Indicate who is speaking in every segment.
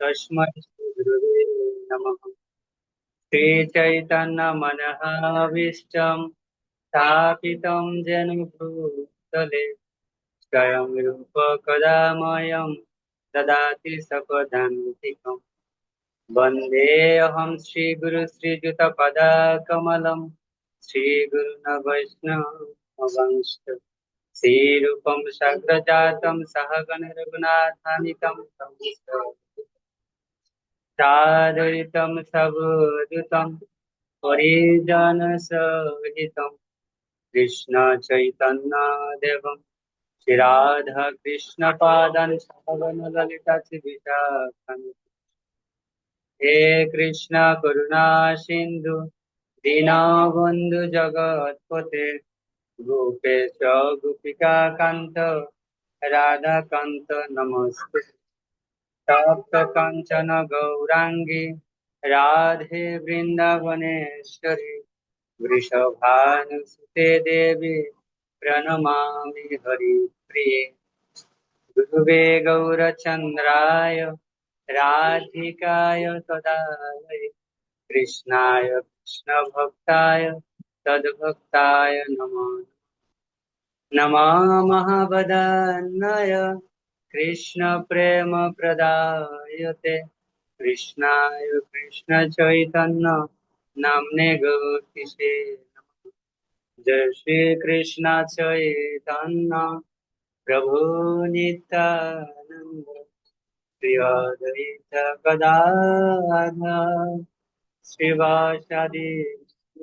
Speaker 1: तस्मै श्रीगुरुवे नमः। श्रीचैतन्यमनःभीष्टं स्थापितं येन भूतले स्वयं रूप कदा मह्यं ददाति स्वपदान्तिकम्। वन्देऽहं श्रीगुरु श्रीयुतपदाकमलं श्रीगुरुन् वैष्णवंश श्रीरूपं साग्रजातं सहगण रघुनाथान्वितं तं सादरितं सवधूतं परिजनसहितं कृष्ण चैतन्य देवं श्रीराधा कृष्ण पादान् सहगण ललिता श्रीविशाखान्वितान्। हे कृष्ण करुणा सिंधु दीनबंधु जगत्पते गोपेश गोपिका कांत राधा कांत नमस्ते। तप्त कांचन गौरांगी राधे वृंदावनेश्वरी वृषभानुसुते देवी प्रणमामि हरिप्रिये। गुरुवे गौरचन्द्राय राधिकाय तदालये कृष्णाय कृष्णभक्ताय तद्भक्ताय नमो नमः। महावदनाय कृष्णप्रेमप्रदायते कृष्णाय कृष्णचैतन्य नाम्ने गौतिषे जय श्री कृष्ण चैतन्य प्रभु नित्यानंद श्री अद्वैत गदाधर शिवासादि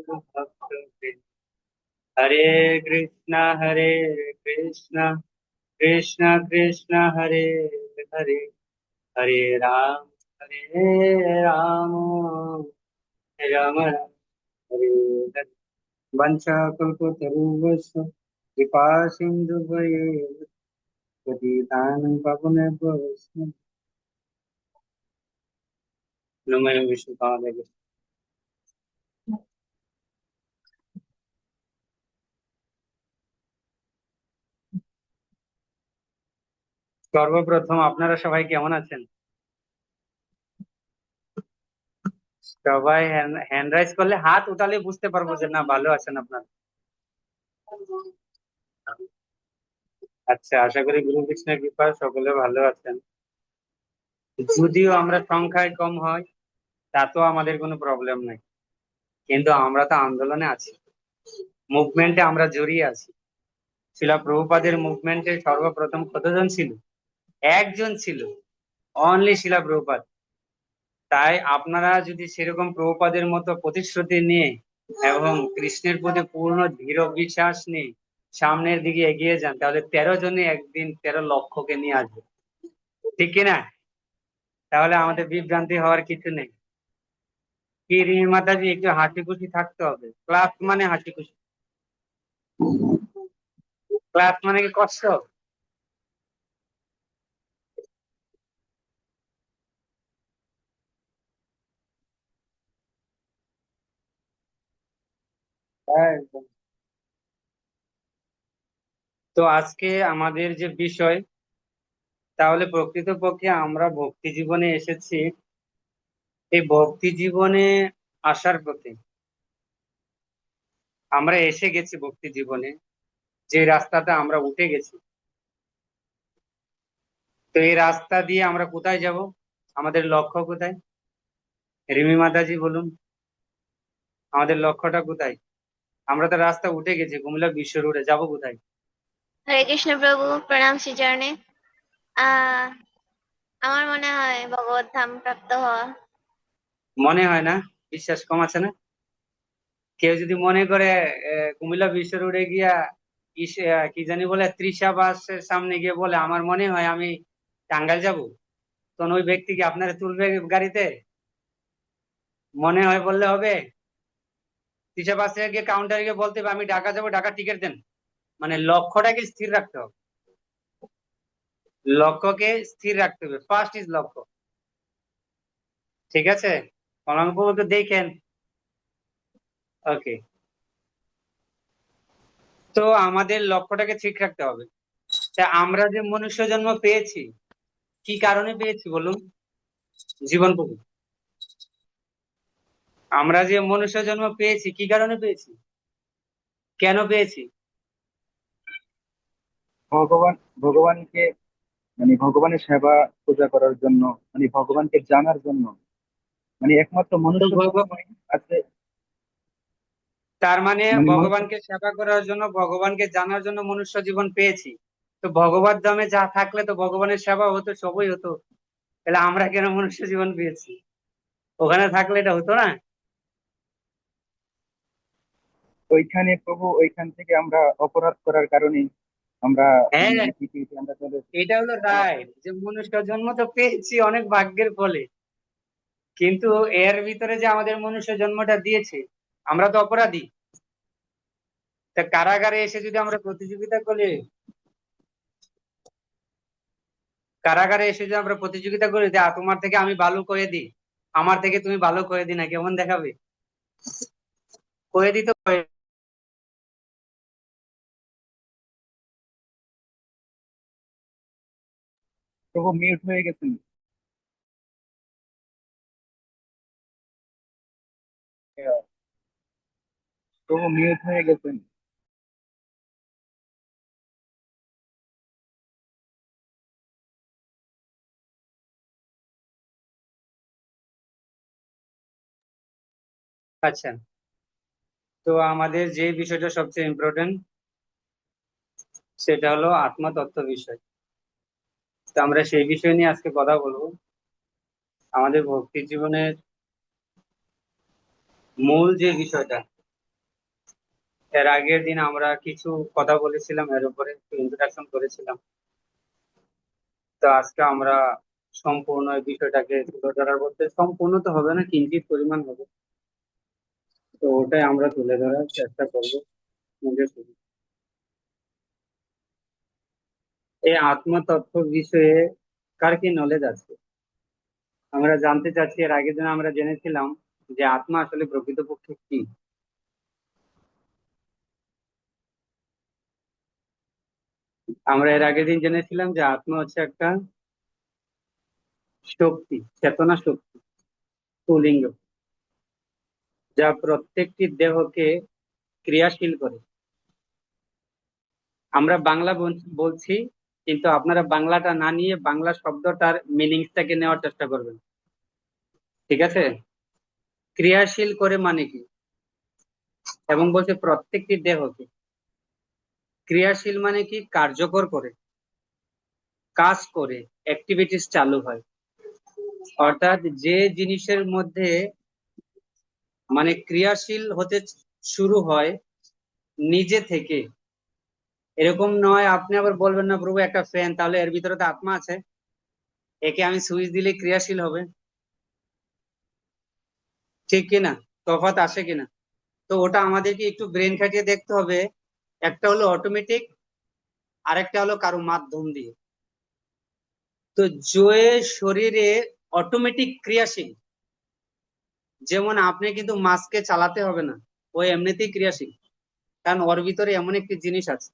Speaker 1: भक्त। हरे कृष्ण कृष्ण कृष्ण हरे हरे हरे राम राम राम हरे हरे। वंशाकल्पतरुभ्यश्च कृपा सिन्धुभ्येव पतितानां पावनेभ्यो वैष्णवेभ्यो नमो विष्णुपादाय। সর্বপ্রথম আপনারা সবাই কেমন আছেন? সবাই হ্যান্ড রাইজ করলে, হাত উঠালে বুঝতে পারবো যে না ভালো আছেন আপনারা। আচ্ছা, আশা করি গুরু কৃষ্ণের কৃপায় সকলে ভালো আছেন। যদিও আমরা সংখ্যায় কম হয় তাতেও আমাদের কোনো প্রবলেম নাই, কিন্তু আমরা তো আন্দোলনে আছি, মুভমেন্টে আমরা জড়িয়ে আছি। শিলা প্রভুপাদের মুভমেন্টে সর্বপ্রথম কতজন ছিল? একজন ছিল, অনলি শিলা প্রভুপাদ। তাই আপনারা যদি সেরকম প্রভুপাদের মতো প্রতিশ্রুতি নিয়ে এবং কৃষ্ণের প্রতি পূর্ণ দৃঢ় বিশ্বাস নিয়ে সামনের দিকে এগিয়ে যান, তাহলে 13 জনে একদিন 13 লক্ষকে নিয়ে আসবে, ঠিক কিনা? তাহলে আমাদের বিভ্রান্তি হওয়ার কিছু নেই। কি রিমি মাতাজি, একটু হাসি খুশি থাকতে হবে। ক্লাস মানে হাসি খুশি, ক্লাস মানে কি কষ্ট? একদম। তো আজকে আমাদের যে বিষয়, তাহলে প্রকৃতপক্ষে আমরা ভক্তি জীবনে এসেছি। এই ভক্তি জীবনে আসার পথে আমরা এসে গেছি, ভক্তি জীবনে যে রাস্তাটা আমরা উঠে গেছি, তো এই রাস্তা দিয়ে আমরা কোথায় যাব? আমাদের লক্ষ্য কোথায়? রিমি মাতাজি বলুন, আমাদের লক্ষ্যটা কোথায়? আমরা তো রাস্তা উঠে গেছি, কুমিল্লা বিশ্ব রোডে, যাবো কোথায়?
Speaker 2: হরে কৃষ্ণ প্রভু, প্রণাম শ্রী চরণে। আহ আমার মনে হয় ভগবত ধাম প্রাপ্ত হওয়া।
Speaker 1: মনে হয় না, বিশ্বাস কম আছে না? কেউ যদি মনে করে কুমিল্লা বিশ্ব রোডে গিয়া কি জানি বলে, তৃষা বাসের সামনে গিয়ে বলে আমার মনে হয় আমি টাঙ্গাইল যাব, তখন ওই ব্যক্তি কি আপনারা তুলবে গাড়িতে? মনে হয় বললে হবে? তৃষা বাসে গিয়ে কাউন্টারে গিয়ে বলতে হবে আমি ঢাকা যাবো, ঢাকা টিকিট দেন। মানে লক্ষ্যটাকে স্থির রাখতে হবে, লক্ষ্যকে স্থির রাখতে হবে। ফার্স্ট ইজ লক্ষ্য, ঠিক আছে? কলঙ্ক তো দেখেন। ওকে, তো আমাদের লক্ষ্যটাকে ঠিক রাখতে হবে। তা আমরা যে মনুষ্য জন্ম পেয়েছি, কি কারণে পেয়েছি বলুন? জীবন প্রভু। আমরা যে মনুষ্য জন্ম পেয়েছি কি কারণে পেয়েছি, কেন পেয়েছি?
Speaker 3: ভগবান ভগবানকে মানে ভগবানের সেবা পূজা করার জন্য, মানে ভগবানকে জানার জন্য, মানে একমাত্র
Speaker 1: তো
Speaker 3: মনুষ্য জন্মই আছে।
Speaker 1: তার মানে
Speaker 3: মানে মনুষ্য
Speaker 1: ভগবানকে সেবা করার জন্য, ভগবানকে জানার জন্য মনুষ্য জীবন পেয়েছি। তো ভগবত ধামে যা থাকলে তো ভগবানের সেবা হতো, সবই হতো। তাহলে আমরা কেন মনুষ্য জীবন পেয়েছি? ওখানে থাকলে এটা হতো না?
Speaker 3: ওইখানে প্রভু, ওইখান থেকে আমরা অপরাধ করার কারণে আমরা মানে
Speaker 1: হ্যাঁ,
Speaker 3: এই পৃথিবীতে আমরা চলে এসেছি।
Speaker 1: এটা হলো রাইট যে মনুষ্য জন্ম তো পেয়েছি অনেক ভাগ্যের ফলে, কিন্তু এর ভিতরে যে আমাদের মনুষ্য জন্মটা দিয়েছে, আমরা তো অপরাধী। তা কারাগারে এসে যদি আমরা প্রতিযোগিতা করি, কারাগারে এসে যদি আমরা প্রতিযোগিতা করি যে তোমার থেকে আমি ভালো করে দিই, আমার থেকে তুমি ভালো করে দিই না, কেমন দেখাবে? করে দিতে হয়।
Speaker 3: প্রভু মিউট হয়ে গেছেন। প্রভু মিউট হয়ে গেছেন।
Speaker 1: আচ্ছা, তো আমাদের যে বিষয়টা সবচেয়ে ইম্পর্টেন্ট সেটা হলো আত্মতত্ত্ব বিষয়। তো আমরা সেই বিষয় নিয়ে আজকে কথা বলবো। আমাদের ভক্তি জীবনের মূল যে বিষয়টা, এর আগের দিন আমরা কিছু কথা বলেছিলাম, এর উপরে একটু ইন্ট্রোডাকশন করেছিলাম। তো আজকে আমরা সম্পূর্ণ এই বিষয়টাকে তুলে ধরার, বলতে সম্পূর্ণ তো হবে না, কিঞ্চিত পরিমাণ হবে। তো ওটাই আমরা তুলে ধরার চেষ্টা করবো নিজের থেকে। এই আত্মতত্ত্ব বিষয়ে কার কি নলেজ আছে? আমরা জানতে চাচ্ছি। এর আগের দিন আমরা জেনেছিলাম যে আত্মা আসলে প্রকৃতপক্ষে কি। আমরা এর আগের দিন জেনেছিলাম যে আত্মা হচ্ছে একটা শক্তি, চেতনা শক্তি, স্ফুলিঙ্গ, যা প্রত্যেকটি দেহকে ক্রিয়াশীল করে। আমরা বাংলা বলছি, কিন্তু আপনারা বাংলাটা না নিয়ে বাংলা শব্দটার মিনিংসটাকে নেওয়ার চেষ্টা করবেন। ঠিক আছে? ক্রিয়াশীল করে মানে কি, এবং বলছে প্রত্যেকটি দেহকে। ক্রিয়াশীল মানে কি, কার্যকর করে, কাজ করে, অ্যাক্টিভিটিস চালু হয়। অর্থাৎ যে জিনিসের মধ্যে মানে ক্রিয়াশীল হতে শুরু হয় নিজে থেকে, এরকম নয়। আপনি আবার বলবেন না প্রভু একটা ফ্যান, তাহলে এর ভিতরে তো আত্মা আছে, একে আমি সুইচ দিলে ক্রিয়াশীল হবে। ঠিক কিনা? তফাৎ আসে কিনা? তো ওটা আমাদেরকে একটু ব্রেন খাটিয়ে দেখতে হবে। একটা হলো অটোমেটিক, আরেকটা হলো কারো মাধ্যম দিয়ে। তো যে শরীরে অটোমেটিক ক্রিয়াশীল, যেমন আপনি কিন্তু মাছকে চালাতে হবে না, ও এমনিতেই ক্রিয়াশীল, কারণ ওর ভিতরে এমন একটি জিনিস আছে।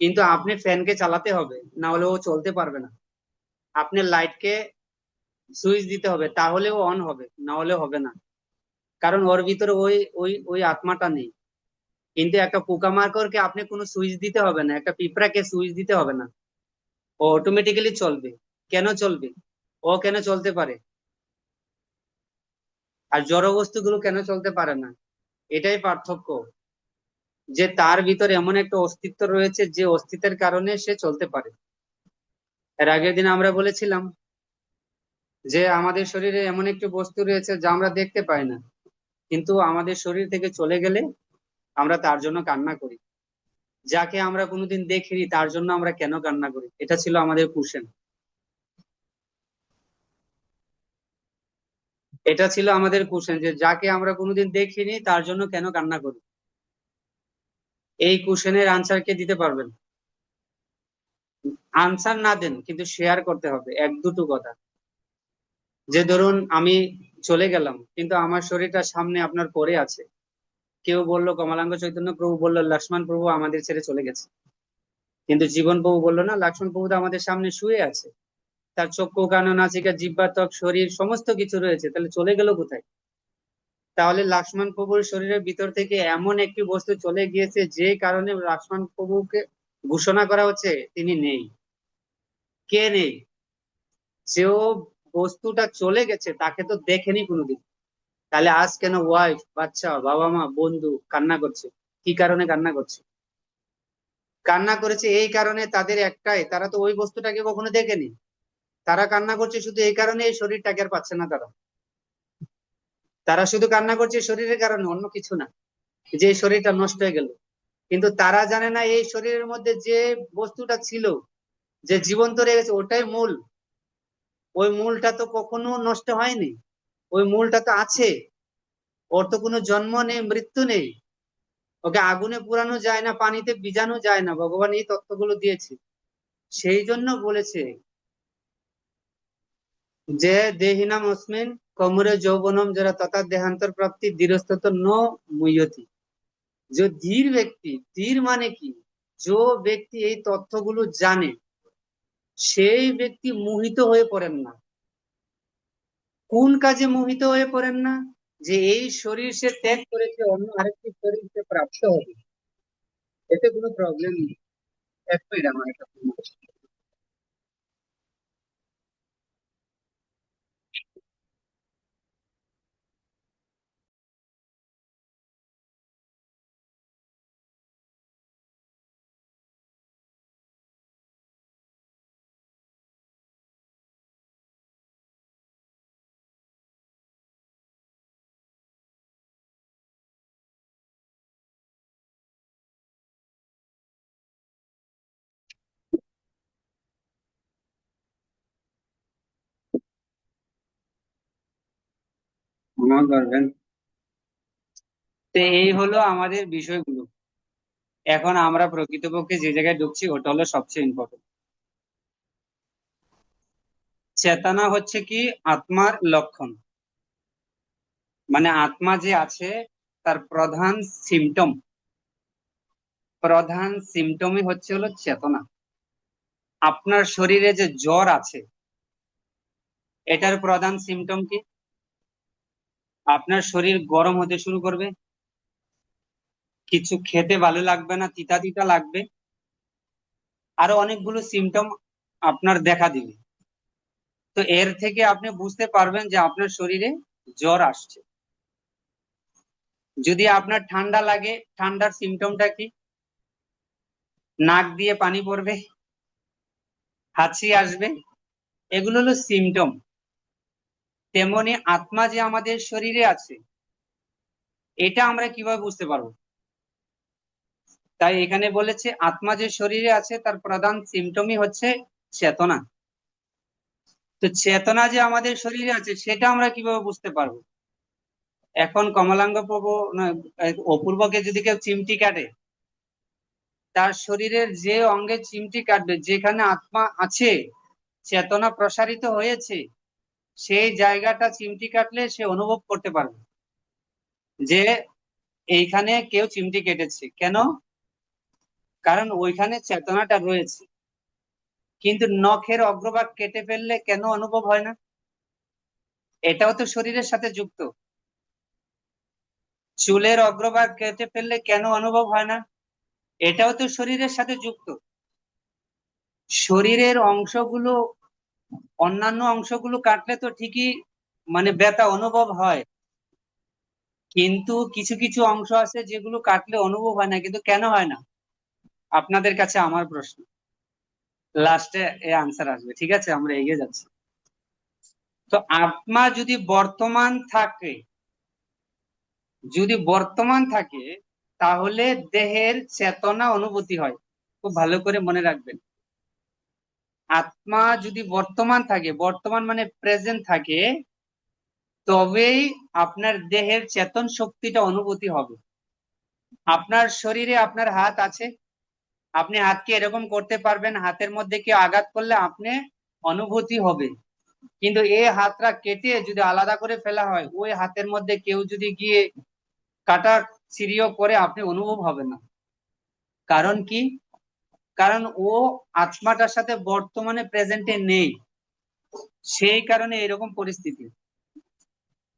Speaker 1: কিন্তু আপনি ফ্যানকে চালাতে হবে, না হলে ও চলতে পারবে না। আপনি লাইটকে সুইচ দিতে হবে, তাহলে ও অন হবে, না হলে হবে না। কারণ ওর ভিতরে ওই ওই ওই আত্মাটা নেই। কিন্তু একটা পোকামাকড়কে আপনি কোনো সুইচ দিতে হবে না, একটা পিঁপড়াকে সুইচ দিতে হবে না, ও অটোমেটিক্যালি চলবে। কেন চলবে? ও কেন চলতে পারে আর জড় বস্তুগুলো কেন চলতে পারে না? এটাই পার্থক্য, যে তার ভিতরে এমন একটা অস্তিত্ব রয়েছে যে অস্তিত্বের কারণে সে চলতে পারে। এর আগের দিন আমরা বলেছিলাম যে আমাদের শরীরে এমন একটি বস্তু রয়েছে যা আমরা দেখতে পাই না, কিন্তু আমাদের শরীর থেকে চলে গেলে আমরা তার জন্য কান্না করি। যাকে আমরা কোনোদিন দেখিনি তার জন্য আমরা কেন কান্না করি? এটা ছিল আমাদের কোশ্চেন। এটা ছিল আমাদের কোশ্চেন, যে যাকে আমরা কোনোদিন দেখিনি তার জন্য কেন কান্না করি। এই কোশ্চেনের আনসার কে দিতে পারবেন? আনসার না দেন, কিন্তু শেয়ার করতে হবে এক দুটো কথা। যে ধরুন আমি চলে গেলাম, কিন্তু আমার শরীরটা সামনে আপনার পড়ে আছে। কেউ বলল কমলাঙ্গ চৈতন্য প্রভু বলল লক্ষ্মণ প্রভু আমাদের ছেড়ে চলে গেছে, কিন্তু জীবন প্রভু বললো না, লক্ষ্মণ প্রভু তো আমাদের সামনে শুয়ে আছে। তার চক্ষু কান নাসিকা জিহ্বা ত্বক শরীর সমস্ত কিছু রয়েছে, তাহলে চলে গেল কোথায়? তাহলে লক্ষ্মণ প্রভুর শরীরের ভিতর থেকে এমন একটি বস্তু চলে গিয়েছে যে কারণে লক্ষ্মণ প্রভুকে ঘোষণা করা হচ্ছে তিনি নেই। কে নেই? যে বস্তুটা চলে গেছে তাকে তো দেখেনি কোনোদিন। তাহলে আজ কেন ওয়াইফ, বাচ্চা, বাবা মা, বন্ধু কান্না করছে? কি কারণে কান্না করছে? কান্না করেছে এই কারণে তাদের একটাই, তারা তো ওই বস্তুটাকে কখনো দেখেনি। তারা কান্না করছে শুধু এই কারণে এই শরীরটাকে আর পাচ্ছে না। তারা তারা শুধু কান্না করছে শরীরের কারণে, অন্য কিছু না, যে এই শরীরটা নষ্ট হয়ে গেল। কিন্তু তারা জানে না এই শরীরের মধ্যে যে বস্তুটা ছিল, যে জীবন্ত রয়ে গেছে, ওটাই মূল। ওই মূলটা তো কখনো নষ্ট হয়নি, ওই মূলটা তো আছে। ওর তো কোনো জন্ম নেই, মৃত্যু নেই। ওকে আগুনে পুরানো যায় না, পানিতে ভিজানো যায় না, ভগবান এই তত্ত্বগুলো দিয়েছে। সেই জন্য বলেছে যে দেহিনাম অস্মিন কমরে যৌবনম যারা তথা দেহান্তর প্রাপ্তি ধীরস্তত ন মুহ্যতি। যে ধীর ব্যক্তি, ধীর মানে কি? যে ব্যক্তি এই তথ্যগুলো জানে সেই ব্যক্তি মোহিত হয়ে পড়েন না। কোন কাজে মোহিত হয়ে পড়েন না? যে এই শরীর সে ত্যাগ করেছে, অন্য আরেকটি শরীর সে প্রাপ্ত হবে, এতে কোনো প্রবলেম নেই। এক মিনিট, আমার একটা phone আসছে। ক্ষমা করবেন। তো এই হলো আমাদের বিষয়গুলো। এখন আমরা প্রকৃতপক্ষে যে জায়গায় ঢুকছি ওটা হলো সবচেয়ে ইম্পর্টেন্ট। চেতনা হচ্ছে কি? আত্মার লক্ষণ। মানে আত্মা যে আছে তার প্রধান সিমটমই হচ্ছে হলো চেতনা। আপনার শরীরে যে জ্বর আছে এটার প্রধান সিমটম কি? আপনার শরীর গরম হতে শুরু করবে, কিছু খেতে ভালো লাগবে না, তিতা তিতা লাগবে, আরো অনেকগুলো সিমটম আপনার দেখা দিবে। তো এর থেকে আপনি বুঝতে পারবেন যে আপনার শরীরে জ্বর আসছে। যদি আপনার ঠান্ডা লাগে, ঠান্ডার সিমটমটা কি? নাক দিয়ে পানি পড়বে, হাঁচি আসবে, এগুলো হলো সিমটম। তেমনি আত্মা যে আমাদের শরীরে আছে এটা আমরা কিভাবে বুঝতে পারবো? তাই এখানে বলেছে আত্মা যে শরীরে আছে তার প্রধান সিমটমই হচ্ছে চেতনা। তো চেতনা যে আমাদের শরীরে আছে সেটা আমরা কিভাবে বুঝতে পারবো? এখন কমলাঙ্গ প্রভু অপূর্বকে যদি কেউ চিমটি কাটে, তার শরীরের যে অঙ্গে চিমটি কাটবে, যেখানে আত্মা আছে, চেতনা প্রসারিত হয়েছে, সেই জায়গাটা চিমটি কাটলে সে অনুভব করতে পারবে যে এইখানে কেউ চিমটি কেটেছে। কেন? কারণ ওইখানে চেতনাটা রয়েছে। কিন্তু নখের অগ্রভাগ কেটে ফেললে কেন অনুভব হয় না? এটাও তো শরীরের সাথে যুক্ত। চুলের অগ্রভাগ কেটে ফেললে কেন অনুভব হয় না? এটাও তো শরীরের সাথে যুক্ত। শরীরের অংশগুলো, অন্যান্য অংশগুলো কাটলে তো ঠিকই মানে ব্যথা অনুভব হয়, কিন্তু কিছু কিছু অংশ আছে যেগুলো কাটলে অনুভব হয় না। কিন্তু কেন হয় না? আপনাদের কাছে আমার প্রশ্ন, লাস্টে এ আনসার আসবে, ঠিক আছে? আমরা এগিয়ে যাচ্ছি। তো আত্মা যদি বর্তমান থাকে তাহলে দেহের চেতনা অনুভূতি হয়। খুব ভালো করে মনে রাখবেন, আত্মা যদি বর্তমান থাকে, বর্তমান মানে প্রেজেন্ট থাকে, তবেই আপনার দেহের চেতন শক্তিটা অনুভূতি হবে। আপনার শরীরে আপনার হাত আছে, আপনি হাতকে এরকম করতে পারবেন, হাতের মধ্যে কেউ আঘাত করলে আপনি অনুভূতি হবে। কিন্তু এই হাতটা কেটে যদি আলাদা করে ফেলা হয়, ওই হাতের মধ্যে কেউ যদি গিয়ে কাটা ছিড়িও করে, আপনি অনুভব হবে না। কারণ কি? কারণ ও আত্মাটার সাথে বর্তমানে প্রেজেন্টে নেই। সেই কারণে এরকম পরিস্থিতি।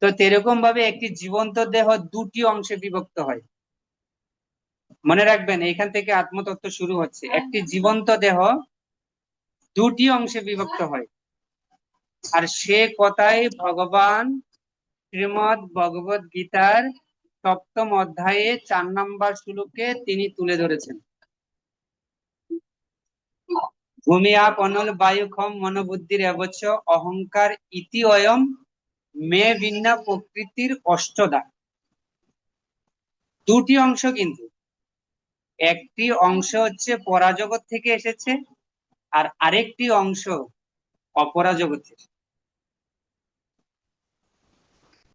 Speaker 1: তো এরকম ভাবে একটি জীবন্ত দেহ দুটি অংশে বিভক্ত হয়। মনে রাখবেন, এখান থেকে আত্মতত্ত্ব শুরু হচ্ছে। একটি জীবন্ত দেহ দুটি অংশে বিভক্ত হয়, আর সে কথাই ভগবান শ্রীমদ ভগবত গীতার 7ম অধ্যায়ে 4 নম্বর শ্লোকে তিনি তুলে ধরেছেন। ভূমি আপ অনল বায়ু খম মনোবুদ্ধির এবচ অহংকার ইতি অয়ম মে ভিন্না প্রকৃতির অষ্টদা। দুটি অংশ, কিন্তু একটি অংশ হচ্ছে পরাজগৎ থেকে এসেছে, আর আরেকটি অংশ অপরাজগৎ থেকে।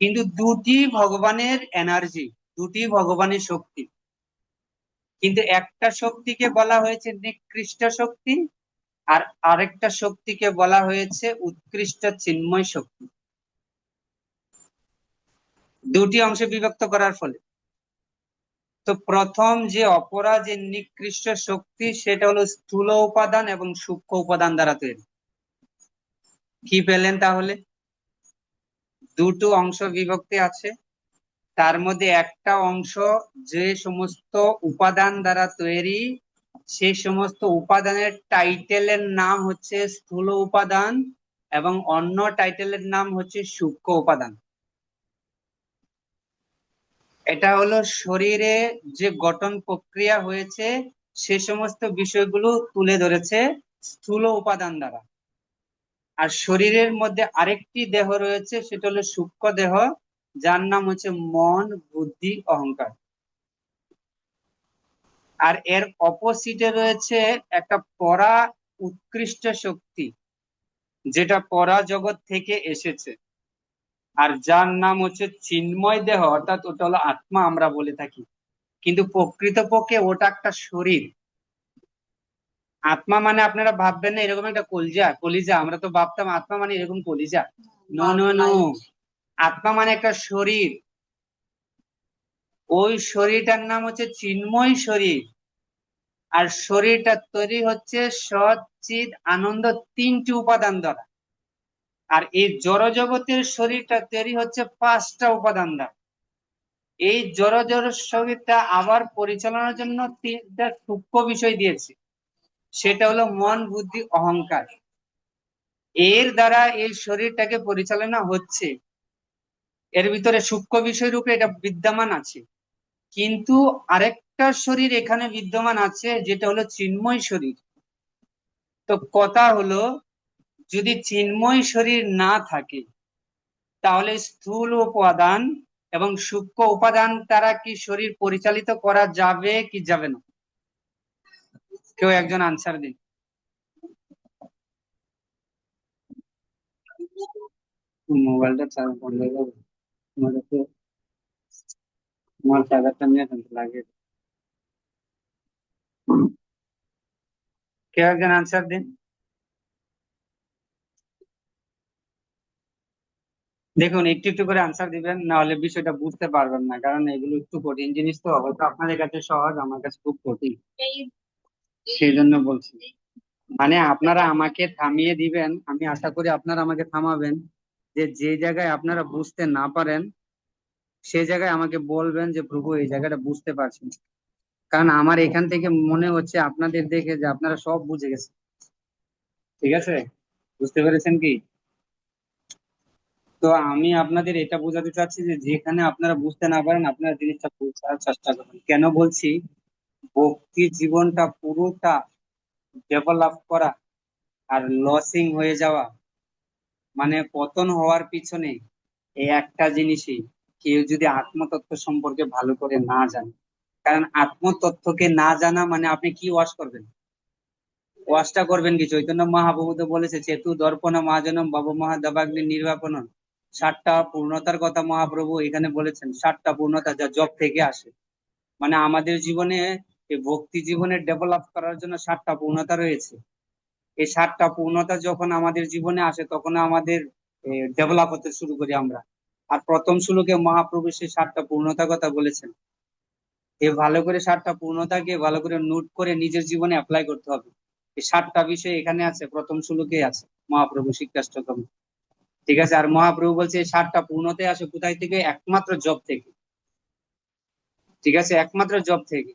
Speaker 1: কিন্তু দুটি ভগবানের এনার্জি, দুটি ভগবানের শক্তি, কিন্তু একটা শক্তিকে বলা হয়েছে নিকৃষ্ট শক্তি, আর আরেকটা শক্তিকে বলা হয়েছে উৎকৃষ্ট চিন্ময় শক্তি। দুটি অংশে বিভক্ত করার ফলে তো প্রথম যে অপরা যে নিকৃষ্ট শক্তি, সেটা হলো স্থূল উপাদান এবং সূক্ষ্ম উপাদান দ্বারা তৈরি। কি পেলেন তাহলে? দুটো অংশ বিভক্তি আছে, তার মধ্যে একটা অংশ যে সমস্ত উপাদান দ্বারা তৈরি, সেই সমস্ত উপাদানের টাইটেলের নাম হচ্ছে স্থূল উপাদান, এবং অন্য টাইটেলের নাম হচ্ছে সূক্ষ্ম উপাদান। এটা হলো শরীরে যে গঠন প্রক্রিয়া হয়েছে, সে সমস্ত বিষয়গুলো তুলে ধরেছে স্থূল উপাদান দ্বারা। আর শরীরের মধ্যে আরেকটি দেহ রয়েছে, সেটা হলো সূক্ষ্ম দেহ, যার নাম হচ্ছে মন, বুদ্ধি, অহংকার। আর এর অপোজিটে রয়েছে একটা পরা উৎকৃষ্ট শক্তি, যেটা পরা জগৎ থেকে এসেছে, আর যার নাম হচ্ছে চিন্ময় দেহ, অর্থাৎ ওটা হলো আত্মা আমরা বলে থাকি, কিন্তু প্রকৃতপক্ষে ওটা একটা শরীর। আত্মা মানে আপনারা ভাববেন না এরকম একটা কলিজা কলিজা, আমরা তো ভাবতাম আত্মা মানে এরকম কলিজা। নো নো নো, আত্মা মানে একটা শরীর। ওই শরীরটার নাম হচ্ছে চিন্ময় শরীর। আর শরীরটা তৈরি হচ্ছে সৎ, চিৎ, আনন্দ, 3টি উপাদান দ্বারা। আর এই জড় জগতের শরীরটা তৈরি হচ্ছে 5টা উপাদান দ্বারা। এই জড় শরীরটা আবার পরিচালনার জন্য 3টা সূক্ষ্ম বিষয় দিয়েছে, সেটা হলো মন, বুদ্ধি, অহংকার। এর দ্বারা এই শরীরটাকে পরিচালনা হচ্ছে। এর ভিতরে সূক্ষ্ম বিষয় রূপে এটা বিদ্যমান আছে, কিন্তু আরেকটা শরীর এখানে বিদ্যমান আছে, যেটা হলো চিন্ময় শরীর। তো কথা হলো, যদি চিন্ময় শরীর না থাকে, তাহলে স্থূল উপাদান এবং সূক্ষ্ম উপাদান দ্বারা কি শরীর পরিচালিত করা যাবে কি যাবে না? কেউ একজন আনসার দিন। মোবাইলটা চার্জ বন্ধ হয়ে যাবে, তোমার চার্জারটা নিয়ে লাগে। কেউ একজন আনসার দিন। দেখুন, একটু একটু করে আনসার দিবেন, না হলে বিষয়টা বুঝতে পারবেন না, কারণ এগুলো একটু কঠিন জিনিস, তো হয়তো আপনাদের কাছে সহজ, আমার কাছে খুব কঠিন। সেই জন্য বলছি, মানে আপনারা আমাকে থামিয়ে দিবেন, আমি আশা করি আপনারা আমাকে থামাবেন। যে যে জায়গায় আপনারা বুঝতে না পারেন, সেই জায়গায় আমাকে বলবেন যে প্রভু এই জায়গাটা বুঝতে পারছেন। কারণ আমার এখান থেকে মনে হচ্ছে আপনাদের দেখে যে আপনারা সব বুঝে গেছেন। ঠিক আছে, বুঝতে পেরেছেন কি? তো আমি আপনাদের এটা বোঝাতে চাচ্ছি যে যেখানে আপনারা বুঝতে না পারেন, আপনারা জিনিসটা বোঝার চেষ্টা করবেন। কেন বলছি, ভক্তি জীবনটা পুরোটা ডেভেলপ করা আর লসিং হয়ে যাওয়া, মানে পতন হওয়ার পিছনে এই একটা জিনিসই, কেউ যদি আত্মতত্ত্ব সম্পর্কে ভালো করে না জানে। কারণ আত্মতত্ত্বকে না জানা মানে আপনি কি ওয়াশ করবেন? ওয়াশটা করবেন কি? চৈতন্য মহাপ্রভু তো বলেছে, চেতু দর্পণ মহাজনম ভব মহাদাবাগ্নি নির্বাপনম। 7টা পূর্ণতার কথা মহাপ্রভু এখানে বলেছেন, 7টা পূর্ণতা যা জব থেকে আসে। মানে আমাদের জীবনে এই ভক্তি জীবনে ডেভেলপ করার জন্য 7টা পূর্ণতা রয়েছে। এই 7টা পূর্ণতা যখন আমাদের জীবনে আসে, তখন আমাদের ডেভেলপ হতে শুরু করি আমরা। আর প্রথম শ্লোকে মহাপ্রভু সেই 7টা পূর্ণতার কথা বলেছেন। এই ভালো করে 7টা পূর্ণতাকে ভালো করে নোট করে নিজের জীবনে অ্যাপ্লাই করতে হবে। এই 7টা বিষয় এখানে আছে, প্রথম শ্লোকে আছে মহাপ্রভু শিক্ষাষ্টকম। ঠিক আছে। আর মহাপ্রভু বলছে এই 7টা পূর্ণতে আসে কোথায় থেকে? একমাত্র জব থেকে। ঠিক আছে, একমাত্র জব থেকে।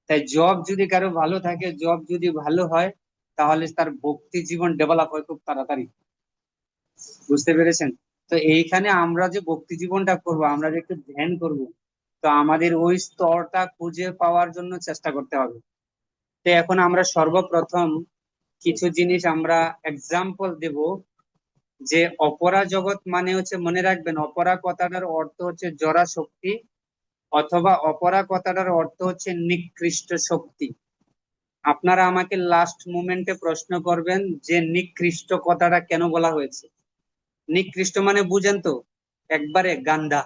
Speaker 1: তাই জব যদি কারো ভালো থাকে, জব যদি ভালো হয়, তাহলে তার ভক্তি জীবন ডেভেলপ হয় খুব তাড়াতাড়ি। বুঝতে পেরেছেন? তো এইখানে আমরা যে ভক্তি জীবনটা করব, আমরা যে একটু ধ্যান করব, তো আমাদের ওই স্তরটা খুঁজে পাওয়ার জন্য চেষ্টা করতে হবে। তো এখন আমরা সর্বপ্রথম কিছু জিনিস আমরা এক্সাম্পল দেব। যে অপরা জগৎ মানে হচ্ছে, মনে রাখবেন, অপরা কথাটার অর্থ হচ্ছে জড়া শক্তি, অথবা অপরা কথাটার অর্থ হচ্ছে নিকৃষ্ট শক্তি। আপনারা আমাকে লাস্ট মোমেন্টে প্রশ্ন করবেন যে নিকৃষ্ট কথাটা কেন বলা হয়েছে। নিকৃষ্ট মানে বুঝেন তো? একবারে গান্ধা,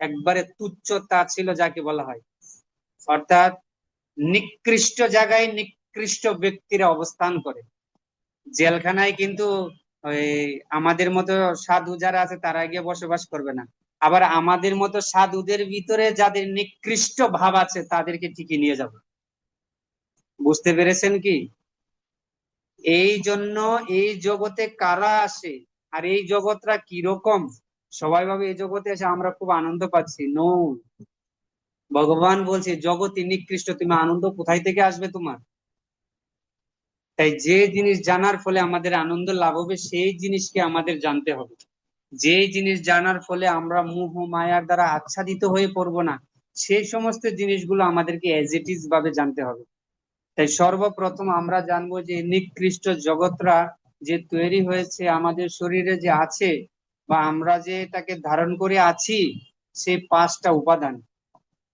Speaker 1: একবারে তুচ্ছ তাচ্ছিল্য যাকে বলা হয়। অর্থাৎ নিকৃষ্ট জায়গায় নিকৃষ্ট ব্যক্তিরা অবস্থান করে। জেলখানায় কিন্তু ওই আমাদের মতো সাধু যারা আছে তারা গিয়ে বসবাস করবে না। আবার আমাদের মতো সাধুদের ভিতরে যাদের নিকৃষ্ট ভাব আছে তাদেরকে ঠিকই নিয়ে যাবে। বুঝতে পেরেছেন কি? এই জন্য এই জগতে কারা আসে, আর এই জগৎটা কিরকম? সবাই ভাবে এই জগতে এসে আমরা খুব আনন্দ পাচ্ছি। নো, ভগবান বলছে জগৎ নিকৃষ্ট, তুমি আনন্দ কোথায় থেকে আসবে তোমার? তাই যে জিনিস জানার ফলে আমাদের আনন্দ লাভ হবে সেই জিনিসকে আমাদের জানতে হবে। যে জিনিস জানার ফলে আমরা মোহ মায়ার দ্বারা আচ্ছাদিত হয়ে পড়বো না, সেই সমস্ত জিনিসগুলো আমাদেরকে এজ ইট ইজ ভাবে জানতে হবে। তাই সর্বপ্রথম আমরা জানবো যে নিকৃষ্ট জগৎরা যে তৈরি হয়েছে আমাদের শরীরে যে আছে, বা আমরা যে তাকে ধারণ করে আছি, সেই 5টা উপাদান।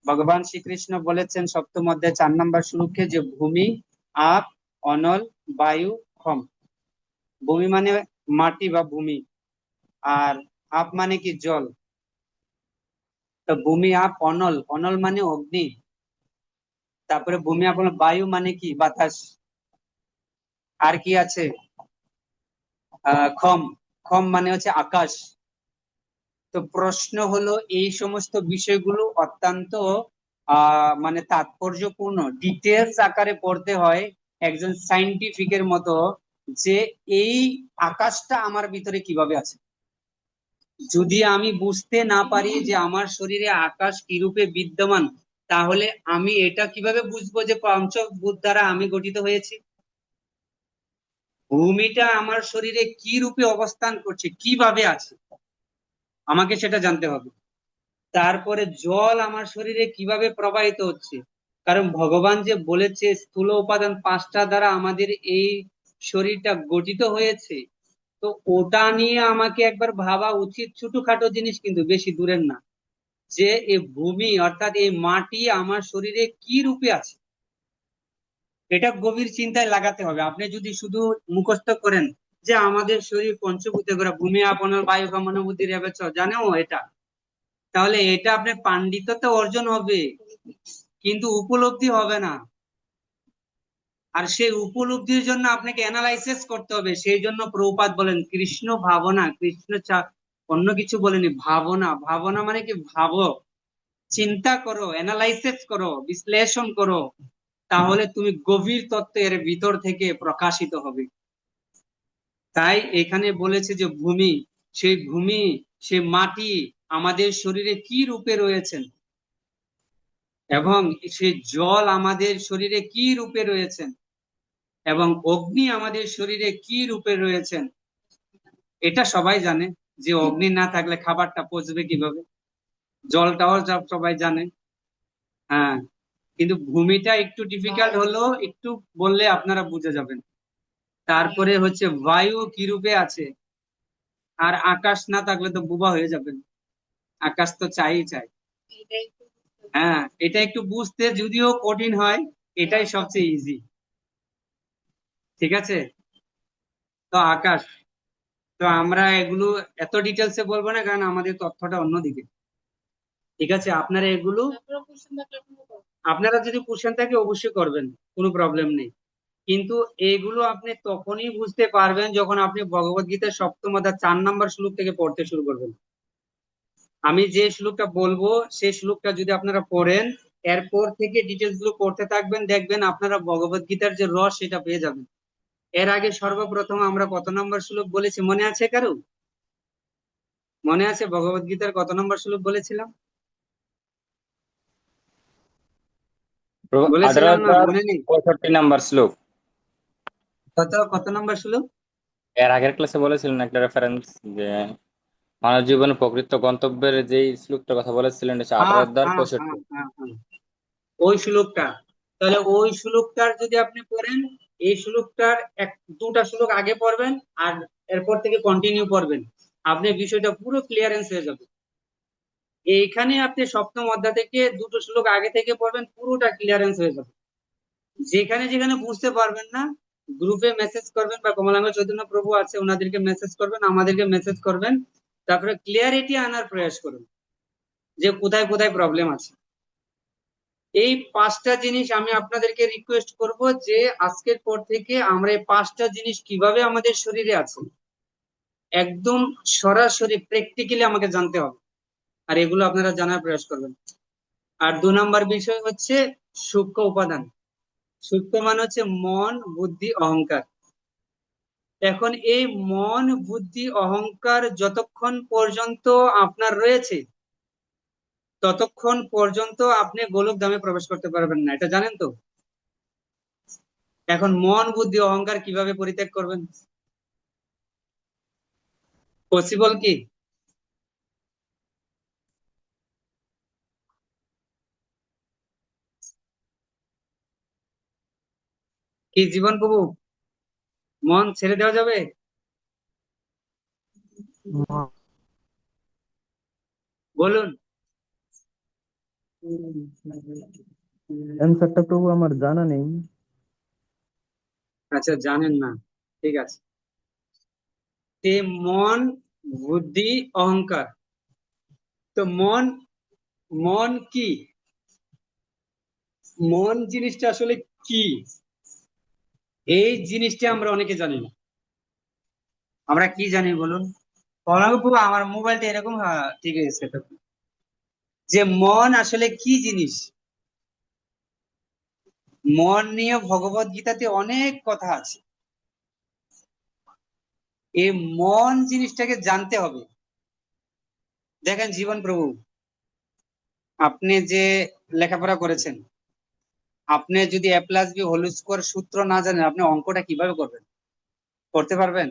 Speaker 1: ভগবান শ্রীকৃষ্ণ বলেছেন সপ্তম অধ্যায় 4 নম্বর শ্লোকে যে ভূমি, আপ, অনল, বায়ু, খম। ভূমি মানে মাটি বা ভূমি, আর আপ মানে কি জল। তো ভূমি, আপ, অনল, অনল মানে অগ্নি। তারপরে ভূমি, আপ, অনল, বায়ু মানে কি? বাতাস। আর কি আছে? খম, খম মানে হচ্ছে আকাশ। তো প্রশ্ন হলো এই সমস্ত বিষয়গুলো অত্যন্ত মানে তাৎপর্যপূর্ণ, ডিটেলস আকারে পড়তে হয় একজন সাইন্টিফিকের মতো, যে এই আকাশটা আমার ভিতরে কিভাবে আছে। যদি আমি বুঝতে না পারি যে আমার শরীরে আকাশ কি রূপে বিদ্যমান, তাহলে আমি এটা কিভাবে বুঝবো যে পঞ্চভূত দ্বারা আমি গঠিত হয়েছি? ভূমিটা আমার শরীরে কি রূপে অবস্থান করছে, কিভাবে আছে, আমাকে সেটা জানতে হবে। তারপরে জল আমার শরীরে কিভাবে প্রবাহিত হচ্ছে, কারণ ভগবান যে বলেছে স্থূল উপাদান 5টা দ্বারা আমাদের এই শরীরটা গঠিত হয়েছে, তো ওটা নিয়ে আমাকে একবার ভাবা উচিত। ছোটখাটো জিনিস কিন্তু, বেশি দূরের না। যে এই ভূমি অর্থাৎ এই মাটি আমার শরীরে কি রূপে আছে, এটা গভীর চিন্তায় লাগাতে হবে। আপনি যদি শুধু মুখস্থ করেন যে আমাদের শরীর পঞ্চভূতে করে ভূমি, আপনার বায়ু, কামনা, বুদ্ধি, রেবেচ, জানেও এটা, তাহলে এটা আপনার পাণ্ডিত্যতা অর্জন হবে, কিন্তু উপলব্ধি হবে না। আর সেই উপলব্ধির জন্য আপনাকে অ্যানালাইসিস করতে হবে। সেই জন্য প্রভুপাদ বলেন কৃষ্ণ ভাবনা, কৃষ্ণ অন্য কিছু বলেনি, ভাবনা। ভাবনা মানে কি? ভাবো, চিন্তা করো, অ্যানালাইসিস করো, বিশ্লেষণ করো, তাহলে তুমি গভীর তত্ত্ব এর ভিতর থেকে প্রকাশিত হবে। তাই এখানে বলেছে যে ভূমি, সেই ভূমি, সেই মাটি আমাদের শরীরে কি রূপে রয়েছেন, এবং সেই জল আমাদের শরীরে কি রূপে রয়েছেন, এবং অগ্নি আমাদের শরীরে কি রূপে রয়েছেন। এটা সবাই জানে যে অগ্নি না থাকলে খাবারটা পচবে কিভাবে, জলটাও সবাই জানে। হ্যাঁ, কিন্তু ভূমিটা একটু ডিফিকাল্ট হলো, একটু বললে আপনারা বুঝে যাবেন। তারপরে হচ্ছে বায়ু কি রূপে আছে, আর আকাশ না থাকলে তো বোবা হয়ে যাবেন। আকাশ তো চাই চাই। হ্যাঁ, এটা একটু বুঝতে যদিও কঠিন হয়, এটাই সবচেয়ে ইজি। ঠিক আছে? তো আকাশ, তো আমরা এগুলো এত ডিটেলসে বলবো না, কারণ আমাদের তথ্যটা অন্যদিকে। ঠিক আছে? আপনারা এগুলো, আপনারা যদি কোশ্চেন থাকে অবশ্যই করবেন, কোনো প্রবলেম নেই। কিন্তু এগুলো আপনি তখনই বুঝতে পারবেন যখন আপনি ভগবত গীতার সপ্তম অধ্যায় 4 নম্বর শ্লোক থেকে পড়তে শুরু করবেন। আমি যে শ্লোকটা বলবো সেই শ্লোকটা যদি আপনারা পড়েন, এরপর থেকে ডিটেলস গুলো পড়তে থাকবেন, দেখবেন আপনারা ভগবত গীতার যে রস সেটা পেয়ে যাবেন। এর আগে সর্বপ্রথম আমরা কত নম্বর শ্লোক বলেছি মনে আছে কারো? মনে আছে ভগবত গীতার কত নম্বর শ্লোক বলেছিলাম?
Speaker 4: প্রভু,
Speaker 1: বলেছিলাম না,
Speaker 4: 18
Speaker 1: মনে নেই?
Speaker 4: 65 নম্বর শ্লোক।
Speaker 1: কত কত নম্বর শ্লোক?
Speaker 4: এর আগের ক্লাসে বলেছিলেন একটা রেফারেন্স, যে মানব জীবনের প্রকৃত গন্তব্যের যেই শ্লোকটার কথা বলেছিলেন, এটা
Speaker 1: হ্যাঁ
Speaker 4: 18
Speaker 1: হ্যাঁ হ্যাঁ
Speaker 4: 65।
Speaker 1: হ্যাঁ হ্যাঁ, ওই শ্লোকটা। তাহলে ওই শ্লোকটার যদি আপনি পড়েন, এই শ্লোকটার দুটা শ্লোক আগে পড়বেন, আর এরপর থেকে কন্টিনিউ পড়বেন, আপনি বিষয়টা পুরো ক্লিয়ারেন্স হয়ে যাবে। এইখানে আপনি সপ্তম অধ্যায় থেকে দুটো শ্লোক আগে থেকে পড়বেন, পুরোটা ক্লিয়ারেন্স হয়ে যাবে। যেখানে যেখানে বুঝতে পারবেন না, গ্রুপে মেসেজ করবেন, বা কমলাঙ্গ চৈতন্য প্রভু আছে ওনাদেরকে মেসেজ করবেন, আমাদেরকে মেসেজ করবেন, তারপরে ক্লিয়ারিটি আনার প্রয়াস করুন যে কোথায় কোথায় প্রবলেম আছে। এই পাঁচটা জিনিস আমি আপনাদেরকে রিকোয়েস্ট করব, যে আজকের পর থেকে আমরা এই পাঁচটা জিনিস কিভাবে আমাদের শরীরে আছে একদম সরাসরি প্র্যাকটিক্যালি আমাকে জানতে হবে, আর এগুলো আপনারা জানার প্রয়াস করবেন। আর 2 নম্বর বিষয় হচ্ছে সূক্ষ্ম উপাদান। সূক্ষ্ম মানে হচ্ছে মন, বুদ্ধি, অহংকার। এখন এই মন, বুদ্ধি, অহংকার যতক্ষণ পর্যন্ত আপনার রয়েছে, ততক্ষণ পর্যন্ত আপনি গোলক ধামে প্রবেশ করতে পারবেন না, এটা জানেন তো? এখন মন, বুদ্ধি, অহংকার কিভাবে পরিত্যাগ করবেন? পসিবল কি? কি জীবন প্রভু, মন ছেড়ে দেওয়া যাবে? বলুন।
Speaker 5: অ্যান্সারটা প্রভু আমার জানা নেই।
Speaker 1: আচ্ছা, জানেন না, ঠিক আছে। তে মন, বুদ্ধি, অহংকার। তো মন, মন কি? মন জিনিসটা আসলে কি, এই জিনিসটা আমরা অনেকে জানি না। আমরা কি জানি বলুন? প্রভু, আমার মোবাইলটা এরকম, হ্যাঁ ঠিক আছে, যে মন আসলে কি জিনিস। মন নিয়ে ভগবত গীতাতে অনেক কথা আছে। এই মন জিনিসটাকে জানতে হবে। দেখেন জীবন প্রভু, আপনি যে লেখাপড়া করেছেন, আপনি যদি a+b হোল স্কোয়ার সূত্র না জানেন, আপনি অঙ্কটা কিভাবে করবেন? করতে পারবেন?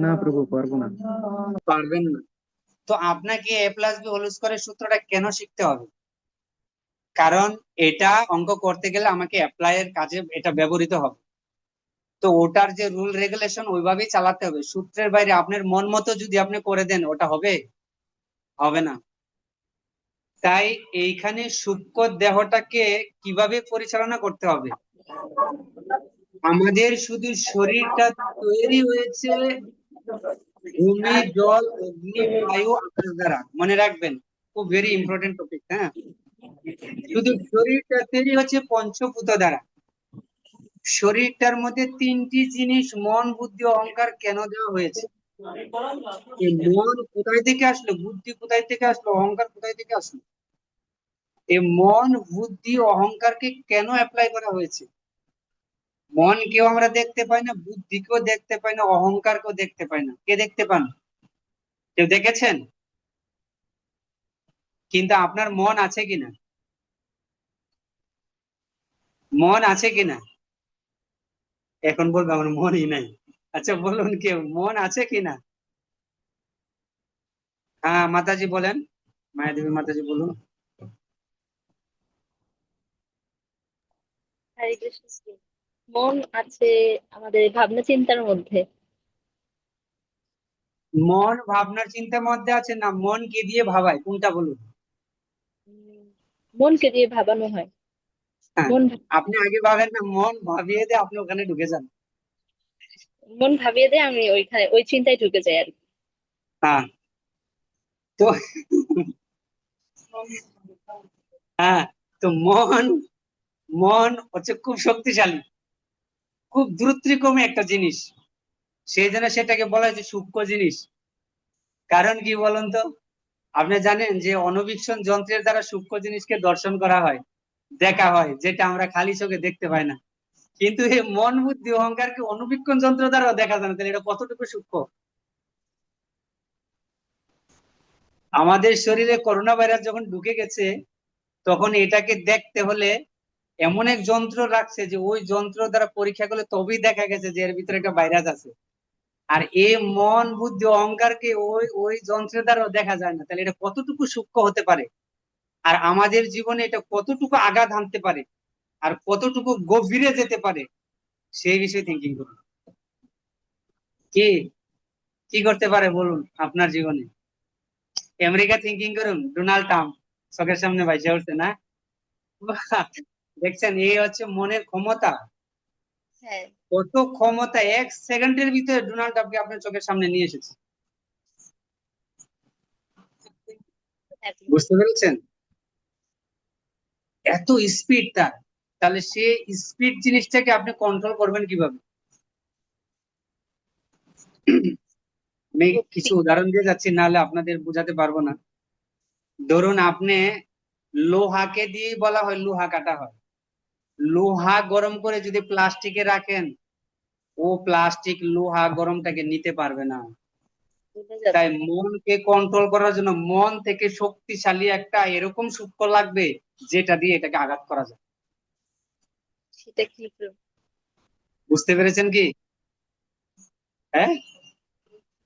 Speaker 5: না প্রভু, পারবো না।
Speaker 1: পারবেন না। তো আপনাকে a+b হোল স্কোয়ারের সূত্রটা কেন শিখতে হবে? কারণ এটা অঙ্ক করতে গেলে আমাকে অ্যাপ্লাই এর কাজে এটা ব্যবহৃত হবে। তো ওটার যে রুল রেগুলেশন ওইভাবেই চালাতে হবে। সূত্রের বাইরে আপনার মন মতো যদি আপনি করে দেন, ওটা হবে? হবে না। তাই এইখানে সূক্ষ্ম দেহটাকে কিভাবে পরিচালনা করতে হবে? আমাদের শুধু শরীরটা তৈরি হয়েছে ভূমি, জল, অগ্নি, বায়ু, আকাশ দ্বারা, মনে রাখবেন, খুব ভেরি ইম্পর্টেন্ট টপিক। হ্যাঁ, শুধু শরীরটা তৈরি হচ্ছে পঞ্চভূত দ্বারা। শরীরটার মধ্যে তিনটি জিনিস মন, বুদ্ধি, অহংকার কেন দেওয়া হয়েছে? এই মন কোথায় থেকে আসলো, বুদ্ধি কোথায় থেকে আসলো, অহংকার কোথায় থেকে আসলো? এই মন, বুদ্ধি, অহংকারকে কেন অ্যাপ্লাই করা হয়েছে? মনকেও আমরা দেখতে পাই না, বুদ্ধিকেও দেখতে পাই না, অহংকারকেও দেখতে পাই না। কে দেখতে পান? কেউ দেখেছেন? কিন্তু আপনার মন আছে কিনা? মন আছে কিনা? এখন বলবে আমার মনই নাই। আচ্ছা বলুন, কেউ মন আছে কিনা? হ্যাঁ মাতাজি বলেন, মায়াদেবী মাতাজি বলুন।
Speaker 6: হরে কৃষ্ণ জি। মন আছে আমাদের ভাবনা চিন্তার মধ্যে।
Speaker 1: মন ভাবনার চিন্তার মধ্যে আছে না মনকে দিয়ে ভাবায়, কোনটা বলুন?
Speaker 6: উম, মনকে দিয়ে ভাবানো হয়।
Speaker 1: হ্যাঁ,
Speaker 6: মন
Speaker 1: আপনি আগে ভাবেন না, মন ভাবিয়ে দিয়ে আপনি ওখানে ঢুকে যান।
Speaker 6: মন ভাবিয়ে দেয়, আমি ওইখানে ওই চিন্তায় ঢুকে যাই আর কি।
Speaker 1: হ্যাঁ, তো হ্যাঁ, তো মন, মন হচ্ছে খুব শক্তিশালী, খুব দ্রুতক্রমে একটা জিনিস, সেই জন্য সেটাকে বলা হয়েছে সূক্ষ্ম জিনিস। কারণ কি বলুন তো? আপনি জানেন যে অণুবীক্ষণ যন্ত্রের দ্বারা সূক্ষ্ম জিনিসকে দর্শন করা হয়, দেখা হয়, যেটা আমরা খালি চোখে দেখতে পাই না। কিন্তু এই মন, বুদ্ধি, অহংকারকে অণুবীক্ষণ যন্ত্র দ্বারাও দেখা যায় না, তাহলে এটা কতটুকু সূক্ষ্ম? আমাদের শরীরে করোনা ভাইরাস যখন ঢুকে গেছে, তখন এটাকে দেখতে হলে এমন এক যন্ত্র রাখছে যে ওই যন্ত্র দ্বারা পরীক্ষা করলে তবেই দেখা গেছে যে এর ভিতরে একটা ভাইরাস আছে। আর এই মন বুদ্ধি অহংকারকে ওই ওই যন্ত্রের দ্বারাও দেখা যায় না, তাহলে এটা কতটুকু সূক্ষ্ম হতে পারে, আর আমাদের জীবনে এটা কতটুকু আঘাত হানতে পারে, আর কতটুকু গভীরে যেতে পারে, সেই বিষয়ে থিঙ্কিং করুন। কি কি করতে পারে বলুন আপনার জীবনে? আমেরিকা থিঙ্কিং করুন, ডোনাল্ড ট্রাম্প চোখের সামনে ভাইসে উঠছে না? বাহ! দেখছেন, এই হচ্ছে মনের ক্ষমতা।
Speaker 6: হ্যাঁ,
Speaker 1: কত ক্ষমতা, 1 সেকেন্ডের ভিতরে ডোনাল্ড ট্রাম্পকে আপনার চোখের সামনে নিয়ে এসেছে।
Speaker 6: হ্যাঁ প্রভু।
Speaker 1: বুঝতে পেরেছেন? এত স্পিড তার। তাহলে সে স্পিড জিনিসটাকে আপনি কন্ট্রোল করবেন কিভাবে? আমি
Speaker 6: ভক্তি।
Speaker 1: কিছু উদাহরণ দিয়ে যাচ্ছি, নাহলে আপনাদের বোঝাতে পারবো না। ধরুন আপনি লোহাকে দিয়ে বলা হয় লোহা কাটা হয়, লোহা গরম করে যদি প্লাস্টিকে রাখেন, ও প্লাস্টিক লোহা গরমটাকে নিতে পারবে না।
Speaker 6: বুঝা যাবে।
Speaker 1: তাই মনকে কন্ট্রোল করার জন্য মন থেকে শক্তিশালী একটা এরকম সূক্ষ্ম লাগবে যেটা দিয়ে এটাকে আঘাত করা যায়।
Speaker 6: সেটা কি প্রভু?
Speaker 1: বুঝতে পেরেছেন কি? হ্যাঁ,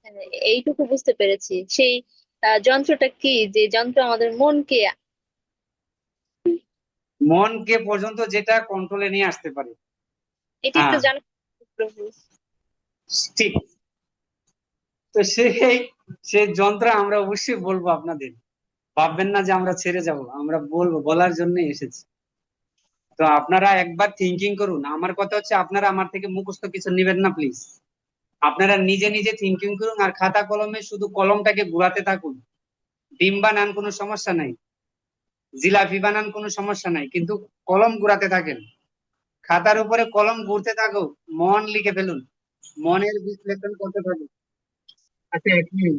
Speaker 6: হ্যাঁ, এইটুকু বুঝতে পেরেছি। সেই যন্ত্রটা কি, যে যন্ত্র আমাদের মনকে।
Speaker 1: মনকে পর্যন্ত যেটা কন্ট্রোলে নিয়ে আসতে পারে।
Speaker 6: এটি একটু
Speaker 1: হ্যাঁ,
Speaker 6: জানো প্রভু?
Speaker 1: ঠিক। তো সেই যন্ত্র আমরা অবশ্যই বলবো আপনাদের। ভাববেন না যে আমরা ছেড়ে যাব, আমরা বলবো, বলার জন্যই এসেছি। তো আপনারা একবার থিঙ্কিং করুন। আমার কথা হচ্ছে আপনারা আমার থেকে মুখস্থ কিছু নেবেন না প্লিজ। আপনারা নিজে নিজে থিঙ্কিং করুন, আর খাতা কলমে শুধু কলমটাকে ঘুরাতে থাকুন। ডিম বানান, কোনো সমস্যা নাই, জিলাপি বানান, কোনো সমস্যা নাই, কিন্তু কলম ঘুরাতে থাকেন। খাতার উপরে কলম ঘুরতে থাকো, মন লিখে ফেলুন, মনের বিশ্লেষণ করতে থাকুন। আচ্ছা, 1 মিনিট।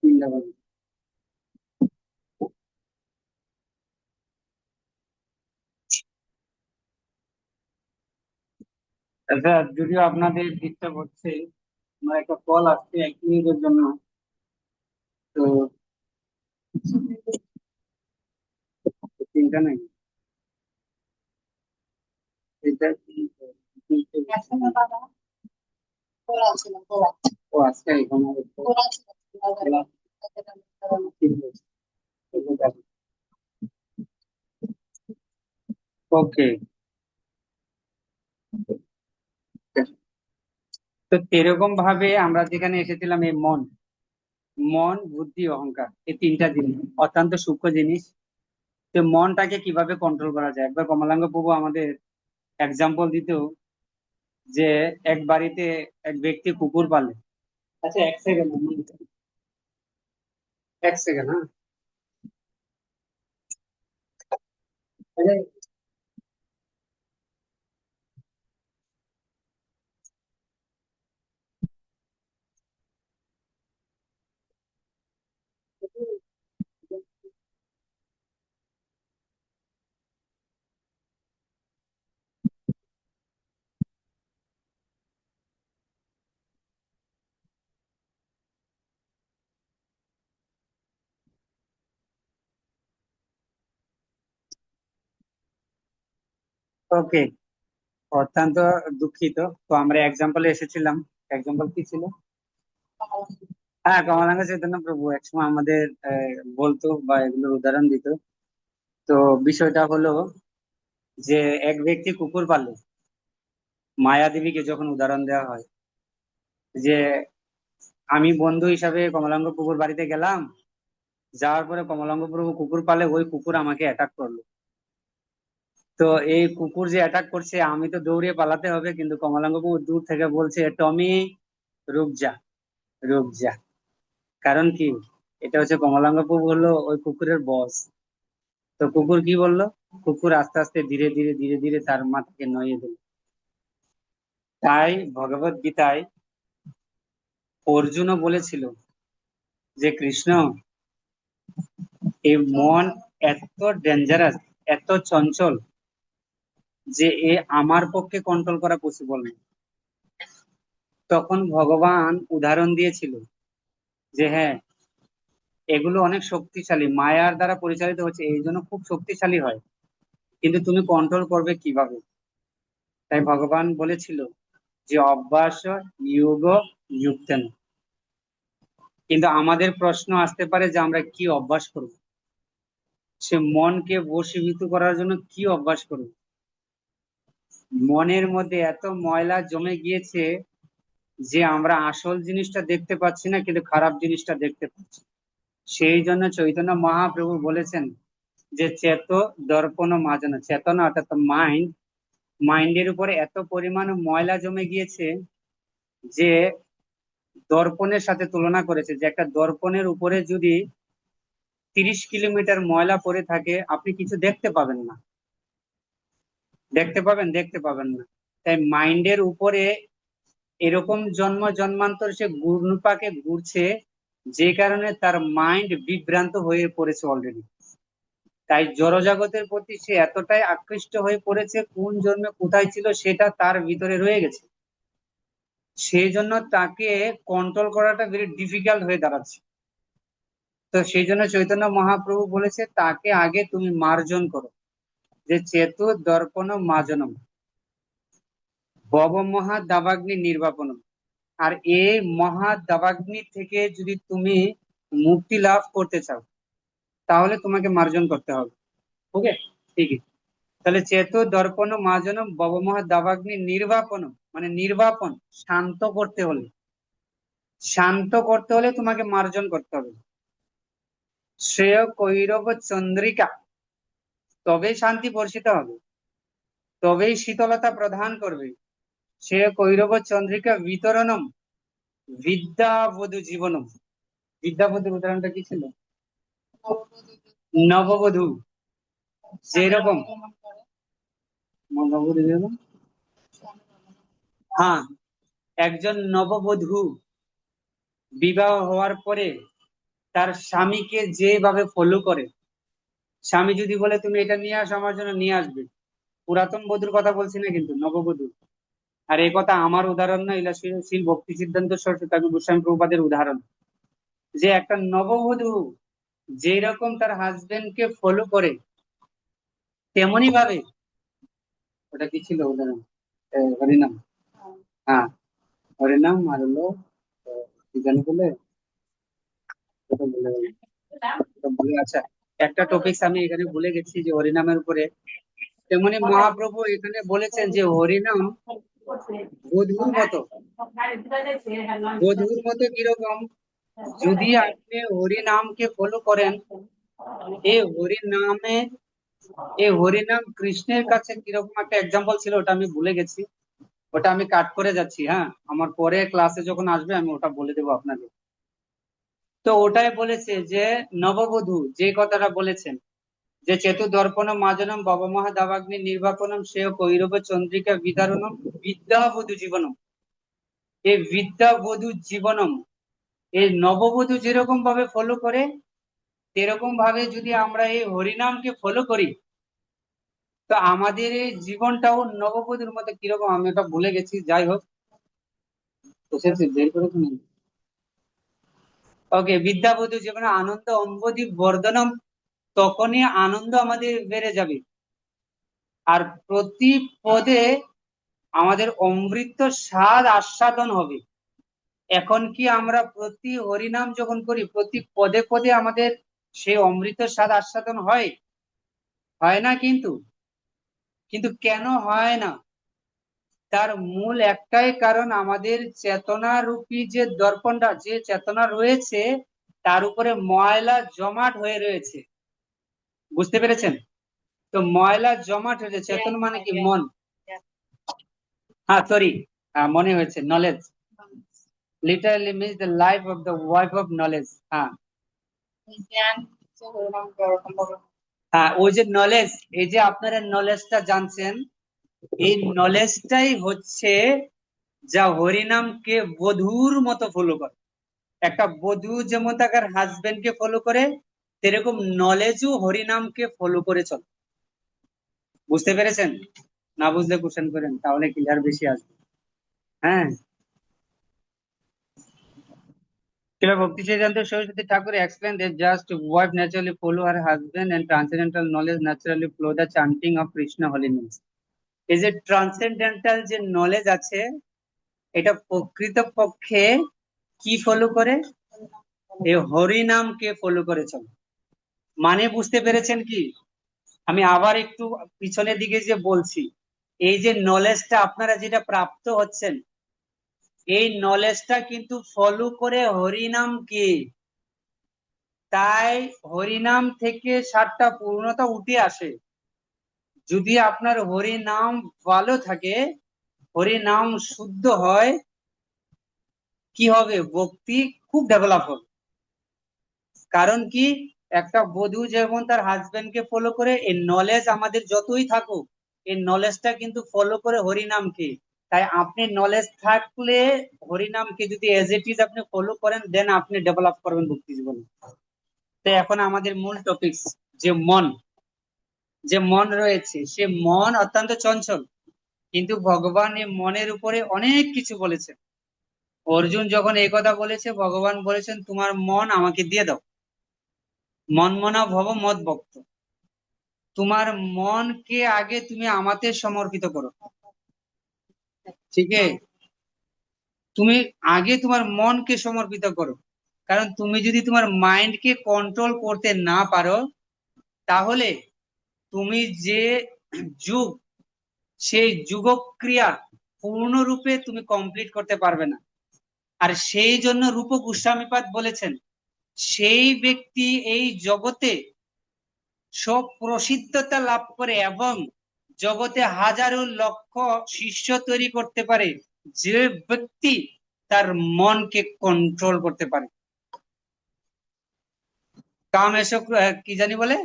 Speaker 1: 3টা বাজে। আচ্ছা, যদিও আপনাদের ডিস্টার্ব হচ্ছে, আমার একটা কল আসছে 1 মিনিটের জন্য। তো 3টা নাই, এটা ও আজকে এখন ওকে। তো এরকম ভাবে আমরা যেখানে এসেছিলাম, এই মন, মন বুদ্ধি অহংকার, এই 3টা জিনিস অত্যন্ত সূক্ষ্ম জিনিস। তো মনটাকে কিভাবে কন্ট্রোল করা যায়, একবার কমলাঙ্গ প্রভু আমাদের এক্সাম্পল দিত যে এক বাড়িতে এক ব্যক্তি কুকুর পালে। আচ্ছা, 1 সেকেন্ড, 1 সেকেন্ড। হ্যাঁ, ওকে। অত্যন্ত দুঃখিত। তো আমরা এক্সাম্পলে এসেছিলাম। এক্সাম্পল কি ছিল? হ্যাঁ, কমলাঙ্গ চৈতন্য প্রভু একসময় আমাদের বলতো বা এগুলোর উদাহরণ দিত। তো বিষয়টা হলো যে এক ব্যক্তি কুকুর পালে। মায়া দেবীকে যখন উদাহরণ দেওয়া হয় যে আমি বন্ধু হিসাবে কমলাঙ্গ প্রভুর বাড়িতে গেলাম, যাওয়ার পরে কমলাঙ্গ প্রভু কুকুর পালে, ওই কুকুর আমাকে অ্যাটাক করলো। তো এই কুকুর যে অ্যাটাক করছে, আমি তো দৌড়িয়ে পালাতে হবে, কিন্তু কমলাঙ্গ প্রভু দূর থেকে বলছে, টমি রুক যা, রুক যা। কারণ কি? এটা হচ্ছে কমলাঙ্গ প্রভু হলো ওই কুকুরের বস। তো কুকুর কি বললো? কুকুর আস্তে আস্তে ধীরে ধীরে ধীরে ধীরে তার মাথাকে নইয়ে দিল। তাই ভগবত গীতায় অর্জুনও বলেছিল যে কৃষ্ণ, এই মন এত ডেঞ্জারাস, এত চঞ্চল যে এ আমার পক্ষে কন্ট্রোল করা পসিবল নেই। তখন ভগবান উদাহরণ দিয়েছিল যে হ্যাঁ, এগুলো অনেক শক্তিশালী, মায়ার দ্বারা পরিচালিত হচ্ছে, এই জন্য খুব শক্তিশালী হয়, কিন্তু তুমি কন্ট্রোল করবে কিভাবে? তাই ভগবান বলেছিল যে অভ্যাস যোগ যুক্তেন। কিন্তু আমাদের প্রশ্ন আসতে পারে যে আমরা কি অভ্যাস করব, সে মনকে বশীভূত করার জন্য কি অভ্যাস করব? মনের মধ্যে এত ময়লা জমে গিয়েছে যে আমরা আসল জিনিসটা দেখতে পাচ্ছি না, কিন্তু খারাপ জিনিসটা দেখতে পাচ্ছি। সেই জন্য চৈতন্য মহাপ্রভু বলেছেন যে চেত দর্পণ মাজন, চেতনা অর্থাৎ মাইন্ডের উপরে এত পরিমাণ ময়লা জমে গিয়েছে যে দর্পণের সাথে তুলনা করেছে, যে একটা দর্পণের উপরে যদি 30 কিলোমিটার ময়লা পড়ে থাকে, আপনি কিছু দেখতে পাবেন না। দেখতে পাবেন না। তাই মাইন্ডের উপরে এরকম জন্ম জন্মান্তর সে ঘূর্ণিপাকে ঘুরছে, যে কারণে তার মাইন্ড বিভ্রান্ত হয়ে পড়েছে অলরেডি। তাই জড়জগতের প্রতি সে এতটাই আকৃষ্ট হয়ে পড়েছে, কোন জন্মে কোথায় ছিল সেটা তার ভিতরে রয়ে গেছে। সেই জন্য তাকে কন্ট্রোল করাটা ভেরি ডিফিকাল্ট হয়ে দাঁড়াচ্ছে। তো সেই জন্য চৈতন্য মহাপ্রভু বলেছে তাকে আগে তুমি মার্জন করো, যে চেতু দর্পণ মাজনম ভব মহা দাবাগ্নি নির্বাপনম। আর এই মহা দাবাগ্নি থেকে যদি তুমি মুক্তি লাভ করতে চাও, তাহলে তোমাকে মার্জন করতে হবে। ওকে, ঠিক আছে। তাহলে চেতু দর্পণ মাজনম ভব মহা দাবাগ্নি নির্বাপনম, মানে নির্বাপন, শান্ত করতে হলে তোমাকে মার্জন করতে হবে। শ্রেয় কৈরব চন্দ্রিকা, তবেই শান্তি বর্ষিত হবে, তবেই শীতলতা প্রদান করবে। শ্রেয় কৈরব চন্দ্রিকা বিতরণম বিদ্যাবধূ জীবনম। বিদ্যাবধূর উদাহরণটা কি ছিল? নববধূ। যেরকম নববধূ যেরকম, হ্যাঁ, একজন নববধূ বিবাহ হওয়ার পরে তার স্বামীকে যেভাবে ফলো করে, স্বামী যদি বলে তুমি এটা নিয়ে আসো আমার জন্য, নিয়ে আসবে। পুরাতন বধূর কথা বলছি না, কিন্তু নববধূ। আর এই কথা আমার উদাহরণ না, এটা শ্রী ভক্তি সিদ্ধান্ত সরস্বতী ঠাকুর গোস্বামী প্রভুপাদের উদাহরণ। যে একটা নববধূ যেরকম তার হাজবেন্ড কে ফলো করে, তেমনি ভাবে, ওটা কি ছিল উদাহরণ? হরিনাম। হ্যাঁ, হরিনাম আর হলো কি জানি বলে, ওটা ভুলে গেলাম। ওটা ভুলে, আচ্ছা, একটা টপিক আমি এখানে ভুলে গেছি যে হরিনামের উপরে। তেমনি মহাপ্রভু এখানে বলেছেন যে হরিনাম বধূর মতো। বধূর মতো কিরকম? যদি আপনি হরিনামকে ফলো করেন, এই হরিনামে, এই হরিনাম কৃষ্ণের কাছে কিরকম একটা এক্সাম্পল ছিল, ওটা আমি ভুলে গেছি। ওটা আমি কাট করে যাচ্ছি, হ্যাঁ, আমার পরে ক্লাসে যখন আসবে আমি ওটা বলে দেবো আপনাদের। তো ওটাই বলেছে যে নববধূ যে কথাটা বলেছেন যে চেতু দর্পণ মাজনম ভবমহা দাবাগ্নি নির্বাপনম শ্রেয় কৈরব চন্দ্রিকা বিদারণম বিদ্যাবধূ জীবনম। এই বিদ্যাবধূ জীবনম, এই নববধূ যেরকম ভাবে ফলো করে, সেরকম ভাবে যদি আমরা এই হরিনামকে ফলো করি, তো আমাদের এই জীবনটাও নববধূর মতো কিরকম, আমি ওটা ভুলে গেছি, যাই হোক। বের করে তুমি, ওকে, বিদ্যাবধূ জীবনে আনন্দ অম্বদি বর্ধনম, তখনই আনন্দ আমাদের বেড়ে যাবে। আর প্রতি পদে আমাদের অমৃত স্বাদ আস্বাদন হবে। এখন কি আমরা প্রতি হরিনাম যখন করি, প্রতি পদে পদে আমাদের সেই অমৃত স্বাদ আস্বাদন হয়? হয় না। কিন্তু কিন্তু কেন হয় না? তার মূল একটাই কারণ, আমাদের চেতনা রূপী যে দর্পণটা, যে চেতনা রয়েছে, তার উপরে ময়লা জমাট হয়ে রয়েছে। বুঝতে পেরেছেন? তো ময়লা জমাট হয়েছে, চেতনা মানে কি? মন। হ্যাঁ, সরি, মনে হয়েছে, knowledge. Literally means the life of the wife of knowledge. হ্যাঁ, হ্যাঁ, ওই যে নলেজ, এই যে আপনারা নলেজটা জানছেন, এই নলেজটাই হচ্ছে যা হরিনামকে বধূর মতো ফলো করে। একটা বধূ যেমন তার হাজবেন্ড কে ফলো করে, সেরকম নলেজও হরিনামকে ফলো করে চলে। বুঝতে পেরেছেন? না বুঝলে কোশ্চেন করেন, তাহলে ক্লিয়ার বেশি আসবে। হ্যাঁ, Srila Bhaktisiddhanta Saraswati Thakur explained that just wife naturally follow her husband and transcendental knowledge naturally flow the chanting of Krishna holy names. এই যে ট্রান্সেন্ডেন্টাল যে নলেজ আছে, এটা প্রকৃত পক্ষে কি ফলো করে? এই হরিনামকে ফলো করে চলে। মানে বুঝতে পেরেছেন কি? আমি আবার একটু পিছনের দিকে যে বলছি, এই যে নলেজটা আপনারা যেটা প্রাপ্ত হচ্ছেন, এই নলেজটা কিন্তু ফলো করে হরিনামকে। তাই হরিনাম থেকে 7টা পূর্ণতা উঠে আসে। যদি আপনার হরিনাম ভালো থাকে, হরিনাম শুদ্ধ হয়, কি হবে? ভক্তি খুব ডেভেলপ হবে। কারণ কি, একটা বধূ যেমন তার হাজবেন্ডকে ফলো করে, এই নলেজ আমাদের যতই থাকুক, এই নলেজটা কিন্তু ফলো করে হরিনামকে। তাই আপনি নলেজ থাকলে হরিনামকে যদি এজ ইট ইজ আপনি ফলো করেন, দেন আপনি ডেভেলপ করবেন ভক্তি জীবনে। তো এখন আমাদের মূল টপিক, যে মন রয়েছে, সে মন অত্যন্ত চঞ্চল, কিন্তু ভগবান এই মনের উপরে অনেক কিছু বলেছেন। অর্জুন যখন এই কথা বলেছে, ভগবান বলেছেন তোমার মন আমাকে দিয়ে দাও, মনমনা ভব মদ ভক্ত। তোমার মনকে আগে তুমি আমাতে সমর্পিত করো, ঠিক আছে? তুমি আগে তোমার মনকে সমর্পিত করো। কারণ তুমি যদি তোমার মাইন্ডকে কন্ট্রোল করতে না পারো, তাহলে তুমি যে যুগ, সেই যুগক্রিয়া পূর্ণরূপে তুমি কমপ্লিট করতে পারবে না। আর সেই জন্য রূপ গোস্বামীপাদ বলেছেন, সেই ব্যক্তি এই জগতে সব প্রসিদ্ধতা লাভ করে এবং জগতে হাজারো লক্ষ শিষ্য তৈরি করতে পারে, যে ব্যক্তি তার মনকে কন্ট্রোল করতে পারে। কাম এসব কি জানি বলে,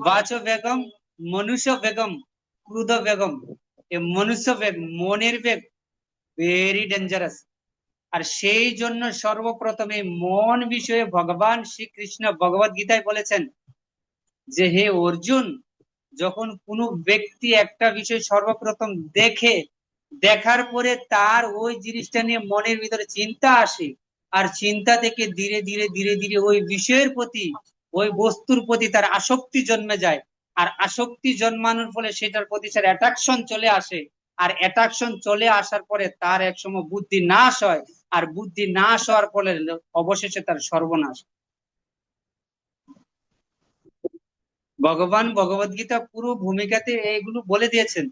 Speaker 1: বাচ বেগম, মনুষ্য বেগম, ক্রুধ বেগম। এই মনুষ্য বেগ, মনের বেগ ভেরি ডেঞ্জারাস। আর সেই জন্য সর্বপ্রথম এই মন বিষয়ে ভগবান শ্রীকৃষ্ণ ভগবদ গীতায় বলেছেন যে হে অর্জুন, যখন কোনো ব্যক্তি একটা বিষয় সর্বপ্রথম দেখার পরে তার ওই জিনিসটা নিয়ে মনের ভিতরে চিন্তা আসে, আর চিন্তা থেকে ধীরে ধীরে ধীরে ধীরে ওই বিষয়ের প্রতি, ওই বস্তুর প্রতি তার আসক্তি জন্মে যায়। আর আসক্তি জন্মানোর ফলে সেটার প্রতি তার অ্যাট্রাকশন চলে আসে। আর অ্যাট্রাকশন চলে আসার পরে তার একসময় বুদ্ধি নাশ হয়, আর বুদ্ধি নাশ হওয়ার ফলে অবশেষে তার সর্বনাশ। ভগবান ভগবদ্গীতা পুরো ভূমিকাতে এইগুলো বলে দিয়েছেন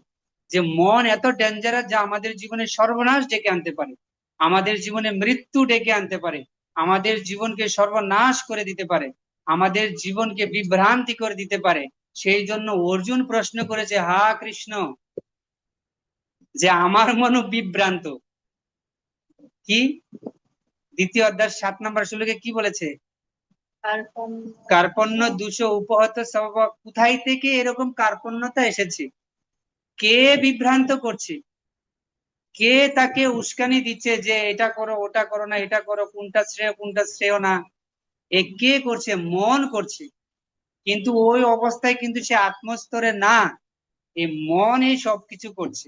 Speaker 1: যে মন এত ডেঞ্জারাস, যা আমাদের জীবনে সর্বনাশ ডেকে আনতে পারে, আমাদের জীবনে মৃত্যু ডেকে আনতে পারে, আমাদের জীবনকে সর্বনাশ করে দিতে পারে, আমাদের জীবনকে বিভ্রান্তি করে দিতে পারে। সেই জন্য অর্জুন প্রশ্ন করেছে, হা কৃষ্ণ, যে আমার মনও বিভ্রান্ত। কি? দ্বিতীয় অধ্যায় 7 নম্বর শ্লোকে কি বলেছে? কার্পণ্য দোষ উপহত স্বভাব। কোথায় থেকে এরকম কার্পণ্যতা এসেছে? কে বিভ্রান্ত করছে? কে তাকে উস্কানি দিচ্ছে যে এটা করো, ওটা করো না, এটা করো, কোনটা শ্রেয় কোনটা শ্রেয় না? এ কে করছে? মন করছে। কিন্তু ওই অবস্থায় কিন্তু সে আত্মস্তরে না, এই মন এই সবকিছু করছে।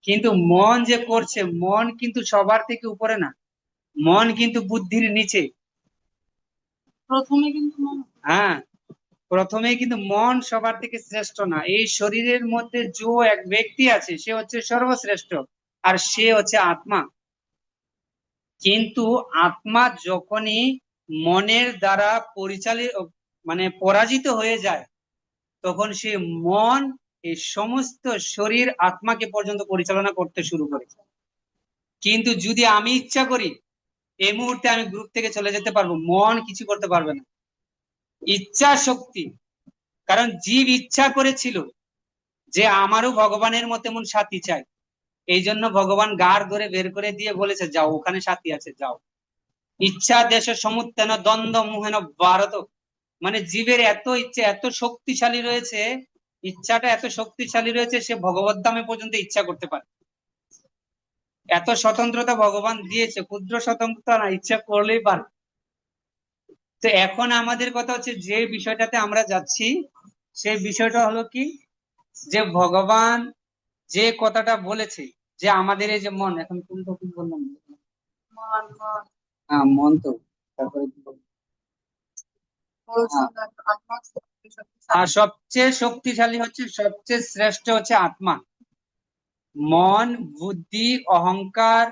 Speaker 1: কিন্তু মন যে করছে, মন কিন্তু সবার থেকে উপরে না, মন কিন্তু বুদ্ধির নিচে। হ্যাঁ, প্রথমে কিন্তু মন সবার থেকে শ্রেষ্ঠ না। এই শরীরের মধ্যে যে এক ব্যক্তি আছে, সে হচ্ছে সর্বশ্রেষ্ঠ, আর সে হচ্ছে আত্মা। কিন্তু আত্মা যখনই মনের দ্বারা পরিচালিত, মানে পরাজিত হয়ে যায়, তখন সে মন এই সমস্ত শরীর আত্মাকে পর্যন্ত পরিচালনা করতে শুরু করে। কিন্তু যদি আমি ইচ্ছা করি, এই মুহূর্তে আমি গ্রুপ থেকে চলে যেতে পারবো, মন কিছু করতে পারবে না। ইচ্ছা শক্তি। কারণ জীব ইচ্ছা করেছিল যে আমারও ভগবানের মতো এমন সাথী চাই, এই জন্য ভগবান গাড় ধরে বের করে দিয়ে বলেছে, যাও, ওখানে সাথী আছে, যাও। ইচ্ছা দেশ সমুত্তেন দ্বন্দ্ব মোহেন ভারত। মানে জীবের এত ইচ্ছা, এত শক্তিশালী রয়েছে, ইচ্ছাটা এত শক্তিশালী রয়েছে, সে ভগবত ধামে পর্যন্ত ইচ্ছা করতে পারে। এত স্বতন্ত্রতা ভগবান দিয়েছে, ক্ষুদ্র স্বতন্ত্রতা না, ইচ্ছা করলেই পারে। তো এখন আমাদের কথা হচ্ছে যে বিষয়টাতে আমরা যাচ্ছি, সেই বিষয়টা হলো কি, যে ভগবান যে কথাটা বলেছে, যে আমাদের এই যে মন, এখন কোন টপিক বললাম? হ্যাঁ, মন তো, তারপরে কি বলবো? আর সবচেয়ে শক্তিশালী হচ্ছে, সবচেয়ে শ্রেষ্ঠ হচ্ছে আত্মা। মন, বুদ্ধি, অহংকার,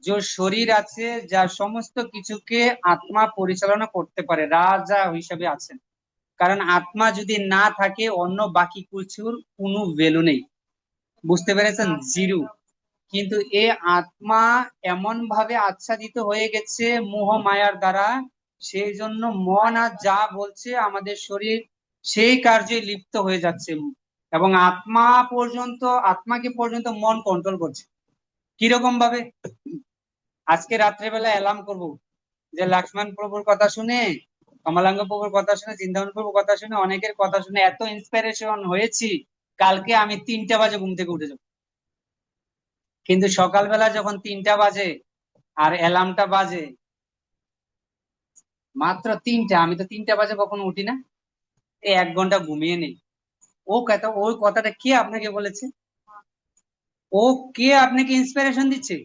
Speaker 1: যে শরীর আছে, যা সমস্ত কিছুকে আত্মা পরিচালনা করতে পারে, রাজা হিসাবে আছেন। কারণ আত্মা যদি না থাকে, অন্য বাকি কিছুর কোনো ভ্যালু নেই। বুঝতে পেরেছেন? জিরো। কিন্তু এ আত্মা এমন ভাবে আচ্ছাদিত হয়ে গেছে মোহ মায়ার দ্বারা, সেই জন্য মন আর যা বলছে আমাদের শরীর সেই কার্যে লিপ্ত হয়ে যাচ্ছে, এবং আত্মাকে পর্যন্ত মন কন্ট্রোল করছে। কিরকম ভাবে? আজকে রাত্রেবেলা অ্যালার্ম করব, যে লক্ষ্মণ প্রভুর কথা শুনে, কমলাঙ্গ প্রভুর কথা শুনে, চিন্তামণ প্রভুর কথা শুনে, অনেকের কথা শুনে এত ইন্সপিরেশন হয়েছি, কালকে আমি 3টা বাজে ঘুম থেকে উঠে যাবো। কিন্তু সকালবেলা যখন 3টা বাজে আর অ্যালার্মটা বাজে, মাত্র 3টা, আমি তো 3টা বাজে কখনো উঠি না, এই 1 ঘন্টা ঘুমিয়ে নেই। ওই কথাটা কে আপনাকে বলেছে? ও কে আপনাকে ইন্সপিরেশন দিচ্ছে?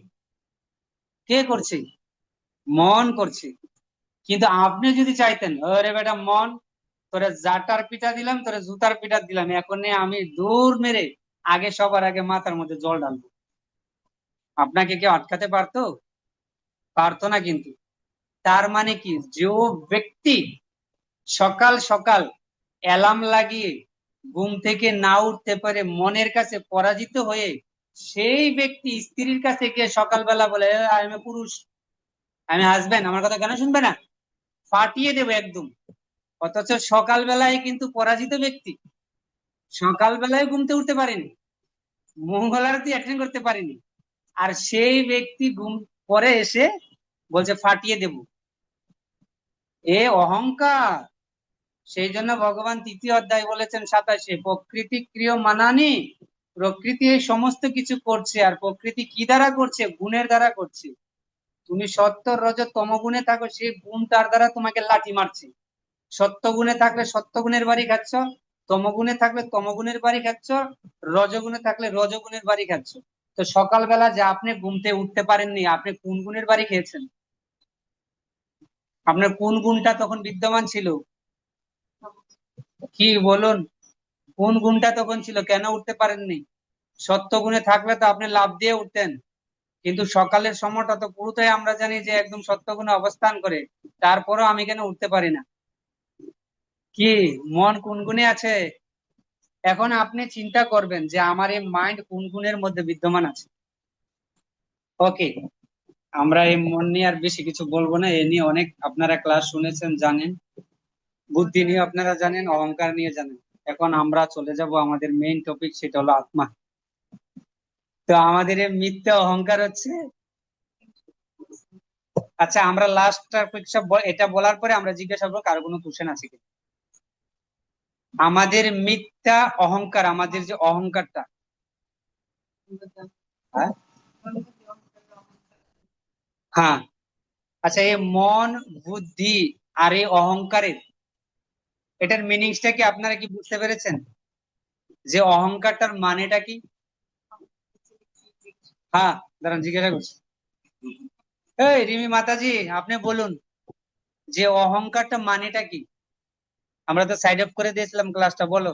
Speaker 1: কে করছে? মন করছে। কিন্তু আপনি যদি চাইতেন, আরে বেটা মন, তোরে জাটার পিঠা দিলাম, তোরে জুতার পিঠা দিলাম, এখন আমি দূর মেরে আগে সবার আগে মাথার মধ্যে জল ঢালবো, আপনাকে কেউ আটকাতে পারতো? পারতো না। কিন্তু তার মানে কি, যে ব্যক্তি সকাল সকাল অ্যালার্ম লাগিয়ে ঘুম থেকে না উঠতে পারে, মনের কাছে পরাজিত হয়ে, সেই ব্যক্তি স্ত্রীর কাছে গিয়ে সকালবেলা বলে, আমি পুরুষ, আমি হাজবেন্ড, আমার কথা কেন শুনবে না, ফাটিয়ে দেবো একদম। অথচ সকালবেলায় কিন্তু পরাজিত ব্যক্তি, সকালবেলায় ঘুমতে উঠতে পারেনি, মঙ্গল আরতি অ্যাটেন্ড করতে পারেনি, আর সেই ব্যক্তি ঘুম পরে এসে বলছে ফাটিয়ে দেব। এ অহংকার। সেই জন্য ভগবান 3য় অধ্যায় বলেছেন 27-এ, প্রকৃতি ক্রিয় মানানি, প্রকৃতি এই সমস্ত কিছু করছে, আর প্রকৃতি কি দ্বারা করছে? গুণের দ্বারা করছে। তুমি সত্য রজ তম গুণে থাকো, সেই গুণ তার দ্বারা তোমাকে লাঠি মারছে। সত্য গুণে থাকলে সত্য গুণের বাড়ি খাচ্ছ, তমগুণে থাকলে তমগুণের বাড়ি খাচ্ছ, রজগুণে থাকলে রজগুণের বাড়ি খাচ্ছ। তো সকালবেলা যে আপনি ঘুমতে উঠতে পারেননি, আপনি কোন গুণের বাড়ি খেয়েছেন? আপনার কোন গুণটা তখন বিদ্যমান ছিল? কি বলুন, কোন গুণটা তখন ছিল, কেন উঠতে পারেননি? সত্য গুণে থাকলে তো আপনি লাভ দিয়ে উঠতেন। কিন্তু সকালের সময়টা তো পুরোটাই আমরা জানি যে একদম সত্য গুণে অবস্থান করে, তারপরও আমি কেন উঠতে পারি না? কি, মন কোন গুণে আছে? এখন আপনি চিন্তা করবেন যে আমার এই মাইন্ড কোন গুণের মধ্যে বিদ্যমান আছে। ওকে, আমরা এই মন নিয়ে আর বেশি কিছু বলবো না, এ নিয়ে অনেক আপনারা ক্লাস শুনেছেন, জানেন। বুদ্ধি নিয়ে আপনারা জানেন, অহংকার নিয়ে জানেন। এখন আমরা চলে যাব আমাদের মেইন টপিক, সেটা হলো আত্মা। তো আমাদের এই মিথ্যা অহংকার হচ্ছে, আচ্ছা আমরা লাস্টটা এটা বলার পরে আমরা জিজ্ঞাসা করবো কারো কোনো কোশ্চেন আছে কি। আমাদের মিথ্যা অহংকার, আমাদের যে অহংকারটা, হ্যাঁ হ্যাঁ, আচ্ছা এই মন, বুদ্ধি আর এই অহংকারের, এটার মিনিংসটা কি আপনারা কি বুঝতে পেরেছেন? যে অহংকারটার মানেটা কি? হ্যাঁ, দাঁড়ান জিজ্ঞাসা করছি। এই রিমি মাতাজি, আপনি বলুন, যে অহংকারটা মানেটা কি? আমরা তো সাইড অফ করে দিয়েছিলাম ক্লাসটা, বলো।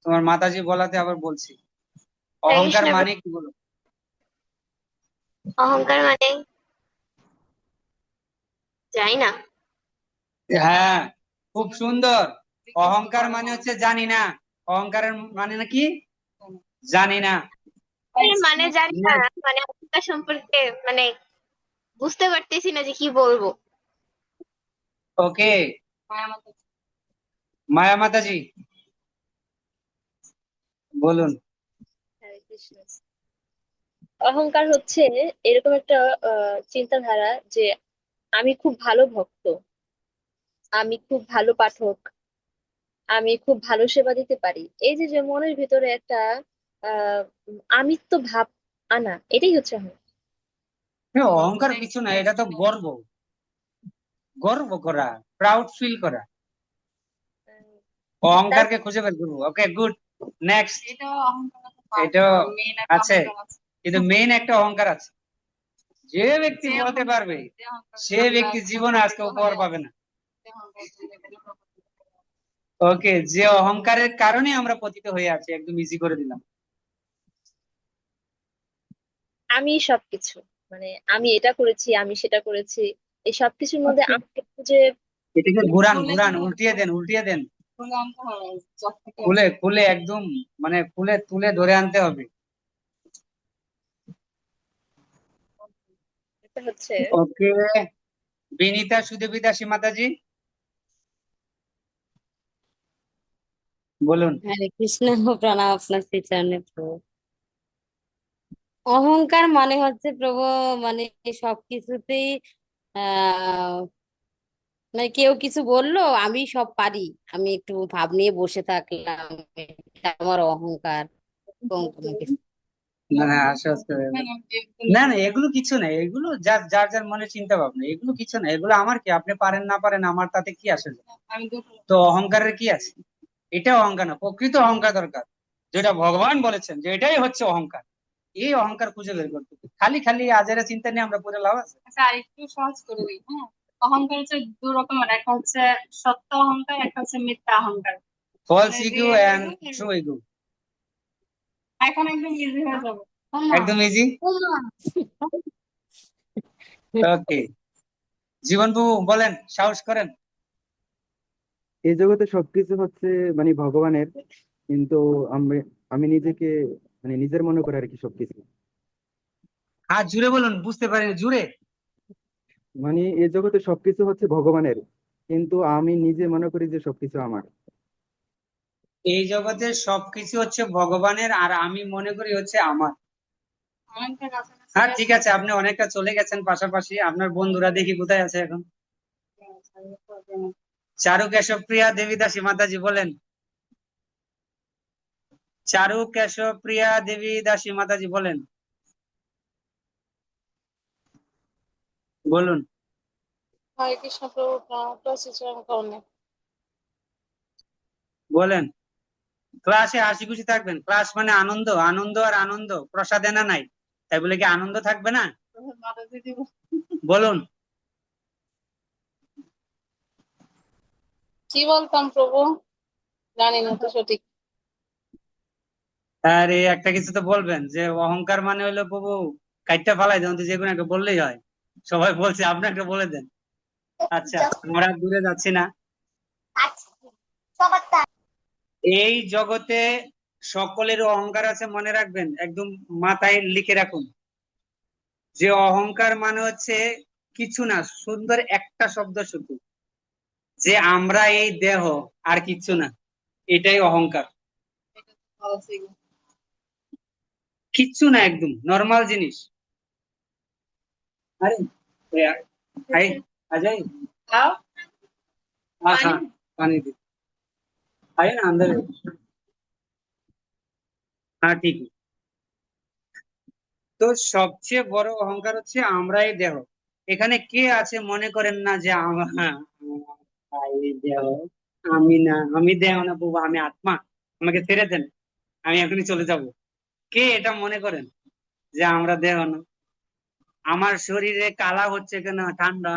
Speaker 1: তোমার মাতাজি বলাতে আবার বলছি,
Speaker 2: হরে
Speaker 1: অহংকার
Speaker 2: কৃষ্ণ
Speaker 1: মানে কি বলো?
Speaker 2: অহংকার মানে জানি না।
Speaker 1: হ্যাঁ, খুব সুন্দর। অহংকার মানে হচ্ছে জানি না। অহংকারের মানে না কি? জানি না।
Speaker 2: মানে জানি না, মানে অহংকার সম্পর্কে মানে বুঝতে পারতেছি না যে কি বলবো।
Speaker 1: ওকে, মায়া মাতাজি বলুন।
Speaker 6: হরে কৃষ্ণ। অহংকার হচ্ছে এরকম একটা চিন্তাধারা যে আমি খুব ভালো ভক্ত, আমি খুব ভালো পাঠক, আমি খুব ভালো সেবা দিতে পারি। এই যে যে মনের ভিতরে একটা আমিত্ব ভাব আনা, এটাই হচ্ছে অহংকার।
Speaker 1: অহংকার কিছু না, এটা তো গর্ব। গর্ব করা, প্রাউড ফিল করা,
Speaker 6: উম,
Speaker 1: অহংকারকে খুঁজে বের করবো। ওকে, গুড। নেক্সট। এটা আছে, কিন্তু মেইন একটা অহংকার আছে। যে ব্যক্তি বলতে পারবে সে ব্যক্তি জীবনে আজকে উপহার পাবে না। ওকে, যে অহংকারের কারণে আমরা পতিত হয়ে আছি, একদম ইজি করে দিলাম।
Speaker 6: আমি সবকিছু, মানে আমি এটা করেছি, আমি সেটা করেছি, এই সবকিছুর মধ্যে
Speaker 1: আচ্ছা,
Speaker 6: আমাকে খুঁজে
Speaker 1: এটাকে ঘুরান ঘুরান, উল্টিয়ে দেন, উল্টিয়ে দেন, খুলে খুলে একদম, মানে খুলে তুলে ধরে আনতে হবে।
Speaker 6: এটা হচ্ছে
Speaker 1: ওকে, বিনীতা সুদেবিতা সীমাতাজি বলুন।
Speaker 7: হরে কৃষ্ণ। প্রণাম আপনার শ্রীচরণে প্রভু। অহংকার মানে হচ্ছে প্রভু, মানে সবকিছুতেই আহ মানে কেউ কিছু বললো আমি সব পারি, আমি একটু ভাব নিয়ে বসে থাকলাম, এটা আমার অহংকার। এরকম কোনো কিছু।
Speaker 1: না না, আস্তে আস্তে। না না, এগুলো কিছু না, এগুলো যার যার যার মনে চিন্তা ভাবনা, এগুলো কিছু না, এগুলো আমার কি, আপনি পারেন না পারেন আমার তাতে কি আসে যায়? তো অহংকারের কি আছে? এটা অহংকার না, প্রকৃত অহংকার দরকার, যেটা ভগবান বলেছেন যে এটাই হচ্ছে অহংকার। এই অহংকার খুঁজে বের করতে হবে। খালি খালি আজেরা চিন্তা নিয়ে আমরা পড়ে লাভ আছে?
Speaker 8: আচ্ছা, আরেকটু সহজ করে দিই। হ্যাঁ, অহংকার হচ্ছে দু রকমের, একটা হচ্ছে সত্য অহংকার, একটা হচ্ছে মিথ্যা অহংকার।
Speaker 1: ফলস
Speaker 8: মানে
Speaker 1: ego
Speaker 8: real
Speaker 1: and
Speaker 8: ego,
Speaker 1: true ego.
Speaker 8: এখন একদম ইজি হয়ে যাবে।
Speaker 1: একদম ইজি। ওকে, জীবন বাবু বলেন, সাহস করেন।
Speaker 5: এই জগতে সবকিছু হচ্ছে মানে ভগবানের, কিন্তু আমি আমি নিজেকে মানে নিজের মনে করে আর কি সবকিছু।
Speaker 1: আর জুড়ে বলুন, বুঝতে পারিনি, জুড়ে।
Speaker 5: মানে এই জগতে সবকিছু হচ্ছে ভগবানের, কিন্তু আমি নিজে মনে করি যে সবকিছু আমার।
Speaker 1: এই জগতের সবকিছু হচ্ছে ভগবানের আর আমি মনে করি হচ্ছে আমার।
Speaker 8: অনেকটা কাছাকাছি
Speaker 1: হ্যাঁ ঠিক আছে, আপনি অনেকটা চলে গেছেন পাশাপাশি। আপনার বন্ধুরা দেখি কোথায় আছে এখন। চারু কেশব প্রিয়া দেবীদাসী মাতাজি বলেন। চারু কেশব প্রিয়া দেবীদাসী মাতাজি বলেন, বলুন।
Speaker 8: হরে কৃষ্ণ প্রভু, আপনার শ্রীচরণ কর্ণে।
Speaker 1: বলেন। ক্লাসে হাসি খুশি থাকবেন, ক্লাস মানে আনন্দ, আনন্দ আর আনন্দ, প্রসাদে না নাই, তাই বলে কি আনন্দ থাকবে না?
Speaker 8: মাতাজি দিব।
Speaker 1: বলুন।
Speaker 8: কি বলতাম প্রভু, জানি না তো সঠিক।
Speaker 1: আর এই একটা কিছু তো বলবেন, যে অহংকার মানে হলো প্রভু কাইটটা ফালাই দেন, যে কোনো একটা বললেই হয়। সবাই বলছে, আপনি একটা বলে দেন। আচ্ছা, আমরা দূরে যাচ্ছি না। এই জগতে সকলের অহংকার আছে, মনে রাখবেন, একদম মাথায় লিখে রাখুন, যে অহংকার মানে হচ্ছে কিছু না, সুন্দর একটা শব্দ শুধু, যে আমরা এই দেহ, আর কিচ্ছু না, এটাই অহংকার। কিচ্ছু না, একদম নর্মাল জিনিস। আরে ভাই, अजय
Speaker 8: খাও
Speaker 1: हाँ हाँ पानी दे, आइए ना अंदर। हाँ ठीक है। তো সবচেয়ে বড় অহংকার হচ্ছে আমরাই দেহ। এখানে কে আছে মনে করেন না যে এই দেহ, আমি না, আমি দেহ না বাবা, আমি আত্মা, আমাকে ছেড়ে দেন, আমি এখনই চলে যাব। কে এটা মনে করেন যে আমরা দেহ না? আমার শরীরে কালা হচ্ছে কেন, ঠান্ডা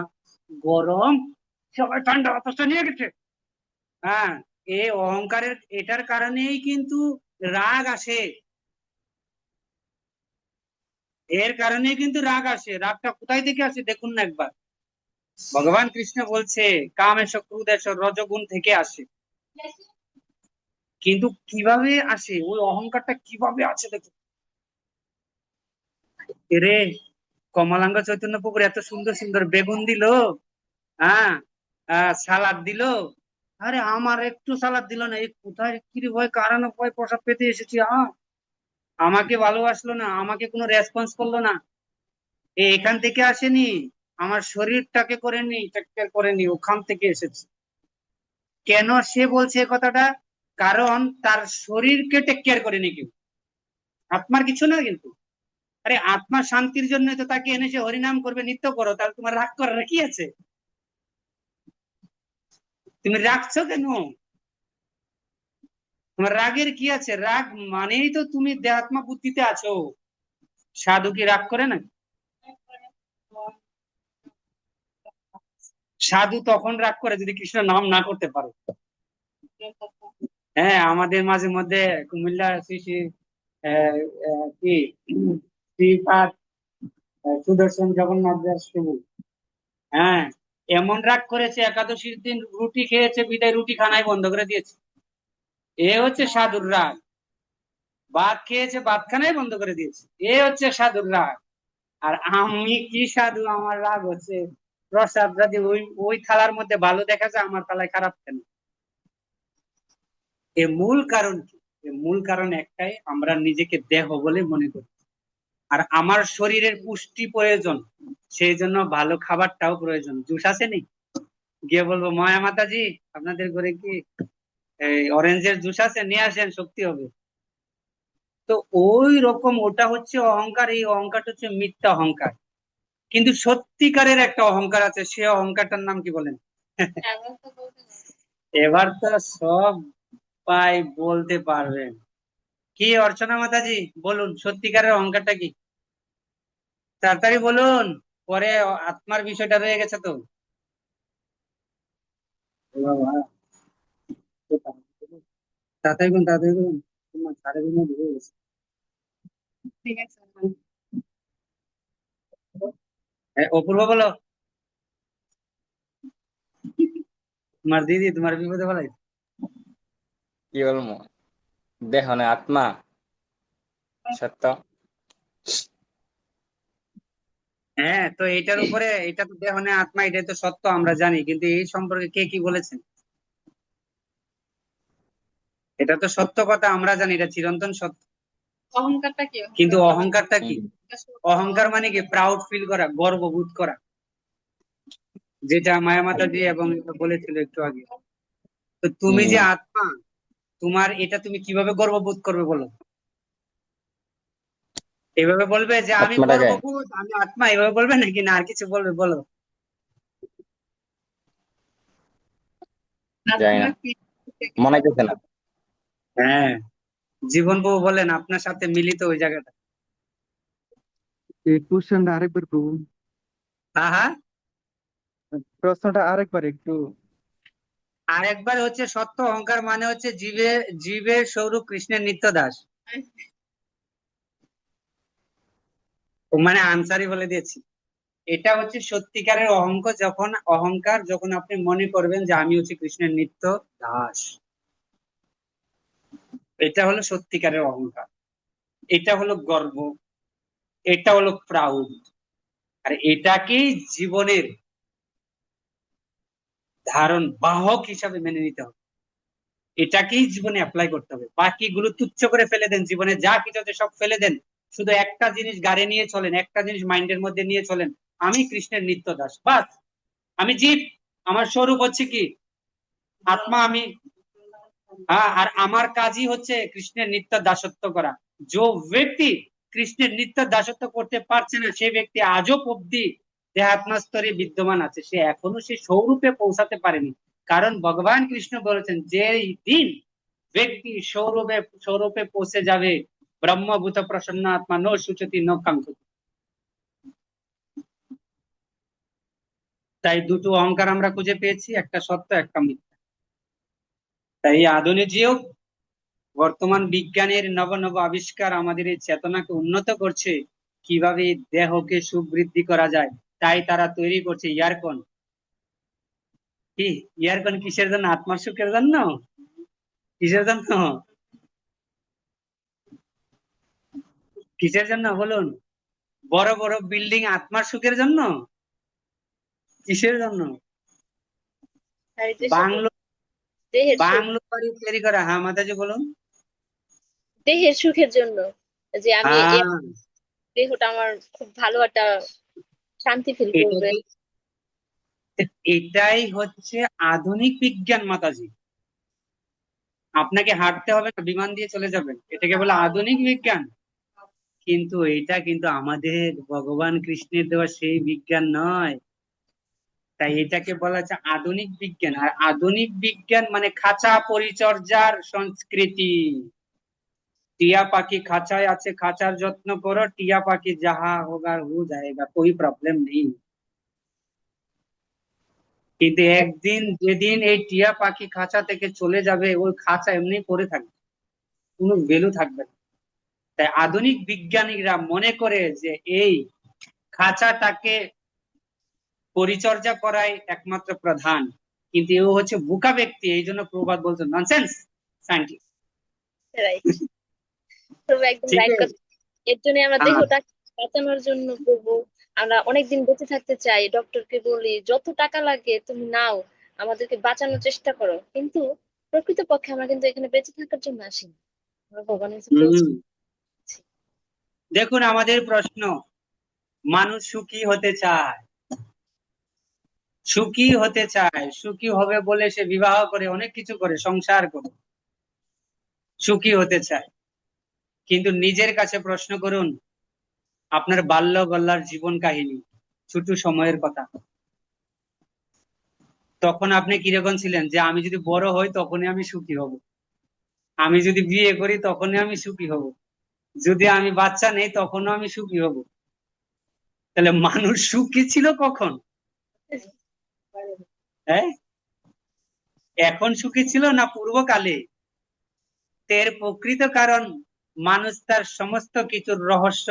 Speaker 1: গরম, সবাই ঠান্ডা বাতাসটা নিয়ে গেছে। হ্যাঁ, এই অহংকারের এটার কারণেই কিন্তু রাগ আসে, এর কারণেই কিন্তু রাগ আসে। রাগটা কোথায় থেকে আসে দেখুন না একবার। ভগবান কৃষ্ণ বলছে কামেশ ক্রোধেশ রজগুণ থেকে আসে। কিন্তু কিভাবে আসে, ওই অহংকারটা কিভাবে আছে দেখুন। রে, কমলাঙ্গ চৈতন্য পুকুর এত সুন্দর সুন্দর বেগুন দিল, হ্যাঁ, সালাদ দিল, আরে আমার একটু সালাদ দিল না, এই কোথায় কি ভয় কারণ ভয় প্রসাদ পেতে এসেছি, আমাকে ভালোবাসলো না, আমাকে কোনো রেসপন্স করলো না, এখান থেকে আসেনি, আমার শরীরটাকে করেনি, টেক কেয়ার করেনি, ওখান থেকে এসেছে। কেন সে বলছে এ কথাটা? কারণ তার শরীরকে টেক কেয়ার করেনি কেউ, আত্মার কিছু না কিন্তু। আরে আত্মা শান্তির জন্য তো তাকে এনেছে, হরিনাম করবে, নিত্য করো, তাহলে তোমার রাগ করার কি আছে? তুমি রাগছো কেন? তোমার রাগের কি আছে? রাগ মানেই তো তুমি দেহাত্মা বুদ্ধিতে আছো। সাধু কি রাগ করে না? সাধু তখন রাগ করে যদি কৃষ্ণ নাম না করতে পারে। হ্যাঁ, আমাদের মাঝে মধ্যে কুমিল্লা শ্রী শ্রী আহ, কি শ্রীপাদ সুদর্শন জগন্নাথ দাস প্রভু, হ্যাঁ, এমন রাগ করেছে, একাদশীর দিন রুটি খেয়েছে বিদায় রুটি খানাই বন্ধ করে দিয়েছে। এ হচ্ছে সাধুর রাগ। ভাত খেয়েছে ভাত খানাই বন্ধ করে দিয়েছে। এ হচ্ছে সাধুর রাগ। আর আমি কি সাধু? আমার রাগ হচ্ছে প্রসাদ যদি ওই ওই থালার মধ্যে ভালো দেখা যায়, আমার থালায় খারাপ কেন? এর মূল কারণ কি? এর মূল কারণ একটাই, আমরা নিজেকে দেহ বলে মনে করি। আর আমার শরীরের পুষ্টি প্রয়োজন, সেই জন্য ভালো খাবারটাও প্রয়োজন। জুস আছে নি? গিয়ে বলবো ময়া মাতাজি, আপনাদের ঘরে কি এই অরেঞ্জের জুস আছে? নিয়ে আসেন, শক্তি হবে। তো ওই রকম ওটা হচ্ছে অহংকার। এই অহংকারটা হচ্ছে মিথ্যা অহংকার। কিন্তু সত্যিকারের একটা অহংকার আছে, সে অহংকারটার নাম কি বলেন? এবার তো সব পাই বলতে পারবেন। কি অর্চনা মাতাজি, বলুন সত্যিকারের অহংকারটা কি? তাড়াতাড়ি বলুন, পরে আত্মার বিষয়টা রয়ে গেছে তো। এ বাবা, তো তাড়াতাড়ি বলুন, তাড়াতাড়ি বলুন, তোমার 2:30 হয়ে গেছে।
Speaker 8: ঠিক আছে।
Speaker 1: অপূর্ব বলো, তোমার দিদি তোমার বিপদে বলাই।
Speaker 4: কি বলবো? দেহ না আত্মা সত্য।
Speaker 1: হ্যাঁ, তো এইটার উপরে, এটা তো দেহ নেই আত্মা, এটাই তো সত্য, আমরা জানি। কিন্তু এই সম্পর্কে কে কি বলেছেন? এটা তো সত্য কথা, আমরা জানি, এটা চিরন্তন সত্য।
Speaker 8: অহংকারটা কি?
Speaker 1: কিন্তু অহংকারটা কি?
Speaker 4: হুম।
Speaker 1: অহংকার মানে কি? প্রাউড ফিল করা, গর্ববোধ করা, যেটা মায়া মাতাজি এবং বলেছিল একটু আগে। তো তুমি যে আত্মা, তোমার এটা তুমি কিভাবে গর্ববোধ করবে বলো? এভাবে বলবে যে আমি
Speaker 4: আত্মাটাকে
Speaker 1: গর্ববোধ, আমি আত্মা, এভাবে বলবে নাকি না আর কিছু বলবে বলো?
Speaker 4: জানি
Speaker 8: আত্মা
Speaker 4: না,
Speaker 8: কি?
Speaker 4: মনে হইতেছে না।
Speaker 1: হ্যাঁ, জীবন বাবু বলেন, আপনার সাথে মিলিত ওই জায়গাটা।
Speaker 5: এই কোশ্চেনটা আরেকবার প্রভু,
Speaker 1: হ্যাঁ হ্যাঁ,
Speaker 5: প্রশ্নটা আরেকবার একটু।
Speaker 1: আর একবার হচ্ছে সত্য অহংকার মানে হচ্ছে জীবের জীবের স্বরূপ কৃষ্ণের নিত্য দাস। ও মানে আনসারই বলে দিয়েছি। এটা হচ্ছে সত্যিকারের অহংকার, যখন আপনি মনে করবেন যে আমি হচ্ছে কৃষ্ণের নিত্য দাস। এটা হলো সত্যিকারের অহংকার। এটা হলো গর্ব, এটা হলো প্রাউড। আর এটাকেই জীবনের ধারণ বাহক হিসাবে মেনে নিতে হবে। এটাকেই জীবনে অ্যাপ্লাই করতে হবে। বাকিগুলো তুচ্ছ করে ফেলে দেন, জীবনে যা কিছু আছে সব ফেলে দেন। শুধু একটা জিনিস গাড়ি নিয়ে চলেন, একটা জিনিস মাইন্ডের মধ্যে নিয়ে চলেন, আমি কৃষ্ণের নিত্য দাস, বাস। আমি জীব, আমার স্বরূপ হচ্ছে কি আত্মা, আমি, হ্যাঁ, আর আমার কাজই হচ্ছে কৃষ্ণের নিত্য দাসত্ব করা। যে ব্যক্তি কৃষ্ণের নিত্য দাসত্ব করতে পারছে না, সে ব্যক্তি আজও অব্দি দেহাত্মা স্তরে বিদ্যমান আছে, সে এখনো সে স্বরূপে পৌঁছাতে পারেনি। কারণ ভগবান কৃষ্ণ বলেছেন, যে দিন ব্যক্তি স্বরূপে স্বরূপে পৌঁছে যাবে, ব্রহ্মভূত প্রসন্ন আত্মা ন সুচতি ন কাঙ্ক্ষতি। তাই দুটো অহংকার আমরা খুঁজে পেয়েছি, একটা সত্য, একটা মিথ্যা। তাই আধুনিক যুগ, বর্তমান বিজ্ঞানের নব নব আবিষ্কার আমাদের এই চেতনাকে উন্নত করছে, কিভাবে এই দেহকে সুবৃদ্ধি করা যায়। তাই তারা তৈরি করছে ইয়ারকন। কি ইয়ারকন? কিসের জন্য? আত্মার সুখের জন্য। কিসের জন্য? কিসের জন্য বলুন? বড় বড় বিল্ডিং আত্মার সুখের জন্য? কিসের জন্য?
Speaker 6: আর এই যে শুধু
Speaker 1: বাংলো
Speaker 6: দেহের সুখ,
Speaker 1: বাংলো বাড়ি তৈরি করা। হ্যাঁ মাতাজি বলুন।
Speaker 6: দেহের সুখের জন্য, যে আমি এই
Speaker 1: হ্যাঁ,
Speaker 6: দেহটা আমার খুব ভালো একটা শান্তি ফিল করবে।
Speaker 1: এটাই এটাই হচ্ছে আধুনিক বিজ্ঞান মাতাজি। আপনাকে হাঁটতে হবে না, বিমান দিয়ে চলে যাবেন, এটাকে বলে আধুনিক বিজ্ঞান। কিন্তু এটা কিন্তু আমাদের ভগবান কৃষ্ণের দেওয়া সেই বিজ্ঞান নয়। তাই এটাকে বলা হচ্ছে আধুনিক বিজ্ঞান। আর আধুনিক বিজ্ঞান মানে খাঁচা পরিচর্যার সংস্কৃতি। টিয়া পাখি খাঁচায় আছে, খাঁচার যত্ন করো, টিয়া পাখি যাহা হোগার হো যায়গা, কোই প্রবলেম নেই। কিন্তু একদিন যেদিন এই টিয়া পাখি খাঁচা থেকে চলে যাবে, ওই খাঁচা এমনি পড়ে থাকবে, কোনো ভ্যালু থাকবে না। তাই আধুনিক বিজ্ঞানীরা মনে করে যে এই খাঁচাটাকে পরিচর্যা করাই একমাত্র প্রধান। কিন্তু ও হচ্ছে বোকা ব্যক্তি, এই জন্য প্রবাদ বলছে ননসেন্স সায়েন্টিস্ট।
Speaker 6: রাইট, তুমি একদম
Speaker 1: ঠিক
Speaker 6: রাইট
Speaker 1: আছে।
Speaker 6: কথা। এর জন্য আমরা
Speaker 1: হ্যাঁ,
Speaker 6: দেহটা বাঁচানোর জন্য করবো, আমরা অনেকদিন বেঁচে থাকতে চাই, ডক্টরকে বলি যত টাকা লাগে তুমি নাও, আমাদেরকে বাঁচানোর চেষ্টা করো, কিন্তু প্রকৃতপক্ষে আমরা কিন্তু এখানে বেঁচে থাকার জন্য আসিনি, আমরা ভগবানের কাছে পৌঁছে।
Speaker 1: দেখুন আমাদের প্রশ্ন, মানুষ সুখী হতে চায়, সুখী হতে চায়, সুখী হবে বলে সে বিবাহ করে, অনেক কিছু করে, সংসার করে, সুখী হতে চায়। কিন্তু নিজের কাছে প্রশ্ন করুন, আপনার বাল্য গল্লার জীবন কাহিনী, ছোট সময়ের কথা, তখন আপনি কিরকম ছিলেন? যে আমি যদি বড় হই তখনই আমি সুখী হব, আমি যদি বিয়ে করি তখনই আমি সুখী হব, যদি আমি বাচ্চা নেই তখনও আমি সুখী হব। তাহলে মানুষ সুখী ছিল কখন? হ্যাঁ, এখন সুখী ছিল না পূর্বকালে? এর প্রকৃত কারণ মানুষ তার সমস্ত কিছুর রহস্য,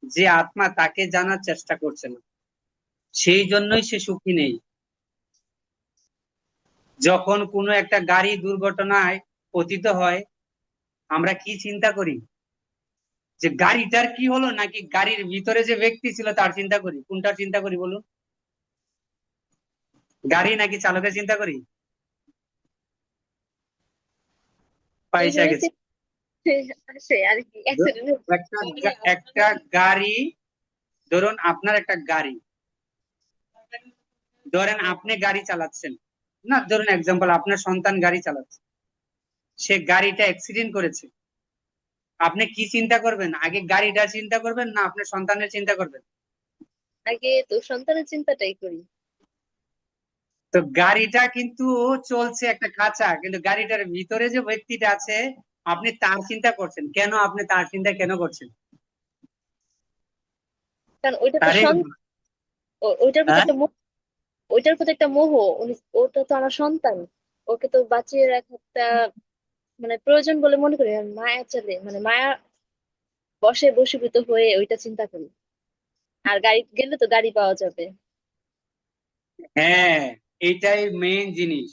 Speaker 1: যে আত্মা, তাকে জানার চেষ্টা করছে না, সেই জন্যই সে সুখী নেই। যখন কোনো একটা গাড়ি দুর্ঘটনায় পতিত হয়, আমরা কি চিন্তা করি? যে গাড়িটার কি হলো, নাকি গাড়ির ভিতরে যে ব্যক্তি ছিল তার চিন্তা করি? কোনটার চিন্তা করি বলুন? গাড়ি নাকি চালকের চিন্তা করি? পয়সা
Speaker 6: দুইজনের
Speaker 1: গেছে।
Speaker 6: আসে আর কি, অ্যাক্সিডেন্ট
Speaker 1: একটা গাড়ি, ধরুন আপনার একটা গাড়ি, ধরেন আপনি গাড়ি চালাচ্ছেন, না ধরুন এক্সাম্পল আপনার সন্তান গাড়ি চালাচ্ছে, সে গাড়িটা অ্যাক্সিডেন্ট করেছে, আপনি কি চিন্তা করবেন? আগে গাড়িটার চিন্তা করবেন না আপনার সন্তানের চিন্তা করবেন?
Speaker 6: আগে তো সন্তানের চিন্তাটাই করি।
Speaker 1: তো গাড়িটা কিন্তু চলছে একটা খাঁচা, কিন্তু গাড়িটার ভিতরে যে ব্যক্তিটা আছে, আপনি তার চিন্তা করছেন কেন? আপনি তার চিন্তা কেন করছেন?
Speaker 6: কারণ ওইটা তো
Speaker 1: তারই,
Speaker 6: ওইটার প্রতি
Speaker 1: হ্যাঁ,
Speaker 6: একটা ওইটার প্রতি একটা মোহ, ওটা তো আমার সন্তান, ওকে তো বাঁচিয়ে রাখা একটা মানে প্রয়োজন বলে মনে করি। আর মায়া চলে, মানে মায়া বসে বশীভূত হয়ে ওইটা চিন্তা করি। আর গাড়ি গেলে তো গাড়ি পাওয়া যাবে।
Speaker 1: হ্যাঁ, এইটাই মেইন জিনিস,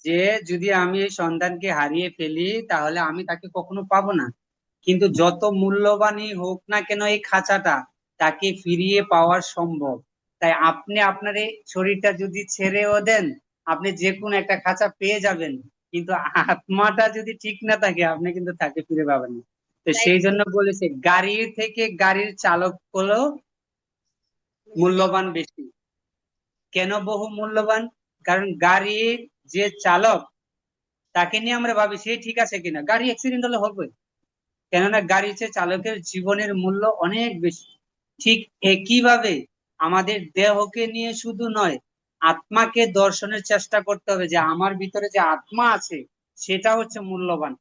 Speaker 1: যে যদি আমি এই সন্তানকে হারিয়ে ফেলি তাহলে আমি তাকে কখনো পাবো না। কিন্তু যত মূল্যবানই হোক না কেন এই খাঁচাটা, তাকে ফিরিয়ে পাওয়া সম্ভব। তাই আপনি আপনার এই শরীরটা যদি ছেড়েও দেন, আপনি যে কোনো একটা খাঁচা পেয়ে যাবেন, কিন্তু আত্মাটা যদি ঠিক না থাকে আপনি কিন্তু তাকে ফিরে পাবেন না। তো
Speaker 6: রাইট।
Speaker 1: সেই জন্য বলেছে গাড়ির থেকে গাড়ির চালক হলো মূল্যবান বেশি। কেন বহু মূল্যবান? কারণ গাড়ির যে চালক, তাকে নিয়ে আমরা ভাবি সে ঠিক আছে কিনা, গাড়ি অ্যাক্সিডেন্ট হলে হবে, কেননা গাড়ির চেয়ে চালকের জীবনের মূল্য অনেক বেশি। ঠিক একইভাবে আমাদের দেহকে নিয়ে শুধু নয়, আত্মাকে দর্শনের চেষ্টা করতে হবে, যে আমার ভিতরে যে আত্মা আছে সেটা হচ্ছে মূল্যবান,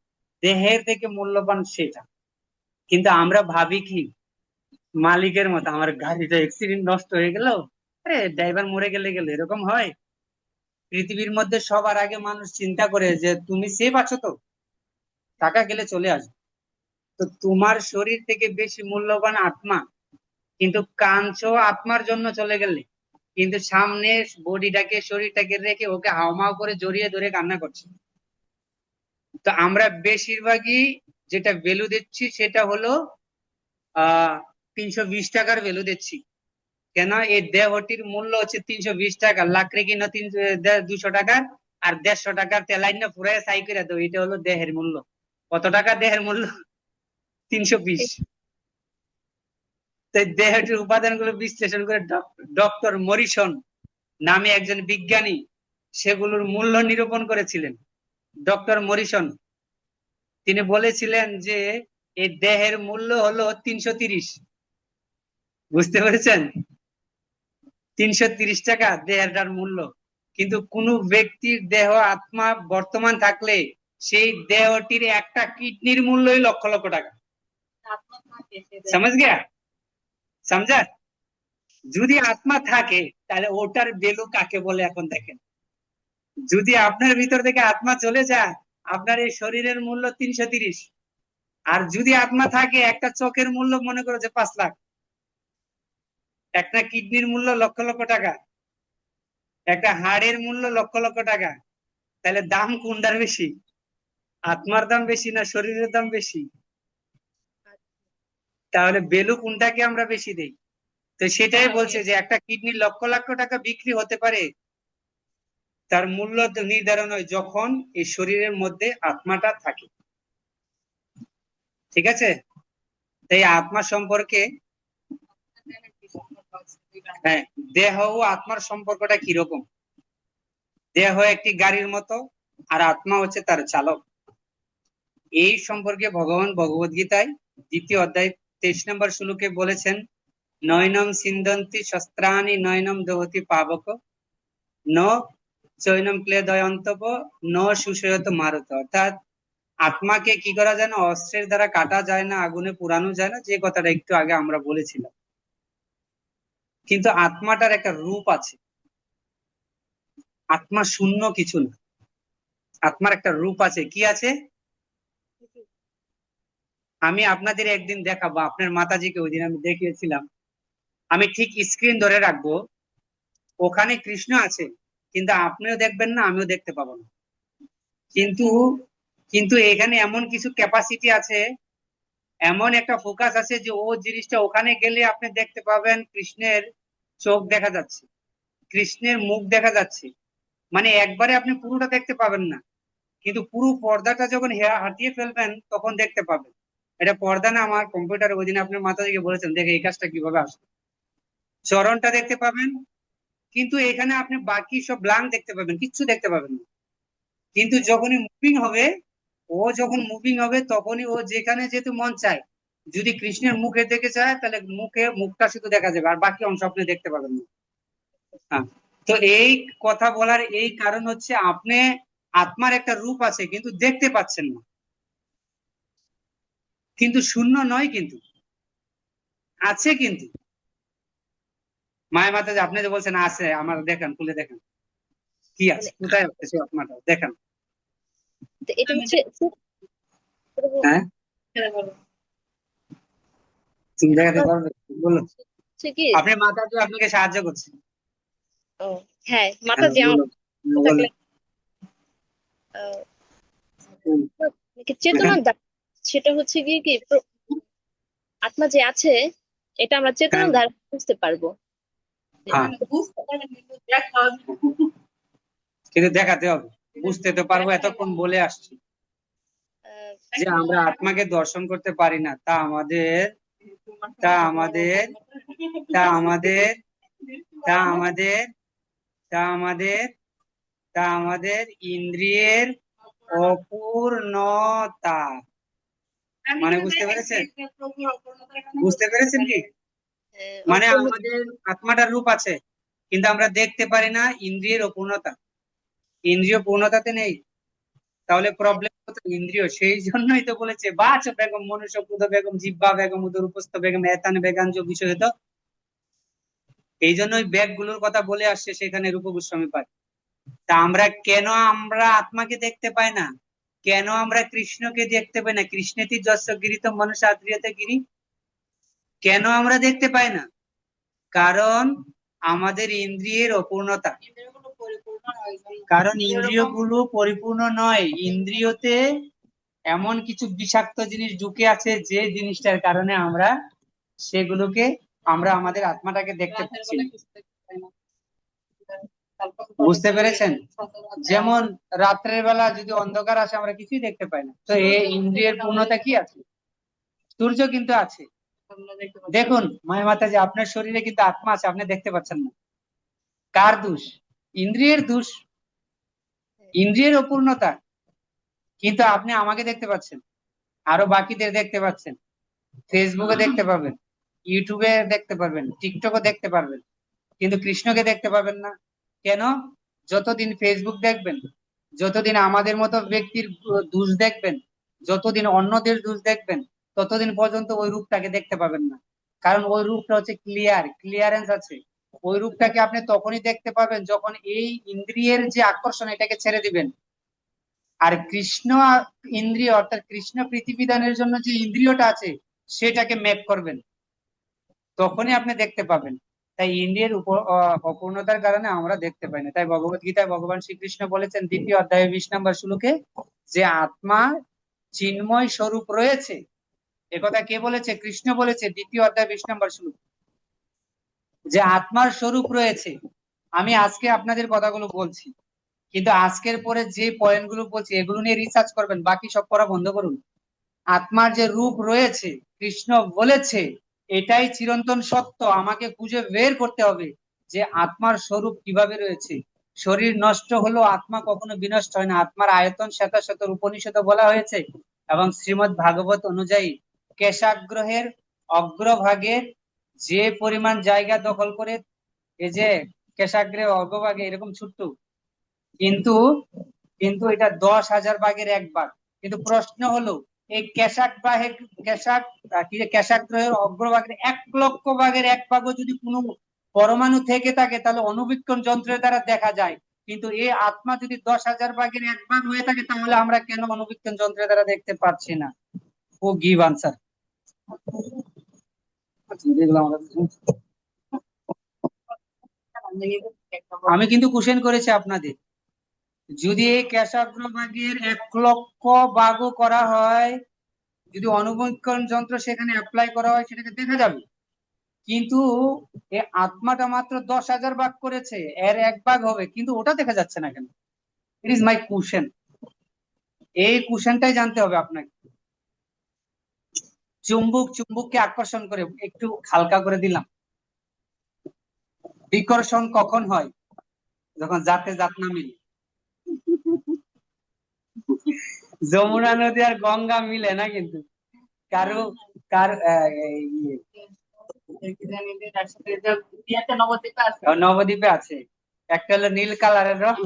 Speaker 1: দেহের থেকে মূল্যবান সেটা। কিন্তু আমরা ভাবি কি, মালিকের মতো, আমার গাড়িটা অ্যাক্সিডেন্ট নষ্ট হয়ে গেল, আরে ড্রাইভার মরে গেলে গেলে, এরকম হয়? পৃথিবীর মধ্যে সবার আগে মানুষ চিন্তা করে যে তুমি সেফ আছো তো, টাকা গেলে চলে আসবে। তো তোমার শরীর থেকে বেশি মূল্যবান আত্মা, কিন্তু কাঁদছো আত্মার জন্য চলে গেলে, কিন্তু সামনে বডিটাকে, শরীরটাকে রেখে ওকে হাউমাউ করে জড়িয়ে ধরে কান্না করছে। তো আমরা বেশিরভাগই যেটা ভ্যালু দিচ্ছি সেটা হলো 320 টাকার ভ্যালু দিচ্ছি। কেন? এই দেহটির মূল্য হচ্ছে 320 টাকা, লাকড়ি কিনা 200 টাকার, আর 150 টাকার তেলাই না পুরাই সাই করে দাও, এটা হলো দেহের মূল্য। কত টাকা দেহের মূল্য? 320। তাই দেহটির উপাদানগুলো বিশ্লেষণ করে ডক্টর মরিসন নামে একজন বিজ্ঞানী সেগুলোর মূল্য নিরূপণ করেছিলেন। ডক্টর মরিসন তিনি বলেছিলেন যে এই দেহের মূল্য হলো 330। বুঝতে পেরেছেন? 330 টাকা দেহটার মূল্য। কিন্তু কোন ব্যক্তির দেহ আত্মা বর্তমান থাকলে সেই দেহটির একটা কিডনির মূল্যই লক্ষ লক্ষ টাকা। समझ गया? समझा? যদি আত্মা থাকে তাহলে ওটার ভ্যালু কাকে বলে এখন দেখেন। যদি আপনার ভিতর থেকে আত্মা চলে যায়, আপনার এই শরীরের মূল্য 330। আর যদি আত্মা থাকে, একটা চোখের মূল্য মনে করো যে 5 লাখ, একটা কিডনির মূল্য লক্ষ লক্ষ টাকা, একটা হাড়ের মূল্য লক্ষ লক্ষ টাকা। তাহলে দাম কোনটার বেশি? আত্মার দাম বেশি না শরীরের দাম বেশি? তাহলে ভ্যালু কোনটাকে আমরা বেশি দেই? তো সেটাই বলছে যে একটা কিডনি লক্ষ লক্ষ টাকা বিক্রি হতে পারে, তার মূল্য তো নির্ধারণ হয় যখন এই শরীরের মধ্যে আত্মাটা থাকে। ঠিক আছে? তাই আত্মা সম্পর্কে, হ্যাঁ, দেহ ও আত্মার সম্পর্কটা কিরকম? দেহ একটি গাড়ির মতো, আর আত্মা হচ্ছে তার চালক। এই সম্পর্কে ভগবান ভগবদ গীতায় 2য় অধ্যায় 23 নম্বর শ্লোকে বলেছেন, নয়নম সিন্ধন্তি শস্ত্রাণি নয়নম দহতি পাবক ন চৈনম ক্লেদয়ন্তব ন সুষয়ত মারুত। অর্থাৎ আত্মাকে কি করা যায় না? অস্ত্রের দ্বারা কাটা যায় না, আগুনে পোড়ানো যায় না, যে কথাটা একটু আগে আমরা বলেছিলাম। কিন্তু আত্মাটার একটা রূপ আছে, আত্মা শূন্য কিছু না, আত্মার একটা রূপ আছে। কি আছে? আমি আপনাদের একদিন দেখাবো, আপনার মাতাজিকে ওই দিন আমি দেখিয়েছিলাম। আমি ঠিক স্ক্রিন ধরে রাখবো, ওখানে কৃষ্ণ আছে, কিন্তু আপনিও দেখবেন না, আমিও দেখতে পাবো না। কিন্তু কিন্তু এখানে এমন কিছু ক্যাপাসিটি আছে, এমন একটা ফোকাস আছে যে ও জিনিসটা ওখানে গেলে আপনি দেখতে পাবেন কৃষ্ণের চোখ দেখা যাচ্ছে, কৃষ্ণের মুখ দেখা যাচ্ছে। মানে একবারে আপনি পুরোটা দেখতে পাবেন না, কিন্তু পুরো পর্দাটা যখন হাটিয়ে ফেলবেন তখন দেখতে পাবেন। এটা পর্দা না, আমার কম্পিউটার ওই দিন আপনার মাতাজিকে বলেছেন, দেখে এই কাজটা কিভাবে আসবে। চরণটা দেখতে পাবেন, কিন্তু এখানে আপনি বাকি সব ব্ল্যাঙ্ক দেখতে পাবেন, কিচ্ছু দেখতে পাবেন না। কিন্তু যখনই মুভিং হবে, ও যখন মুভিং হবে তখনই ও যেখানে যেতে মন চায়, যদি কৃষ্ণের মুখে দেখে চায় তাহলে মুখটা শুধু দেখা যাবে, আর বাকি অংশ আপনি দেখতে পাবেন না। হ্যাঁ, তো এই কথা বলার এই কারণ হচ্ছে আপনি আত্মার একটা রূপ আছে কিন্তু দেখতে পাচ্ছেন না। কিন্তু শূন্য নয়, কিন্তু আছে। কিন্তু মায়ের মাথা যে আপনি যে বলছেন আছে, আমার দেখান, খুলে দেখান কি আছে,
Speaker 6: মানে
Speaker 1: কোথায় আছে সেই আত্মাটা দেখান।
Speaker 6: তো এটা হচ্ছে
Speaker 1: হ্যাঁ, তুমি দেখাতে
Speaker 6: আমার
Speaker 1: পারবে? বলুন।
Speaker 6: হচ্ছে কি,
Speaker 1: আপনি মাতাজি আপনাকে সাহায্য করছে।
Speaker 6: ও হ্যাঁ,
Speaker 1: হ্যাঁ,
Speaker 6: মাতাজি আমার
Speaker 1: বলুন
Speaker 6: থাকলে
Speaker 1: বলুন।
Speaker 6: আহ,
Speaker 1: হুম,
Speaker 6: কি চেতনার দ্বারা, সেটা হচ্ছে গিয়ে কি আত্মা যে আছে, এটা আমরা
Speaker 1: হ্যাঁ,
Speaker 6: চেতনার দ্বারা বুঝতে পারবো।
Speaker 1: হ্যাঁ, কিন্তু দেখাতে হবে। বুঝতে তো পারবো, এতক্ষণ বলে আসছি
Speaker 6: আহ,
Speaker 1: যে আমরা আত্মাকে দর্শন করতে পারি না, তা আমাদের তা আমাদের তা আমাদের তা আমাদের তা আমাদের তা আমাদের ইন্দ্রিয়ের অপূর্ণতা। মানে বুঝতে পেরেছেন? বুঝতে পেরেছেন কি? মানে
Speaker 6: অপূর্ণ।
Speaker 1: আমাদের আত্মাটার রূপ আছে, কিন্তু আমরা দেখতে পারি না, ইন্দ্রিয়ের অপূর্ণতা। ইন্দ্রিয় পূর্ণতাতে নেই, তাহলে প্রবলেম হতো ইন্দ্রিয়। সেই জন্যই তো বলেছে বাচ বেগম মনুষ্য কুদ বেগম জিব্বা বেগম উদর উপস্থ বেগম এতান বেগাঞ্জ বিষয় হতো। এই জন্যই ব্যাগ গুলোর কথা বলে আসছে সেখানে রূপ গোস্বামী পাই। তা আমরা আত্মাকে দেখতে পাই না, কেন আমরা কৃষ্ণকে দেখতে পাই না? কৃষ্ণেতি যস্য গিরিতম মানুষ আদ্রিয়তে গিরি। কেন আমরা দেখতে পাই না? কারণ আমাদের ইন্দ্রিয়ের অপূর্ণতা, কারণ ইন্দ্রিয়গুলো পরিপূর্ণ নয়। ইন্দ্রিয়তে এমন কিছু বিষাক্ত জিনিস ঢুকে আছে, যে জিনিসটার কারণে আমরা আমাদের আত্মাটাকে দেখতে পাচ্ছি না। বুঝতে পেরেছেন? যেমন রাত্রের বেলা যদি অন্ধকার আসে আমরা কিছুই দেখতে পাই না, তো এই ইন্দ্রিয়ের পূর্ণতা কি আছে? সূর্য কিন্তু আছে। দেখুন মায়া মাতাজি, আপনার শরীরে কিন্তু আত্মা আছে, আপনি দেখতে পাচ্ছেন না। কার দোষ? ইন্দ্রিয়ের দোষ, ইন্দ্রিয়ের অপূর্ণতা। কিন্তু আপনি আমাকে দেখতে পাচ্ছেন, আরো বাকিদের দেখতে পাচ্ছেন, ফেসবুকে দেখতে পাবেন, ইউটিউবে দেখতে পারবেন, টিকটকে দেখতে পারবেন। কিন্তু কৃষ্ণকে দেখতে পাবেন না। কেন? যতদিন ফেসবুক দেখবেন, যতদিন আমাদের মতো ব্যক্তির দোষ দেখবেন, যতদিন অন্যদের দোষ দেখবেন, ততদিন পর্যন্ত ওই রূপটাকে দেখতে পাবেন না। কারণ ওই রূপটা হচ্ছে ক্লিয়ারেন্স আছে। ওই রূপটাকে আপনি তখনই দেখতে পাবেন যখন এই ইন্দ্রিয়ের যে আকর্ষণ এটাকে ছেড়ে দিবেন। আর কৃষ্ণ ইন্দ্রিয় অর্থাৎ কৃষ্ণ পৃথিবীদানের জন্য যে ইন্দ্রিয়টা আছে সেটাকে ম্যাপ করবেন, তখনই আপনি দেখতে পাবেন। তাই ইন্দ্রিয়ের অপূর্ণতার কারণে আমরা দেখতে পাই না। তাই ভগবত গীতায় ভগবান শ্রীকৃষ্ণ বলেছেন 2য় অধ্যায়ে 20 নম্বর শ্লোকে যে আত্মা চিন্ময় স্বরূপ রয়েছে। একথা কে বলেছে? কৃষ্ণ বলেছে 2য় অধ্যায় 20 নম্বর শ্লোক, যে আত্মার স্বরূপ রয়েছে। আমি আজকে আপনাদের কথাগুলো বলছি, কিন্তু আজকের পরে যে পয়েন্টগুলো বলছি এগুলো নিয়ে রিসার্চ করবেন, বাকি সব পড়া বন্ধ করুন। আত্মার যে রূপ রয়েছে কৃষ্ণ বলেছে এটাই চিরন্তন সত্য। আমাকে খুঁজে বের করতে হবে যে আত্মার স্বরূপ কিভাবে রয়েছে। শরীর নষ্ট হলেও আত্মা কখনো বিনষ্ট হয় না। আত্মার আয়তন শতশত উপনিষদে বলা হয়েছে এবং শ্রীমদ্ ভাগবত অনুযায়ী কেশাগ্রহের অগ্রভাগের যে পরিমাণ জায়গা দখল করে, এই যে কেশাগ্রের অগ্রভাগে এরকম ছোট্ট, কিন্তু কিন্তু এটা 10,000 ভাগের 1 ভাগ। কিন্তু প্রশ্ন হলো এই কেশাগ্রহের অগ্রভাগের 1,00,000 ভাগের 1 ভাগও যদি কোনো পরমাণু থেকে থাকে তাহলে অনুবীক্ষণ যন্ত্রের দ্বারা দেখা যায়। কিন্তু এই আত্মা যদি 10,000 ভাগের 1 ভাগ হয়ে থাকে তাহলে আমরা কেন অনুবীক্ষণ যন্ত্রের দ্বারা দেখতে পাচ্ছি না? ও গিভ আনসার। আমি কিন্তু কোশ্চেন করেছি আপনাদের, যদি এই কেশাগ্রভাগের 1,00,000 ভাগও করা হয়, যদি অনুবীক্ষণ যন্ত্র সেখানে অ্যাপ্লাই করা হয় সেটাকে দেখা যাবে। কিন্তু এই আত্মাটা মাত্র 10,000 ভাগ করেছে, এর 1 ভাগ হবে, কিন্তু ওটা দেখা যাচ্ছে না কেন? It is my question. এই কোশ্চেনটাই জানতে হবে আপনাকে। চুম্বককে আকর্ষণ করে, একটু হালকা করে দিলাম। বিকর্ষণ কখন হয়? যখন জাতে জাত না মিলে। যমুনা নদী আর গঙ্গা মিলে না, কিন্তু কারো কার নবদ্বীপে আছে। একটা হলো নীল কালারের রং,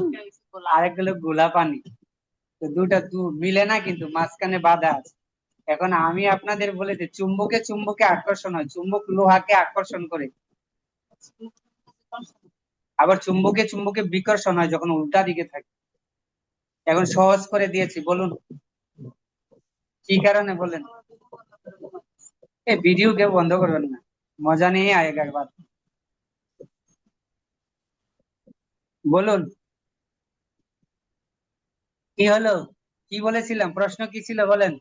Speaker 1: আরেকটা হলো গোলা পানি। তো দুটা মিলে না, কিন্তু মাঝখানে বাধা আছে। এখন আমি আপনাদের বলেছি চুম্বকে আকর্ষণ হয়, চুম্বক লোহাকে আকর্ষণ করে। আবার চুম্বকে বিকর্ষণ হয় যখন উল্টা দিকে থাকে। এখন সহজ করে দিয়েছি, বলুন কি কারণে বলেন? এই ভিডিও কেউ বন্ধ করবেন না, মজা নিয়ে আয়েগা বাদ। বলুন কি হলো, কি বলেছিলাম, প্রশ্ন কি ছিল বলেন?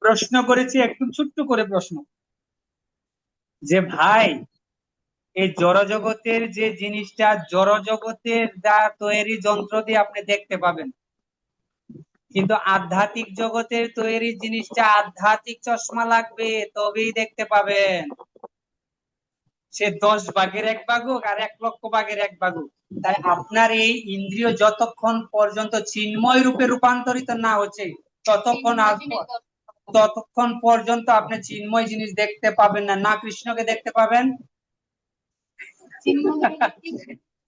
Speaker 1: প্রশ্ন করেছি একটু ছোট্ট করে প্রশ্ন, যে ভাই এই জড়জগতের যে জিনিসটা, জড়জগতের যা তৈরি যন্ত্র দিয়ে আপনি দেখতে পাবেন, কিন্তু আধ্যাত্মিক জগতের তৈরি জিনিসটা আধ্যাত্মিক চশমা লাগবে তবেই দেখতে পাবেন। সে 10 ভাগের 1 ভাগ হোক আর 1,00,000 ভাগের 1 ভাগ হোক। তাই আপনার এই ইন্দ্রিয় যতক্ষণ পর্যন্ত চিন্ময় রূপে রূপান্তরিত না হচ্ছে ততক্ষণ পর্যন্ত আপনি চিন্ময় জিনিস দেখতে পাবেন না। না কৃষ্ণকে দেখতে পাবেন,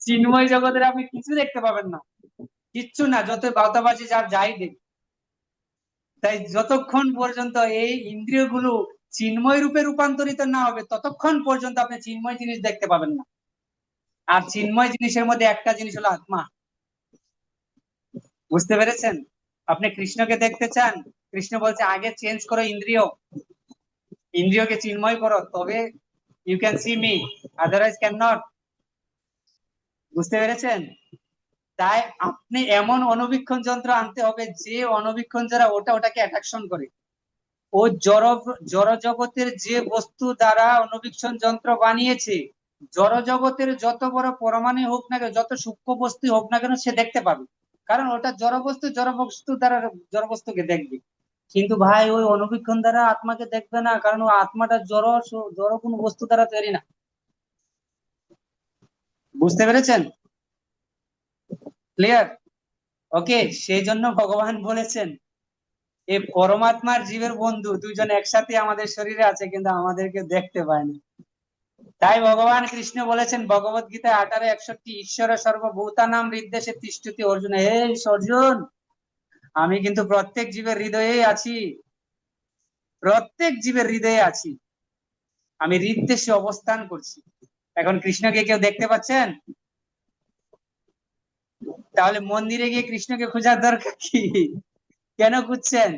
Speaker 1: চিন্ময় জগতের আপনি কিছু দেখতে পাবেন না, কিচ্ছু না, যত বাউতাবাজি যাই দেখ। তাই যতক্ষণ পর্যন্ত এই ইন্দ্রিয়গুলো চিন্ময় রূপে রূপান্তরিত না হবে ততক্ষণ পর্যন্ত আপনি চিন্ময় জিনিস দেখতে পাবেন না। আর চিন্ময় জিনিসের মধ্যে একটা জিনিস হলো আত্মা। বুঝতে পেরেছেন? আপনি কৃষ্ণকে দেখতে চান, কৃষ্ণ বলছে আগে চেঞ্জ করো ইন্দ্রিয়কে চিন্ময় করো, তবে you can see me, otherwise can not. বুঝতে পেরেছেন? তাই আপনি এমন অনুবীক্ষণ যন্ত্র আনতে হবে যে অনুবীক্ষণ যারা ওটাকে অ্যাট্রাকশন করে। ও জড় জগতের যে বস্তু দ্বারা অনুবীক্ষণ যন্ত্র বানিয়েছে, জড় জগতের যত বড় পরমাণু হোক না কেন, যত সূক্ষ্ম বস্তু হোক না কেন, সে দেখতে পাবে। কারণ ওটা জড় বস্তু দ্বারা জড় বস্তুকে দেখবে। কিন্তু ভাই ওই অনুবীক্ষণ দ্বারা আত্মাকে দেখবে না, কারণ ও আত্মাটা জড় কোনো বস্তু দ্বারা তৈরি না। বুঝতে পেরেছেন? ক্লিয়ার? ওকে, সেই জন্য ভগবান বলেছেন এই পরমাত্মার জীবের বন্ধু দুইজন একসাথে আমাদের শরীরে আছে, কিন্তু আমাদেরকে দেখতে পায় না। তাই ভগবান কৃষ্ণ বলেছেন ভগবত গীতায় 18:61, ঈশ্বর সর্বভূতানাং হৃদ্দেশে তিষ্ঠতি অর্জুন। হে অর্জুন, আমি কিন্তু প্রত্যেক জীবের হৃদয়ে আছি, প্রত্যেক জীবের হৃদয়ে আছি, আমি হৃদ্দেশে অবস্থান করছি। এখন কৃষ্ণকে কেউ দেখতে পাচ্ছেন? তাহলে মন্দিরে গিয়ে কৃষ্ণকে খোঁজার দরকার কি? কেন খুঁজছেন?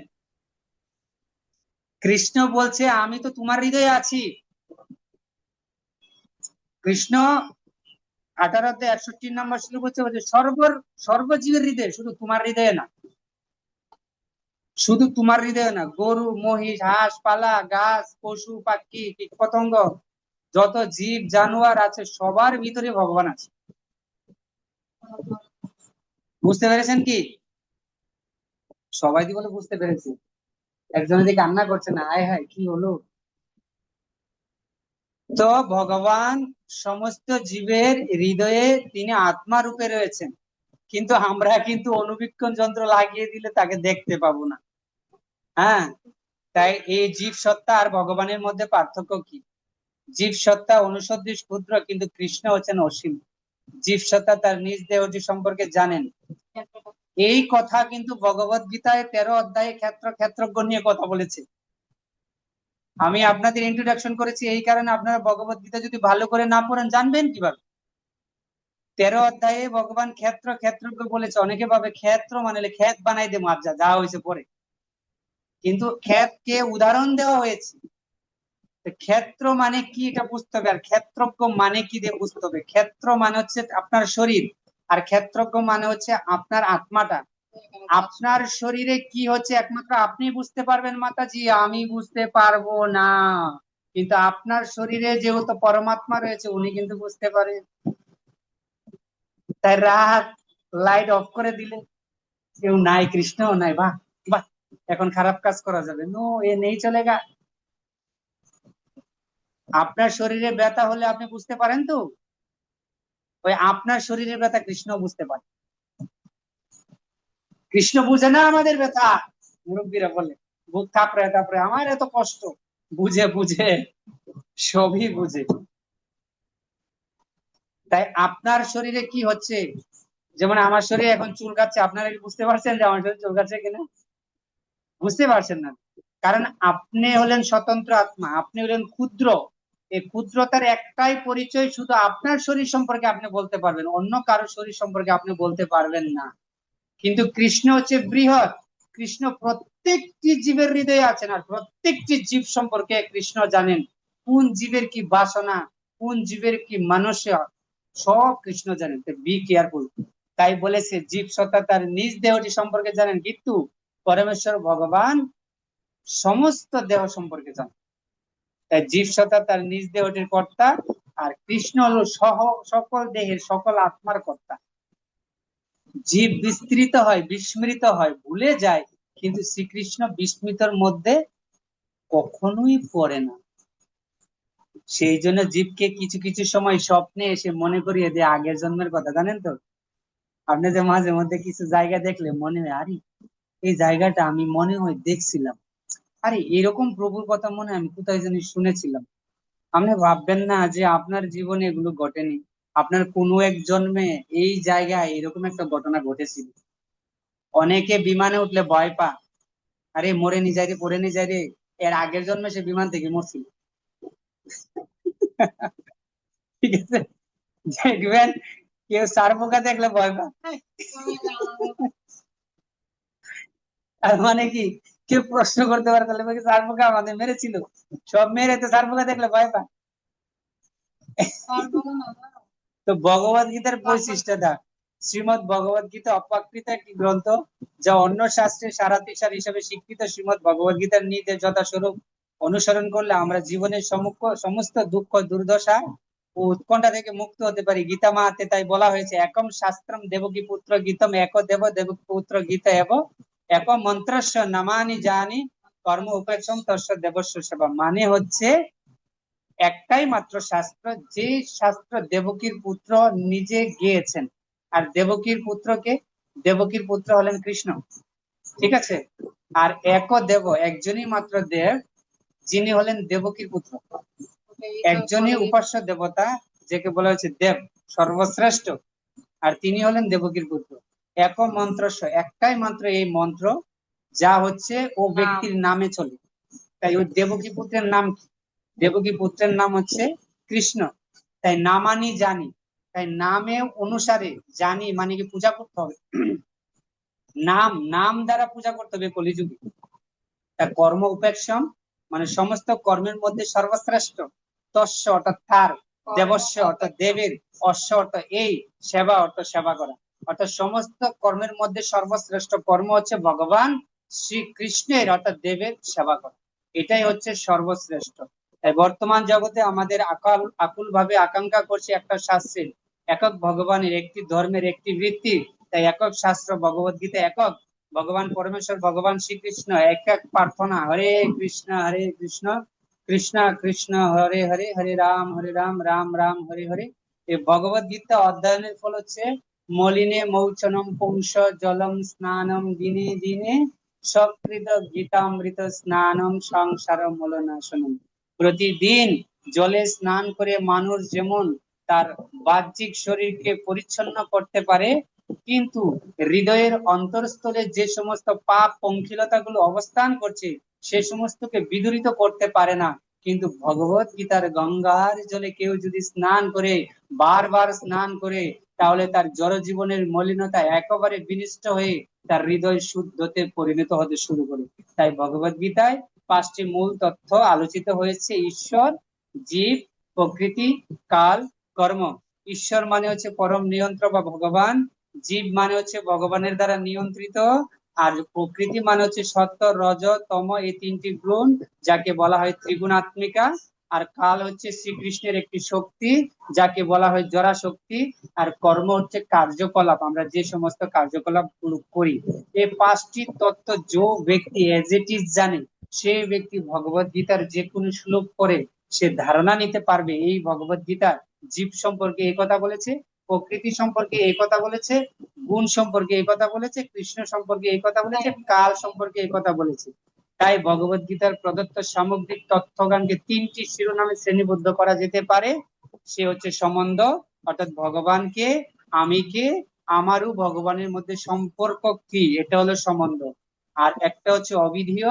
Speaker 1: কৃষ্ণ বলছে আমি তো তোমার হৃদয়ে আছি। কৃষ্ণ 18:61 শ্লোক বলছে সর্বজীবের হৃদয়ে, শুধু তোমার হৃদয়ে না, শুধু তোমার হৃদয়ে না, গরু, মহিষ, হাঁস, পালা, গাছ, পশু, পাখি, কীট পতঙ্গ, যত জীব জানোয়ার আছে সবার ভিতরে ভগবান আছে। বুঝতে পেরেছেন কি? সবাই কি বলে বুঝতে পেরেছি? একজন এদিকে কান্না করছে না, আয় হায় কি হলো? তো ভগবান সমস্ত জীবের হৃদয়ে তিনি আত্মা রূপে রয়েছেন, কিন্তু আমরা কিন্তু অনুবীক্ষণ যন্ত্র লাগিয়ে দিলে তাকে দেখতে পাবো না। হ্যাঁ, তাই এই জীব সত্তা আর ভগবানের মধ্যে পার্থক্য কি? জীব সত্তা অনুসদৃশ ক্ষুদ্র, কিন্তু কৃষ্ণ হচ্ছেন অসীম। জীব সত্তা তার নিজ দেহটি সম্পর্কে জানেন। এই কথা কিন্তু ভগবত গীতায় 13 অধ্যায়ে ক্ষেত্রজ্ঞ নিয়ে কথা বলেছে। আমি আপনাদের ইন্ট্রোডাকশন করেছি এই কারণে, আপনারা ভগবত গীতা যদি ভালো করে না পড়েন জানবেন কিভাবে? 13 অধ্যায়ে ভগবান ক্ষেত্রজ্ঞ বলেছে। অনেকে ভাবে ক্ষেত্র মানে ক্ষেত বানাই দেবো, যা হয়েছে পরে, কিন্তু ক্ষেতকে উদাহরণ দেওয়া হয়েছে। ক্ষেত্র মানে কি এটা বুঝতে হবে, আর ক্ষেত্রজ্ঞ মানে কি দিয়ে বুঝতে হবে। ক্ষেত্র মানে হচ্ছে আপনার শরীর, আর ক্ষেত্রজ্ঞ মানে হচ্ছে আপনার আত্মাটা। আপনার শরীরে কি হচ্ছে একমাত্র আপনি বুঝতে পারবেন মাতাজি, আমি বুঝতে পারবো না। কিন্তু আপনার শরীরে যেহেতু পরমাত্মা রয়েছে উনি কিন্তু বুঝতে পারেন। তাই রাত লাইট অফ করে দিলে কেউ নাই, কৃষ্ণ নাই, বাহ বাহ, এখন খারাপ কাজ করা যাবে, নো এ নেই, চলেগা। আপনার শরীরে ব্যথা হলে আপনি বুঝতে পারেন তো, ওই আপনার শরীরের ব্যথা কৃষ্ণ বুঝতে পারে। কৃষ্ণ বুঝে না আমাদের ব্যথা। মুরব্বীরা বলে বুক থাপড়ে থাপড়ে আমার এত কষ্ট, বুঝে বুঝে, সবই বুঝে। তাই আপনার শরীরে কি হচ্ছে, যেমন আমার শরীরে এখন চুলকাচ্ছে, আপনারা কি বুঝতে পারছেন যে আমার শরীরে চুলকাচ্ছে কিনা? বুঝতে পারছেন না, কারণ আপনি হলেন স্বতন্ত্র আত্মা, আপনি হলেন ক্ষুদ্র। এই ক্ষুদ্রতার একটাই পরিচয়, শুধু আপনার শরীর সম্পর্কে আপনি বলতে পারবেন, অন্য কারো শরীর সম্পর্কে আপনি বলতে পারবেন না। কিন্তু কৃষ্ণ হচ্ছে বৃহৎ, কৃষ্ণ প্রত্যেকটি জীবের হৃদয়ে আছেন, আর প্রত্যেকটি জীব সম্পর্কে কৃষ্ণ জানেন। কোন জীবের কি বাসনা, কোন জীবের কি মানসিক, সব কৃষ্ণ জানেন। Be careful. তাই বলেছে জীব সত্তা তার নিজ দেহটি সম্পর্কে জানেন, কিন্তু পরমেশ্বর ভগবান সমস্ত দেহ সম্পর্কে জানেন। তাই জীব সত্তা তার নিজ দেহটির কর্তা, আর কৃষ্ণ হলো সকল দেহের সকল আত্মার কর্তা। জীব বিস্তৃত হয়, বিস্মৃত হয়, ভুলে যায়, কিন্তু শ্রীকৃষ্ণ বিস্মৃতর মধ্যে কখনোই পড়ে না। সেই জন্য জীবকে কিছু কিছু সময় স্বপ্নে এসে মনে করিয়ে দেয় আগের জন্মের কথা, জানেন তো? আপনি যে মাঝে মধ্যে কিছু জায়গা দেখলে মনে হয় আরে এই জায়গাটা আমি মনে হয় দেখছিলাম, আরে এরকম প্রভুর কথা মনে হয় আমি কোথায় জানি শুনেছিলাম। আপনি ভাববেন না যে আপনার জীবনে এগুলো ঘটেনি, আপনার কোনো এক জন্মে এই জায়গায় এরকম একটা ঘটনা ঘটেছিল। অনেকে বিমানে উঠলে ভয় পা, আরে মরে নি যাই রে, পড়ে নি যাই রে, এর আগের জন্মে সে বিমান থেকে মরছিল। ঠিক আছে, দেখবেন কেউ সার পোকা দেখলে ভয় পা, আর মানে কি কেউ প্রশ্ন করতে পারে তাহলে সার পোকা আমাদের মেরেছিল, সব মেরে তো সার পোকা দেখলে ভয় পা। তো ভগবত গীতার বৈশিষ্ট্যটা, শ্রীমদ ভগবত গীতা অপ্রাকৃত একটি গ্রন্থ, যা অন্য শাস্ত্রের সারাতিসার হিসেবে স্বীকৃত। শ্রীমদ ভগবত গীতার নির্দেশ যথাস্বরূপ অনুসরণ করলে আমরা জীবনের সমস্ত দুঃখ দুর্দশা ও উৎকণ্ঠা থেকে মুক্ত হতে পারি। গীতা মাহাতে তাই বলা হয়েছে একম শাস্ত্রম দেবকী পুত্র গীতম এক দেব দেবকী পুত্র গীতা এব এক মন্ত্রস্য নামানি জানি কর্ম উপেক্ষম তস্য দেবস্য সেবা। মানে হচ্ছে একটাই মাত্র শাস্ত্র, যে শাস্ত্র দেবকীর পুত্র নিজে গেয়েছেন। আর দেবকীর পুত্রকে, দেবকীর পুত্র হলেন কৃষ্ণ। ঠিক আছে, আর এক দেব, একজনই মাত্র দেব, যিনি হলেন দেবকীর পুত্র। একজনই উপাস্য দেবতা, যাকে বলা হয়েছে দেব, সর্বশ্রেষ্ঠ, আর তিনি হলেন দেবকীর পুত্র। এক মন্ত্রস্য, একটাই মাত্র এই মন্ত্র, যা হচ্ছে ও ব্যক্তির নামে চলে। তাই ওই দেবকী পুত্রের নাম কি? দেবকী পুত্রের নাম হচ্ছে কৃষ্ণ। তাই নামানি জানি, তাই নামে অনুসারে জানি মানে কি পূজা করতে হবে। নাম নাম দ্বারা পূজা করতে হবে কলিযুগে। তার কর্ম উপেক্ষম মানে সমস্ত কর্মের মধ্যে সর্বশ্রেষ্ঠ, তস্য অর্থাৎ তার, দেবস্য অর্থাৎ দেবের, অশ্ব অর্থাৎ এই, সেবা অর্থাৎ সেবা করা, অর্থাৎ সমস্ত কর্মের মধ্যে সর্বশ্রেষ্ঠ কর্ম হচ্ছে ভগবান শ্রীকৃষ্ণের অর্থাৎ দেবের সেবা করা। এটাই হচ্ছে সর্বশ্রেষ্ঠ। তাই বর্তমান জগতে আমাদের আকুল ভাবে আকাঙ্ক্ষা করছে একটা শাস্ত্রের, একক ভগবানের, একটি ধর্মের, একটি বৃত্তি। তাই একক শাস্ত্র ভগবদ গীতা একক, ভগবান পরমেশ্বর ভগবান শ্রীকৃষ্ণ এক এক প্রার্থনা, হরে কৃষ্ণ কৃষ্ণ কৃষ্ণ হরে হরে, হরে রাম রাম রাম হরে হরে। এই ভগবদ গীতা অধ্যয়নের ফল হচ্ছে মলিনে মৌচনম পুংস জলম স্নানম দিনে দিনে সকৃত গীতামৃত স্নানম সংসার মলনাশনম। প্রতিদিন জলে স্নান করে মানুষ যেমন তার বাহ্যিক শরীরকে পরিচ্ছন্ন করতে পারে, কিন্তু হৃদয়ের অন্তরস্থলে যে সমস্ত পাপ পঙ্কিলতাগুলো অবস্থান করছে সে সমস্তকে বিদূরিত করতে পারে না। কিন্তু ভগবত গীতার গঙ্গার জলে কেউ যদি স্নান করে, বারবার স্নান করে, তাহলে তার জড়জীবনের মলিনতা একেবারে বিনষ্ট হয়ে তার হৃদয় শুদ্ধতে পরিণত হতে শুরু করে। তাই ভগবত গীতায় 5টি মূল তথ্য আলোচিত হয়েছে: ঈশ্বর, জীব, প্রকৃতি, কাল, কর্ম। ঈশ্বর মানে হচ্ছে পরম নিয়ন্ত্রক বা ভগবান, জীব মানে হচ্ছে ভগবানের দ্বারা নিয়ন্ত্রিত, আর প্রকৃতি মানে হচ্ছে সত্য, রজ, তম, এই 3টি গুণ, যাকে বলা হয় ত্রিগুণাত্মিকা। আর কাল হচ্ছে শ্রীকৃষ্ণের একটি শক্তি, যাকে বলা হয় জরা শক্তি। আর কর্ম হচ্ছে কার্যকলাপ, আমরা যে সমস্ত কার্যকলাপ করি। এই 5টি তত্ত্ব যে ব্যক্তি এজ ইট ইজ জানে, সেই ব্যক্তি ভগবত গীতার যে কোনো শ্লোক পড়ে সে ধারণা নিতে পারবে এই ভগবত গীতার জীব সম্পর্কে এই কথা বলেছে, প্রকৃতি সম্পর্কে এই কথা বলেছে, গুণ সম্পর্কে এই কথা বলেছে, কৃষ্ণ সম্পর্কে এই কথা বলেছে, কাল সম্পর্কে এই কথা বলেছে। তাই ভগবত গীতার প্রদত্ত সামগ্রিক তথ্যজ্ঞানকে 3টি শিরোনামে শ্রেণীবদ্ধ করা যেতে পারে। সে হচ্ছে সম্বন্ধ, অর্থাৎ ভগবানকে, আমিকে, আমারও ভগবানের মধ্যে সম্পর্ক কি, এটা হলো সম্বন্ধ। আর একটা হচ্ছে অবিধীয়,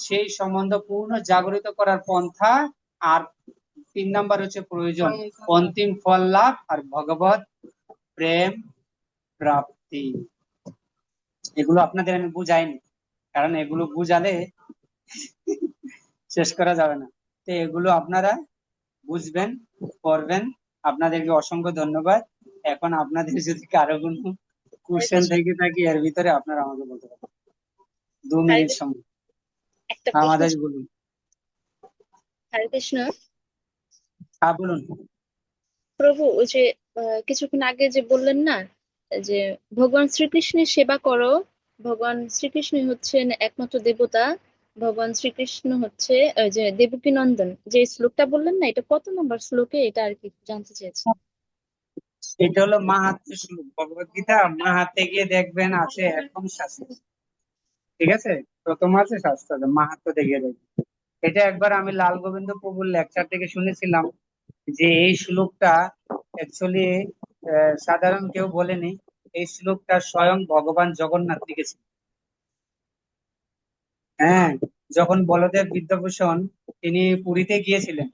Speaker 1: সেই সম্বন্ধ পূর্ণ জাগরিত করার পন্থা। আর 3 নাম্বার হচ্ছে প্রয়োজন, অন্তিম ফল লাভ আর ভগবত প্রেম প্রাপ্তি। এগুলো আপনাদের আমি বুঝাইনি, কারণ এগুলো বুঝালে শেষ করা যাবে না। তো এগুলো আপনারা বুঝবেন, পড়বেন। আপনাদেরকে অসংখ্য ধন্যবাদ। এখন আপনাদের যদি কারো কোনো কোশ্চেন থেকে থাকে এর ভিতরে আপনারা আমাকে বলতে পারেন। 2
Speaker 6: হরে
Speaker 1: মিনিট
Speaker 6: কৃষ্ণ,
Speaker 1: সময়
Speaker 6: একটা প্রশ্ন
Speaker 1: আমাদের
Speaker 6: ছিল।
Speaker 1: বলুন।
Speaker 6: হরে কৃষ্ণ
Speaker 1: হ্যাঁ বলুন।
Speaker 6: প্রভু, ওই যে কিছুক্ষণ আগে যে বললেন না যে ভগবান শ্রীকৃষ্ণের সেবা করো, ভগবান শ্রীকৃষ্ণই হচ্ছেন একমাত্র দেবতা, ভগবান শ্রীকৃষ্ণ হচ্ছে ওই যে দেবকী নন্দন, যে শ্লোকটা বললেন না, এটা কত নম্বর শ্লোকে, এটা আর কি জানতে চেয়েছি।
Speaker 1: এটা হলো মাহাত্ম্য শ্লোক, ভগবত গীতা মাহাতে গিয়ে দেখবেন আছে একদম শাস্ত্র, ঠিক আছে, প্রথম আছে শাস্ত্র, মাহাত্ম্য গিয়ে দেখবেন। এটা একবার আমি লাল গোবিন্দ প্রভুর লেকচার থেকে শুনেছিলাম যে এই শ্লোকটা অ্যাকচুয়ালি সাধারণ কেউ বলেনি, এই শ্লোকটা স্বয়ং ভগবান জগন্নাথ লিখেছেন। হ্যাঁ, যখন বলদেব বিদ্যাভূষণ তিনি পুরীতে গিয়েছিলেন,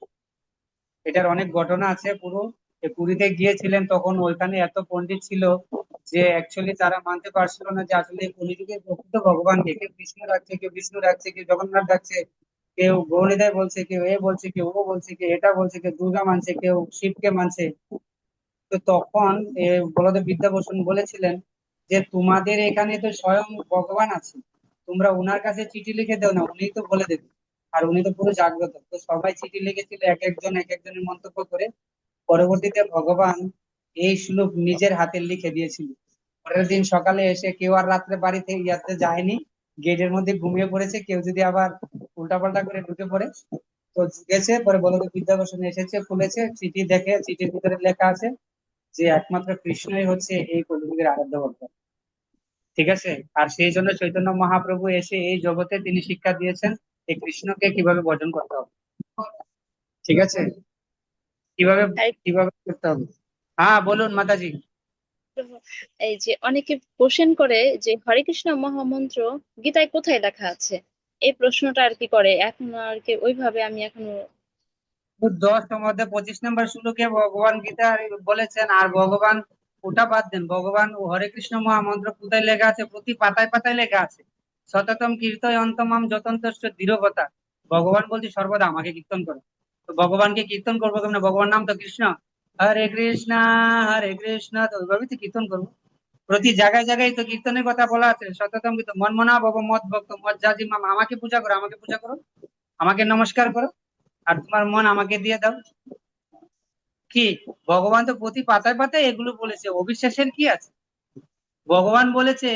Speaker 1: এটার অনেক ঘটনা আছে পুরো। পুরীতে গিয়েছিলেন তখন ওইখানে এত পণ্ডিত ছিল যে অ্যাকচুয়ালি তারা মানতে পারছিল না যে আসলে কলিযুগের প্রকৃত ভগবানকে, কেউ কৃষ্ণ ডাকছে, কেউ বিষ্ণু ডাকছে, কেউ জগন্নাথ ডাকছে, কেউ গৌরীদেব বলছে, কেউ এ বলছে, কেউ ও বলছে, কেউ এটা বলছে, কেউ দুর্গা মানছে, কেউ শিবকে মানছে। তো তখন বলদেব বিদ্যাভূষণ বলেছিলেন যে তোমাদের এখানে তো স্বয়ং ভগবান আছে, তোমরা উনার কাছে চিঠি লিখে দাও না, উনি তো বলে দেবেন। আর উনি তো পুরো জাগ্রত। তো সবাই চিঠি লিখেছিল এক একজন এক একজনের মন্তব্য করে। পরবর্তীতে ভগবান এই শ্লোক নিজের হাতে লিখে দিয়েছিল। পরের দিন সকালে এসে কেউ আর রাত্রে বাড়িতে ইয়াতে যায়নি, গেটের মধ্যে ঘুমিয়ে পড়েছে, কেউ যদি আবার উল্টাপাল্টা করে ঢুকে পড়ে। তো গেছে, পরে বলদেব বিদ্যাভূষণ এসেছে, খুলেছে, চিঠি দেখে চিঠির ভিতরে লেখা আছে যে একমাত্র কৃষ্ণই হচ্ছে এই কলিযুগের আরাধ্য ভগবান। ঠিক আছে। আর সেই জন্য চৈতন্য মহাপ্রভু এসে এই জগতে তিনি শিক্ষা দিয়েছেন এই কৃষ্ণকে কিভাবে ভজন করতে হবে। ঠিক আছে, কিভাবে
Speaker 6: তাই
Speaker 1: কিভাবে করতে হবে। হ্যাঁ বলুন মাতাজি।
Speaker 6: এই যে অনেকে কোশ্চেন করে যে হরে কৃষ্ণ মহামন্ত্র গীতায় কোথায় লেখা আছে, এই প্রশ্নটা আর কি করে এখনো আর কি ওইভাবে আমি এখনো
Speaker 1: 10 অধ্যায় 25 নম্বর শ্লোকে ভগবান গীতা বলেছেন। আর ভগবান ওটা বাদ দেন, ভগবান ও হরে কৃষ্ণ মহামন্ত্র কোথায় লেখা আছে? প্রতি পাতায় পাতায় লেখা আছে। সততম কীর্তয় অন্তমাম যতন্তস্য দৃঢ়কথা। ভগবান বলছে সর্বদা আমাকে কীর্তন করো। তো ভগবানকে কীর্তন করবো কেমন? ভগবান নাম তো কৃষ্ণ। হরে কৃষ্ণ তো ওইভাবেই তো কীর্তন করবো। প্রতি জায়গায় জায়গায় তো কীর্তনের কথা বলা আছে। সততম কীর্তন মনমনা ভব মত ভক্ত মত জাজি মাম। আমাকে পূজা করো, আমাকে পূজা করো, আমাকে নমস্কার করো, আর তোমার মন আমাকে দিয়ে দাও। কি, ভগবান তো প্রতি পাতায় পাতায় এগুলো বলেছে, অবিশ্বাসের কি আছে? ভগবান বলেছে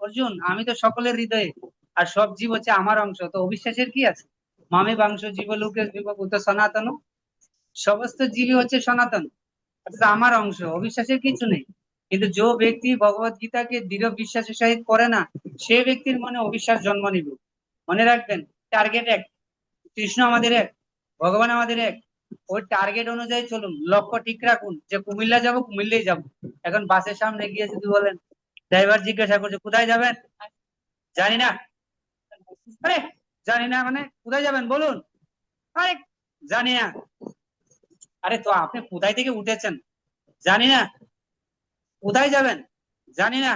Speaker 1: অর্জুন আমি তো সকলের হৃদয়ে, আর সব জীব হচ্ছে আমার অংশ, তো অবিশ্বাসের কি আছে? মামে বাংশ জীব লোকে জীব ভূত সনাতন। সমস্ত জীবই হচ্ছে সনাতন, অর্থাৎ আমার অংশ, অবিশ্বাসের কিছু নেই। কিন্তু যে ব্যক্তি ভগবত গীতাকে দৃঢ় বিশ্বাসের সহিত করে না, সে ব্যক্তির মনে অবিশ্বাস জন্ম নিবে। মনে রাখবেন, টার্গেট এক, কৃষ্ণ আমাদের এক, ভগবান আমাদের এক। ওই টার্গেট অনুযায়ী চলুন, লক্ষ্য ঠিক রাখুন যে কুমিল্লা যাব, কুমিল্লাই যাব। এখন বাসের সামনে গিয়ে যদি বলেন, ড্রাইভার জিজ্ঞাসা করছে কোথায় যাবেন, জানি না। আরে জানি না মানে কোথায় যাবেন বলুন? আরে জানি না। আরে তো আপনি কোথায় থেকে উঠেছেন? জানি না। কোথায় যাবেন? জানি না।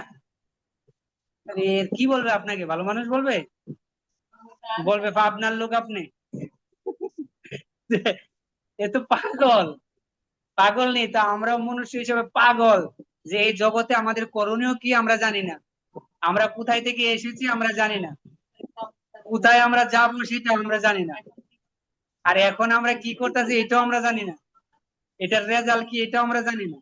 Speaker 1: আরে এর কি বলবে আপনাকে? ভালো মানুষ বলবে? বলবে পাবনার লোক আপনি। এ তো পাগল। পাগল নেই তো, আমরাও মনুষ্য হিসেবে পাগল। যে এই জগতে আমাদের করণীয় কি আমরা জানি না, আমরা কোথায় থেকে এসেছি আমরা জানি না, কোথায় আমরা যাব সেটা আমরা জানি না, আর এখন আমরা কি করতেছি এটাও আমরা জানি না, এটার রেজাল্ট কি এটাও আমরা জানি না।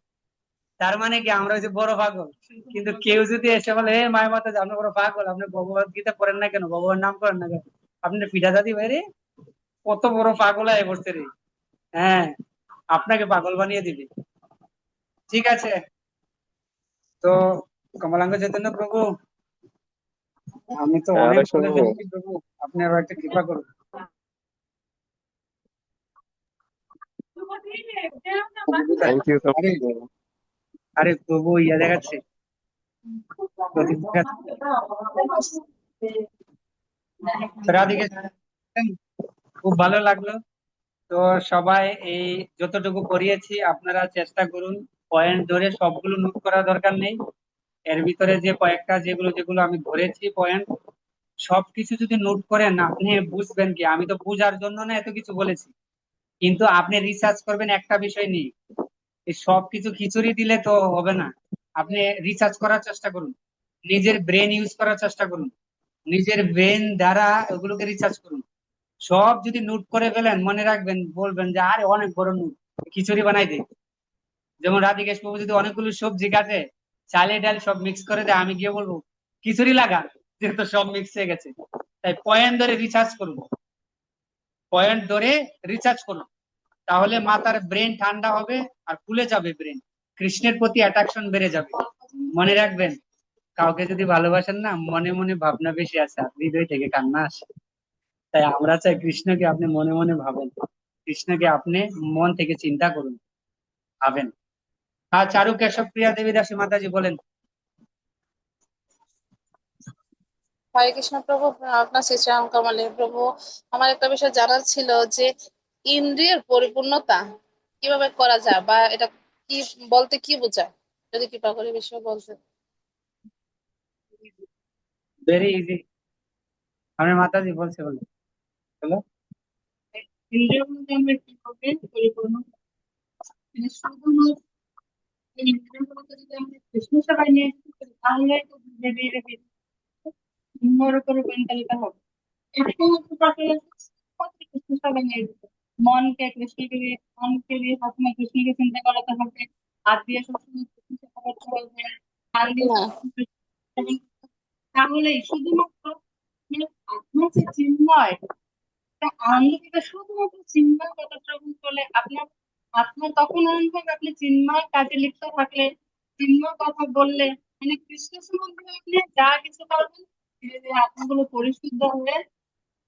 Speaker 1: তার মানে কি আমরা হচ্ছে বড় পাগল। কিন্তু কেউ যদি এসে বলে হে মায়ের মাথা আপনি বড় পাগল, আপনি ভগবত গীতা পড়েন না কেন, ভগবান নাম করেন না কেন, আপনি পিঠা দাদি ভাই রে, কত বড় পাগল হয়ে বসছে রে। হ্যাঁ, আপনাকে পাগল বানিয়ে দিবে। ঠিক আছে, তো কমলাঙ্গ চৈতন্য প্রভু, আমি তো অনেক
Speaker 9: আরেকটা
Speaker 1: বলে
Speaker 9: বলবো।
Speaker 1: ফেলেছি প্রভু, আপনি আরো একটা কৃপা করুন।
Speaker 9: থ্যাংক ইউ সো
Speaker 1: আরে
Speaker 9: মাচ।
Speaker 1: আরে প্রভু ইয়া দেখাচ্ছে, প্রদীপ দেখাচ্ছে। রাধিকে খুব ভালো লাগলো। তো সবাই এই যতটুকু করিয়েছি আপনারা চেষ্টা করুন, পয়েন্ট ধরে সবগুলো নোট করার দরকার নেই। এর ভিতরে যে কয়েকটা যেগুলো যেগুলো আমি ধরেছি পয়েন্ট, সবকিছু যদি নোট করেন আপনি বুঝবেন কি, আমি তো বুঝার জন্য না এত কিছু বলেছি, কিন্তু আপনি রিসার্চ করবেন একটা বিষয় নিয়ে। এই সবকিছু খিচুড়ি দিলে তো হবে না। আপনি রিসার্চ করার চেষ্টা করুন, নিজের ব্রেন ইউজ করার চেষ্টা করুন, নিজের ব্রেন দ্বারা ওগুলোকে রিসার্চ করুন। সব যদি নোট করে ফেলেন মনে রাখবেন, বলবেন যে আরে অনেক বড় নোট, খিচুড়ি বানাই দে। যেমন রাধিকেশ প্রভু যদি অনেকগুলো সবজি কাটে, চালে ডাল সব মিক্স করে দেয়, আমি গিয়ে বলবো খিচুড়ি লাগা, যেহেতু সব মিক্স হয়ে গেছে। তাই পয়েন্ট ধরে রিসার্চ করুন, পয়েন্ট ধরে রিসার্চ করুন, তাহলে মাথার ব্রেন ঠান্ডা হবে, আর খুলে যাবে ব্রেন, কৃষ্ণের প্রতি অ্যাট্রাকশন বেড়ে যাবে। মনে রাখবেন, কাউকে যদি ভালোবাসেন না, মনে মনে ভাবনা বেশি আছে আর হৃদয় থেকে কান্না আসে। তাই আমরা চাই কৃষ্ণকে আপনি মনে মনে ভাবেন, কৃষ্ণকে আপনি মন থেকে চিন্তা করুন, ভাবেন। হ্যাঁ, চারু কেশব প্রিয়া দেবী দাসী মাতাজি বলেন।
Speaker 10: হরে কৃষ্ণ প্রভু, আপনার শ্রী চরণ কমলে প্রভু। আমার একটা বিষয় জানার ছিল যে ইন্দ্রিয়ের পরিপূর্ণতা কিভাবে করা যায়, বা এটা কি বলতে কি বোঝায়, যদি কৃপা করে বিষয়ে বলতে।
Speaker 1: ভেরি ইজি, আমি মাতাজি বলছে বলে বলো।
Speaker 8: ইন্দ্রিয় বলতে আমরা কি করবে পরিপূর্ণ, মানে শুধুমাত্র এই ইন্দ্রিয়গুলোকে যদি আমরা কৃষ্ণ সেবায় নিয়ে যেতে পারি, তাহলে তো ধীরে ধীরে ধীরে অন্যরূপে রূপান্তরিত হবে। এরকম একটা প্রক্রিয়া কৃষ্ণ সেবায় নিয়ে যেতে হবে। মনকে দিয়ে সবসময় কৃষ্ণকে চিন্তা করাতে হবে, হাত দিয়ে সবসময় কৃষ্ণ সেবা করতে হবে, কান দিয়ে
Speaker 10: হ্যাঁ,
Speaker 8: সবসময় কৃষ্ণ সেবা করতে হবে। তাহলেই শুধুমাত্র মানে আপনার যে চিন্ময়, তা আনন্দ থেকে শুধুমাত্র চিন্ময় কথা শ্রবণ করলে আপনার আপনার তখন আনন্দ হবে, আপনি চিন্ময় কাজে লিপ্ত থাকলে, চিন্ময় কথা বললে মানে কৃষ্ণ সম্বন্ধে আপনি যা কিছু পারবেন ধীরে ধীরে আত্মাগুলো পরিশুদ্ধ হয়ে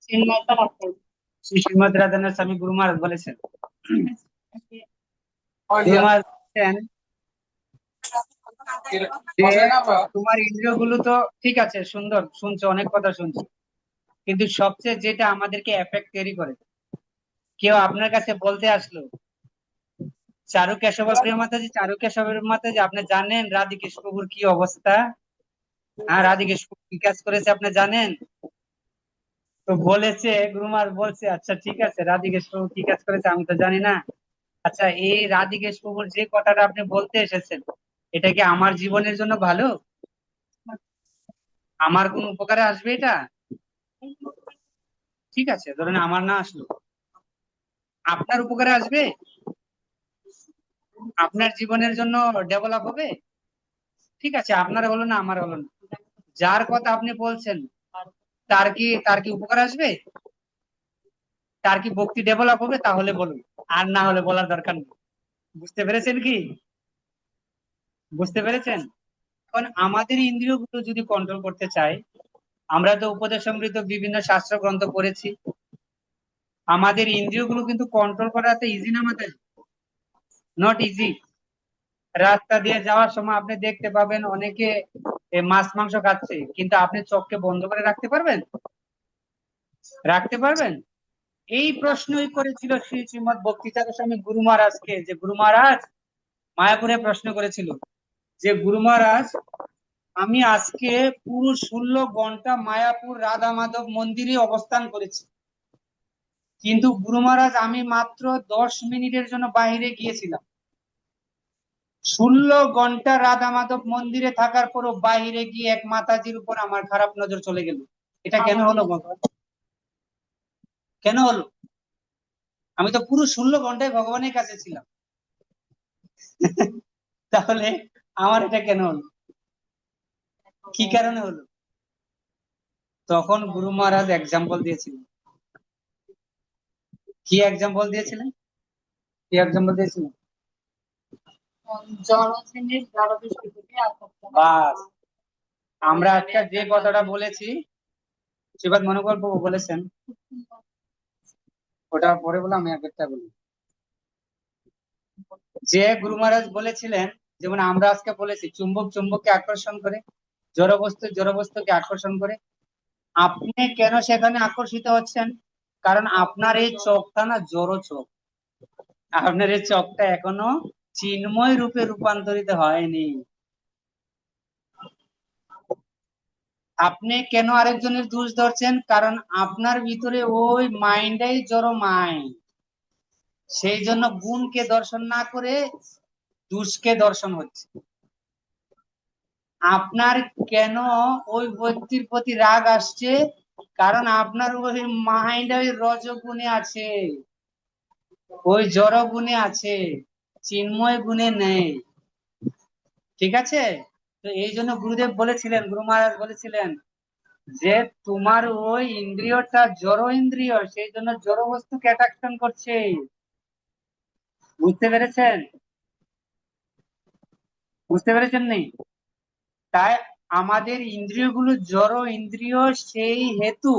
Speaker 8: চিন্ময়তা লাভ করবে।
Speaker 1: শ্রী শ্রীমদ রাধানাথ স্বামী গুরু মহারাজ বলেছেন।
Speaker 8: আর
Speaker 1: গুরু মহারাজ বলেছেন যে তোমার ইন্দ্রিয়গুলো তো ঠিক আছে, সুন্দর শুনছো, অনেক কথা শুনছি, কিন্তু সবচেয়ে যেটা আমাদেরকে এফেক্ট ক্যারি করে, কেউ আপনার কাছে বলতে আসলো চারু কেশব প্রিয় মাতাজি, চারু কেশবের মাতাজি আপনি জানেন রাধিকেশ প্রভুর কি অবস্থা? হ্যাঁ, রাধিকেশ প্রভু কি কাজ করেছে আপনি জানেন? তো বলেছে গুরুমার বলছে, আচ্ছা ঠিক আছে, রাধিকেশ প্রভু কি কাজ করেছে আমি তো জানি না। আচ্ছা, এই রাধিকেশ প্রভুর যে কথাটা আপনি বলতে এসেছেন, এটা কি আমার জীবনের জন্য ভালো? আমার কোন উপকারে আসবে এটা? ঠিক আছে, ধরেন আমার না আসলো, আপনার উপকারে আসবে? আপনার জীবনের জন্য ডেভেলপ হবে? ঠিক আছে, আপনার হলো না, আমার হলো না, যার কথা আপনি বলছেন তার কি উপকার আসবে? তার কি ভক্তি ডেভেলপ হবে? তাহলে বলুন, আর না হলে বলার দরকার নেই। বুঝতে পেরেছেন কি? বুঝতে পেরেছেন? কারণ আমাদের ইন্দ্রিয়গুলো যদি কন্ট্রোল করতে চাই, আমরা তো উপদেশ সমৃদ্ধ বিভিন্ন শাস্ত্র গ্রন্থ পড়েছি, আমাদের ইন্দ্রিয়গুলো কিন্তু কন্ট্রোল করা এত ইজি না, মাথায় নট ইজি। রাস্তা দিয়ে যাওয়ার সময় আপনি দেখতে পাবেন অনেকে মাছ মাংস খাচ্ছে, কিন্তু আপনি চোখকে বন্ধ করে রাখতে পারবেন? রাখতে পারবেন? এই প্রশ্নই করেছিল শ্রী শ্রীমদ ভক্তিচারক স্বামী গুরু মহারাজকে, যে গুরু মহারাজ মায়াপুরে প্রশ্ন করেছিল যে গুরু মহারাজ, আমি আজকে পুরো 16 ঘন্টা মায়াপুর রাধা মাধব মন্দিরে অবস্থান করেছি, কিন্তু গুরু মহারাজ আমি মাত্র 10 মিনিটের জন্য বাইরে গিয়েছিলাম। 16 ঘন্টা রাধা মাধব মন্দিরে থাকার পরও বাইরে গিয়ে এক মাতাজির উপর আমার খারাপ নজর চলে গেল। এটা কেন হলো ভগবান? কেন হলো? আমি তো পুরো 16 ঘন্টায় ভগবানের কাছে ছিলাম। তাহলে আমার এটা কেন হলো? কি কারণে হলো? তখন গুরু মহারাজ এক্সাম্পল দিয়েছিলেন। কি এক্সাম্পল দিয়েছিলেন? কি এক্সাম্পল দিয়েছিলেন?
Speaker 8: জড় জিনিস জড় বিষয় থেকে আসক্ত হওয়া।
Speaker 1: বাস, আমরা একটা যে কথাটা বলেছি, সেবার মনোকর প্রভু বলেছেন, ওটা পরে বলে আমি একটা বলি। যে গুরু মহারাজ বলেছিলেন, যেমন আমরা আজকে বলেছি চুম্বক চুম্বককে আকর্ষণ করে, জড়বস্তু জড়বস্তুকে আকর্ষণ করে। আপনি কেন সেখানে আকর্ষিত হচ্ছেন? কারণ আপনার এই চোখটা না জড় চোখ, আপনার এই চোখটা এখনো চিন্ময় রূপে রূপান্তরিত হয়নি। আপনি কেন আরেকজনের দোষ ধরছেন? কারণ আপনার ভিতরে ওই মাইন্ডটাই জড় মাইন্ড, সেই জন্য গুণকে দর্শন না করে দুষ্কে দর্শন হচ্ছে। আপনার কেন ওই ব্যক্তির প্রতি রাগ আসছে? কারণ আপনার ওই মাইন্ড ওই রজগুণে আছে, ওই জড় গুণে আছে, চিন্ময় গুণে নেই। ঠিক আছে? তো এই জন্য গুরুদেব বলেছিলেন, গুরু মহারাজ বলেছিলেন যে তোমার ওই ইন্দ্রিয়টা জড় ইন্দ্রিয়, সেই জন্য জড় বস্তুকে অ্যাট্রাকশন করছে। বুঝতে পেরেছেন? বুঝতে পেরেছেন নেই? তাই আমাদের ইন্দ্রিয়গুলো জড় ইন্দ্রিয়, সেই হেতু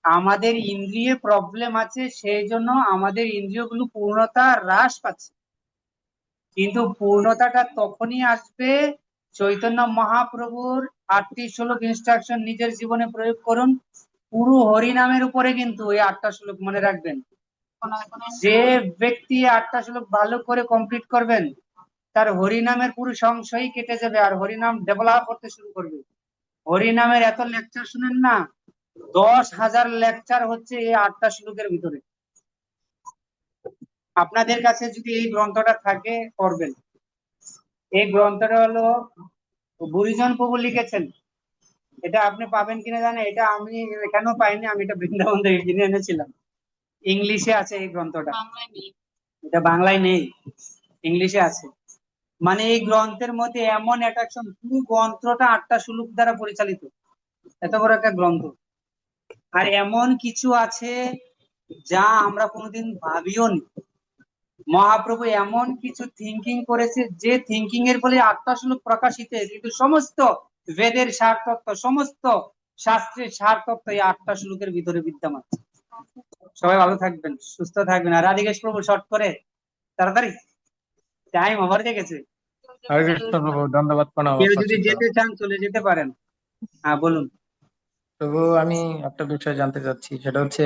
Speaker 1: আমাদের ইন্দ্রিয়ে প্রবলেম আছে, সেই জন্য আমাদের ইন্দ্রিয়গুলো পূর্ণতা হ্রাস পাচ্ছে। কিন্তু পূর্ণতাটা তখনই আসবে, চৈতন্য মহাপ্রভুর 8টি শ্লোক ইনস্ট্রাকশন নিজের জীবনে প্রয়োগ করুন। পুরো হরিনামের উপরে কিন্তু ওই 8টা শ্লোক মনে রাখবেন। যে ব্যক্তি 8টা শ্লোক ভালো করে কমপ্লিট করবেন, তার হরিনামের পুরো সংশয় কেটে যাবে, আর হরিনাম ডেভেলপ করতে শুরু করবে। হরিনামের এত লেকচার শুনেন না, 10,000 লেকচার হচ্ছে এই 8টা শ্লোকের ভিতরে। আপনাদের কাছে যদি এই গ্রন্থটা থাকে পড়বেন। এই গ্রন্থটা হলো বুরিজন প্রভু লিখেছেন। এটা আপনি পাবেন কিনা জানেন, এটা আমি এখানেও পাইনি, আমি এটা বৃন্দাবন থেকে কিনে এনেছিলাম। ইংলিশে আছে এই গ্রন্থটা,
Speaker 8: বাংলায় নেই।
Speaker 1: এটা বাংলায় নেই, ইংলিশে আছে। মানে এই গ্রন্থের মধ্যে এমন অ্যাট্রাকশন, পুরো গ্রন্থটা 8টা শ্লোক দ্বারা পরিচালিত, এত বড় একটা গ্রন্থ। আর এমন কিছু আছে যা আমরা কোনোদিন ভাবিও নি। মহাপ্রভু এমন কিছু থিঙ্কিং করেছে যে থিঙ্কিং এর ফলে আটটা শ্লোক প্রকাশিত হয়েছে, কিন্তু সমস্ত বেদের সার তত্ত্ব, সমস্ত শাস্ত্রের সার তত্ত্ব এই আটটা শ্লোকের ভিতরে বিদ্যমান। সবাই ভালো থাকবেন, সুস্থ থাকবেন। আর রাধিকেশ প্রভু শর্ট করে তাড়াতাড়ি, টাইম ওভার হয়ে গেছে।
Speaker 9: হরে কৃষ্ণ প্রভু, ধন্যবাদ, প্রণাম
Speaker 1: কেউ
Speaker 9: আপনার
Speaker 1: যদি
Speaker 9: চিত্র।
Speaker 1: যেতে চান চলে যেতে পারেন। হ্যাঁ বলুন।
Speaker 9: প্রভু, আমি একটা বিষয় জানতে চাচ্ছি, সেটা হচ্ছে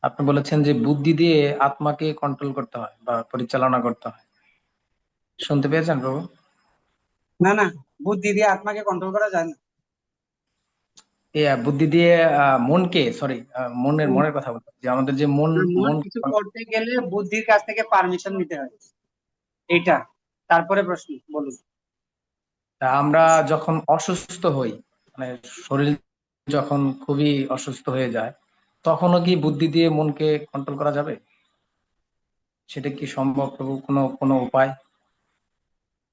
Speaker 9: আপনি বলেছেন যে বুদ্ধি দিয়ে আত্মাকে কন্ট্রোল করতে হয় বা পরিচালনা করতে হয়, শুনতে পেয়েছেন প্রভু?
Speaker 1: না না, বুদ্ধি দিয়ে আত্মাকে কন্ট্রোল করা যায় না।
Speaker 9: বুদ্ধি দিয়ে মনকে, সরি, মনের কথা বলছি, যে আমাদের যে মন
Speaker 1: মন
Speaker 9: মন
Speaker 1: কিছু করতে গেলে বুদ্ধির কাছ থেকে পারমিশন নিতে হয়, এইটা। তারপরে প্রশ্ন বলুন।
Speaker 9: আমরা যখন অসুস্থ হই, মানে শরীর যখন খুবই অসুস্থ হয়ে যায়, তখনও কি বুদ্ধি দিয়ে মনকে কন্ট্রোল করা যাবে? সেটা কি সম্ভব প্রভু? কোনো কোনো উপায়?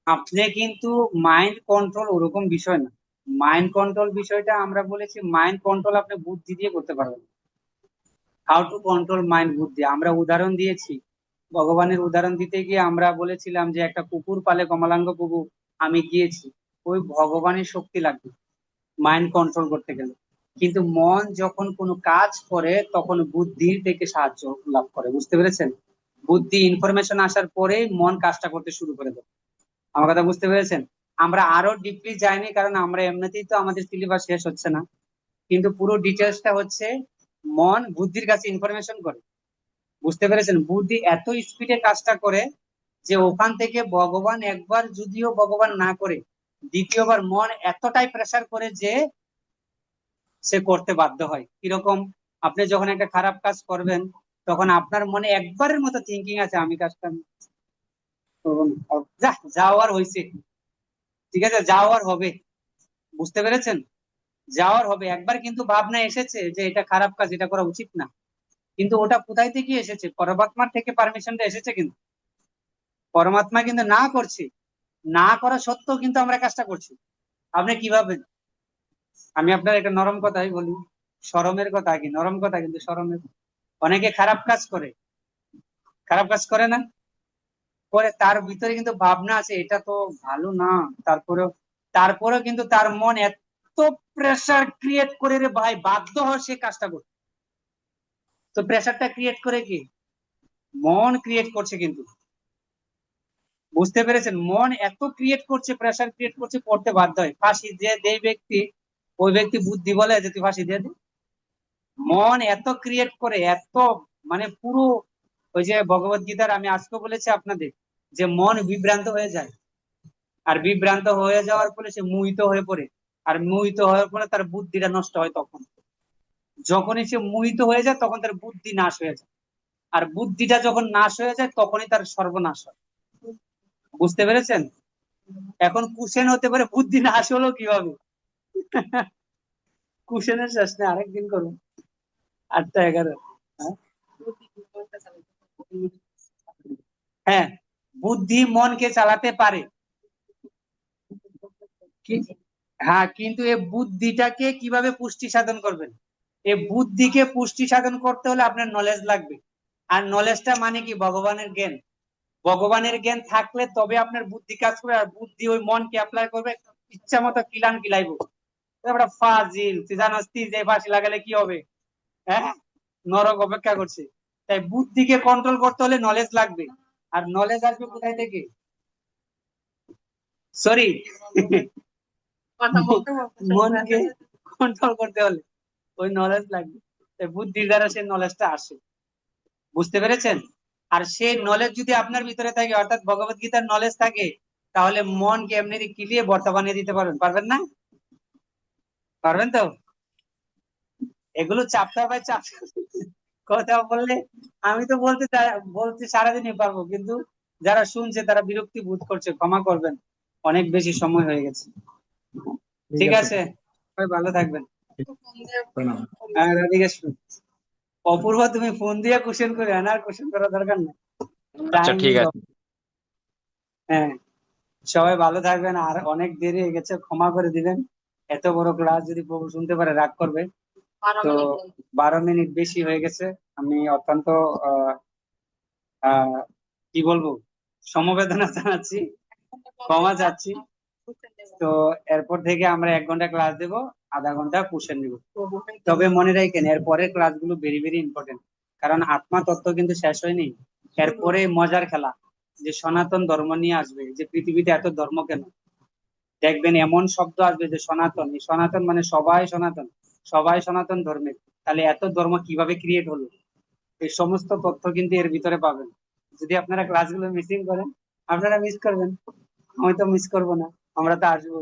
Speaker 1: আপনি কিন্তু মাইন্ড কন্ট্রোল ওরকম বিষয় না। মাইন্ড কন্ট্রোল বিষয়টা আমরা বলেছি, মাইন্ড কন্ট্রোল আপনি বুদ্ধি দিয়ে করতে পারবেন। হাউ টু কন্ট্রোল মাইন্ড, বুদ্ধি। আমরা উদাহরণ দিয়েছি, ভগবানের উদাহরণ দিতে গিয়ে আমরা বলেছিলাম যে একটা কুকুর পালে কমলাঙ্গ প্রভু, আমি গিয়েছি। ওই ভগবানের শক্তি লাগবে মাইন্ড কন্ট্রোল করতে গেলে। কিন্তু মন যখন কোনো কাজ করে তখন বুদ্ধির থেকে সাহায্য লাভ করে, বুঝতে পেরেছেন? বুদ্ধি ইনফরমেশন আসার পরে মন কাজটা করতে শুরু করে দেয়। আমার কথা বুঝতে পেরেছেন? আমরা আরো ডিপলি যাইনি, কারণ আমরা এমনিতেই তো আমাদের সিলেবাস শেষ হচ্ছে না। কিন্তু পুরো ডিটেলসটা হচ্ছে মন বুদ্ধির কাছে ইনফরমেশন করে, বুঝতে পেরেছেন? বুদ্ধি এত স্পিডে কাজটা করে যে ওখান থেকে ভগবান একবার যদিও ভগবান না করে, দ্বিতীয়বার মন এতটাই প্রেসার করে যে সে করতে বাধ্য হয়। কিরকম? আপনি যখন একটা খারাপ কাজ করবেন, তখন আপনার মনে একবারের মতো থিঙ্কিং আছে আমি কাজটা করবো না, যাওয়ার হয়েছে, ঠিক আছে, যাওয়ার হবে, বুঝতে পেরেছেন? যাওয়ার হবে একবার, কিন্তু ভাবনা এসেছে যে এটা খারাপ কাজ, এটা করা উচিত না। কিন্তু ওটা কোথায় থেকে এসেছে? পরমাত্মার থেকে পারমিশনটা এসেছে, কিন্তু পরমাত্মা কিন্তু না করছে, না করা সত্ত্বেও কিন্তু আমরা কাজটা করছি। আপনি কি ভাবেন? আমি আপনার একটা নরম কথাই বলি, শরমের কথা, কি নরম কথা কিন্তু শরমের। অনেকে খারাপ কাজ করে, খারাপ কাজ করে না, করে তার ভিতরে কিন্তু ভাবনা আছে এটা তো ভালো না, তারপরেও তারপরেও কিন্তু তার মন এত প্রেসার ক্রিয়েট করে রে ভাই, বাধ্য হয় সে কাজটা করতে। তো প্রেসারটা ক্রিয়েট করে কি? মন ক্রিয়েট করছে কিন্তু, বুঝতে পেরেছেন? মন এত ক্রিয়েট করছে, প্রেসার ক্রিয়েট করছে, পড়তে বাধ্য হয়। ফাঁসি যে দেয় ব্যক্তি, ওই ব্যক্তি বুদ্ধি বলে যে তুই ফাঁসি দিয়ে দে। মন এত ক্রিয়েট করে, এত মানে পুরো, ওই যে ভগবত গীতার আমি আজকে বলেছি আপনাদের, যে মন বিভ্রান্ত হয়ে যায়, আর বিভ্রান্ত হয়ে যাওয়ার ফলে সে মোহিত হয়ে পড়ে, আর মোহিত হওয়ার পরে তার বুদ্ধিটা নষ্ট হয়। তখন যখনই সে মোহিত হয়ে যায় তখন তার বুদ্ধি নাশ হয়ে যায়, আর বুদ্ধিটা যখন নাশ হয়ে যায় তখনই তার সর্বনাশ হয়, বুঝতে পেরেছেন? এখন কুশেন হতে পারে, বুদ্ধি নাশ হলো কিভাবে? কুশেনের শেষ নেই, আরেকদিন করুন। 8টা 11। হ্যাঁ, বুদ্ধি মনকে চালাতে পারে, হ্যাঁ, কিন্তু এই বুদ্ধিটাকে কিভাবে পুষ্টি সাধন করবেন? এই বুদ্ধিকে পুষ্টি সাধন করতে হলে আপনার নলেজ লাগবে। আর নলেজটা মানে কি? ভগবানের জ্ঞান। ভগবানের জ্ঞান থাকলে তবে আপনার বুদ্ধি কাজ করবে, আর বুদ্ধি ওই মনকে অ্যাপ্লাই করবে, ইচ্ছা মতো কিলান কিলাইবো। এবার ফাজিল, তুই জানাস তুই যে ফাঁসি লাগালে কি হবে? হ্যাঁ, নরক অপেক্ষা করছে। তাই বুদ্ধিকে কন্ট্রোল করতে হলে নলেজ লাগবে, আর নলেজ আসবে কোথায় থেকে? সরি, মনকে কন্ট্রোল করতে হলে ওই নলেজ লাগবে। তাই বুদ্ধির দ্বারা সেই নলেজটা আসে, বুঝতে পেরেছেন? আর সেই নলেজ যদি আপনার ভিতরে থাকে, অর্থাৎ ভগবত গীতার নলেজ থাকে, তাহলে মনকে এমনি কিলিয়ে বর্তা বানিয়ে দিতে পারবেন। পারবেন না? পারবেন তো? এগুলো চ্যাপ্টার বাই চ্যাপ্টার কথা বললে আমি তো বলতে সারাদিনই পারবো, কিন্তু যারা শুনছে তারা বিরক্তি বোধ করছে, ক্ষমা করবেন, অনেক বেশি সময় হয়ে গেছে। ঠিক আছে, সবাই ভালো থাকবেন।
Speaker 9: প্রণাম।
Speaker 1: হ্যাঁ, রাধিকা। অপূর্ব, তুমি ফোন দিয়ে কোশ্চেন করে আনা, আর কোশ্চেন করার দরকার নেই,
Speaker 4: আচ্ছা
Speaker 1: টাইম
Speaker 4: ঠিক
Speaker 1: নেই।
Speaker 4: আছে।
Speaker 1: হ্যাঁ, সবাই ভালো থাকবেন, আর অনেক দেরি হয়ে গেছে, ক্ষমা করে দিবেন। এত বড় ক্লাস যদি প্রভু শুনতে পারে রাগ করবে। তো 12 মিনিট বেশি হয়ে গেছে। আমি অত্যন্ত আহ আহ কি বলবো, সমবেদনা জানাচ্ছি, ক্ষমা চাচ্ছি। তো এরপর থেকে আমরা 1 ঘন্টা ক্লাস দেব, আধা ঘন্টা কোশ্চেন নিব। তবে মনে রাখেন এর পরের ক্লাসগুলো ভেরি ভেরি ইম্পর্টেন্ট, কারণ আত্মা তত্ত্ব কিন্তু শেষ হয়নি। এরপরে মজার খেলা, যে সনাতন ধর্ম নিয়ে আসবে, যে পৃথিবীতে এত ধর্ম কেন। দেখবেন এমন শব্দ আসবে যে সনাতন, এই সনাতন মানে সবাই সনাতন, সবাই সনাতন ধর্মের। তাহলে এত ধর্ম কিভাবে ক্রিয়েট হলো, এই সমস্ত তথ্য কিন্তু এর ভিতরে পাবেন। যদি আপনারা ক্লাসগুলো মিসিং করেন, আপনারা মিস করবেন, আমি তো মিস করবো না, আমরা তো আসবো।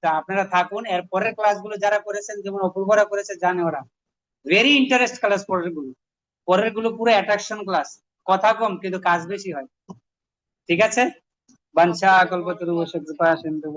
Speaker 1: তা আপনারা থাকুন, এর পরের ক্লাসগুলো যারা করেছেন, যেমন অপূর্বরা করেছে, জানে ওরা ভেরি ইন্টারেস্ট ক্লাস। পরের গুলো পুরো অ্যাট্রাকশন ক্লাস, কথা কম কিন্তু কাজ বেশি হয়। ঠিক আছে। বাঞ্ছা কল্পতরু কৃপা সিন্ধু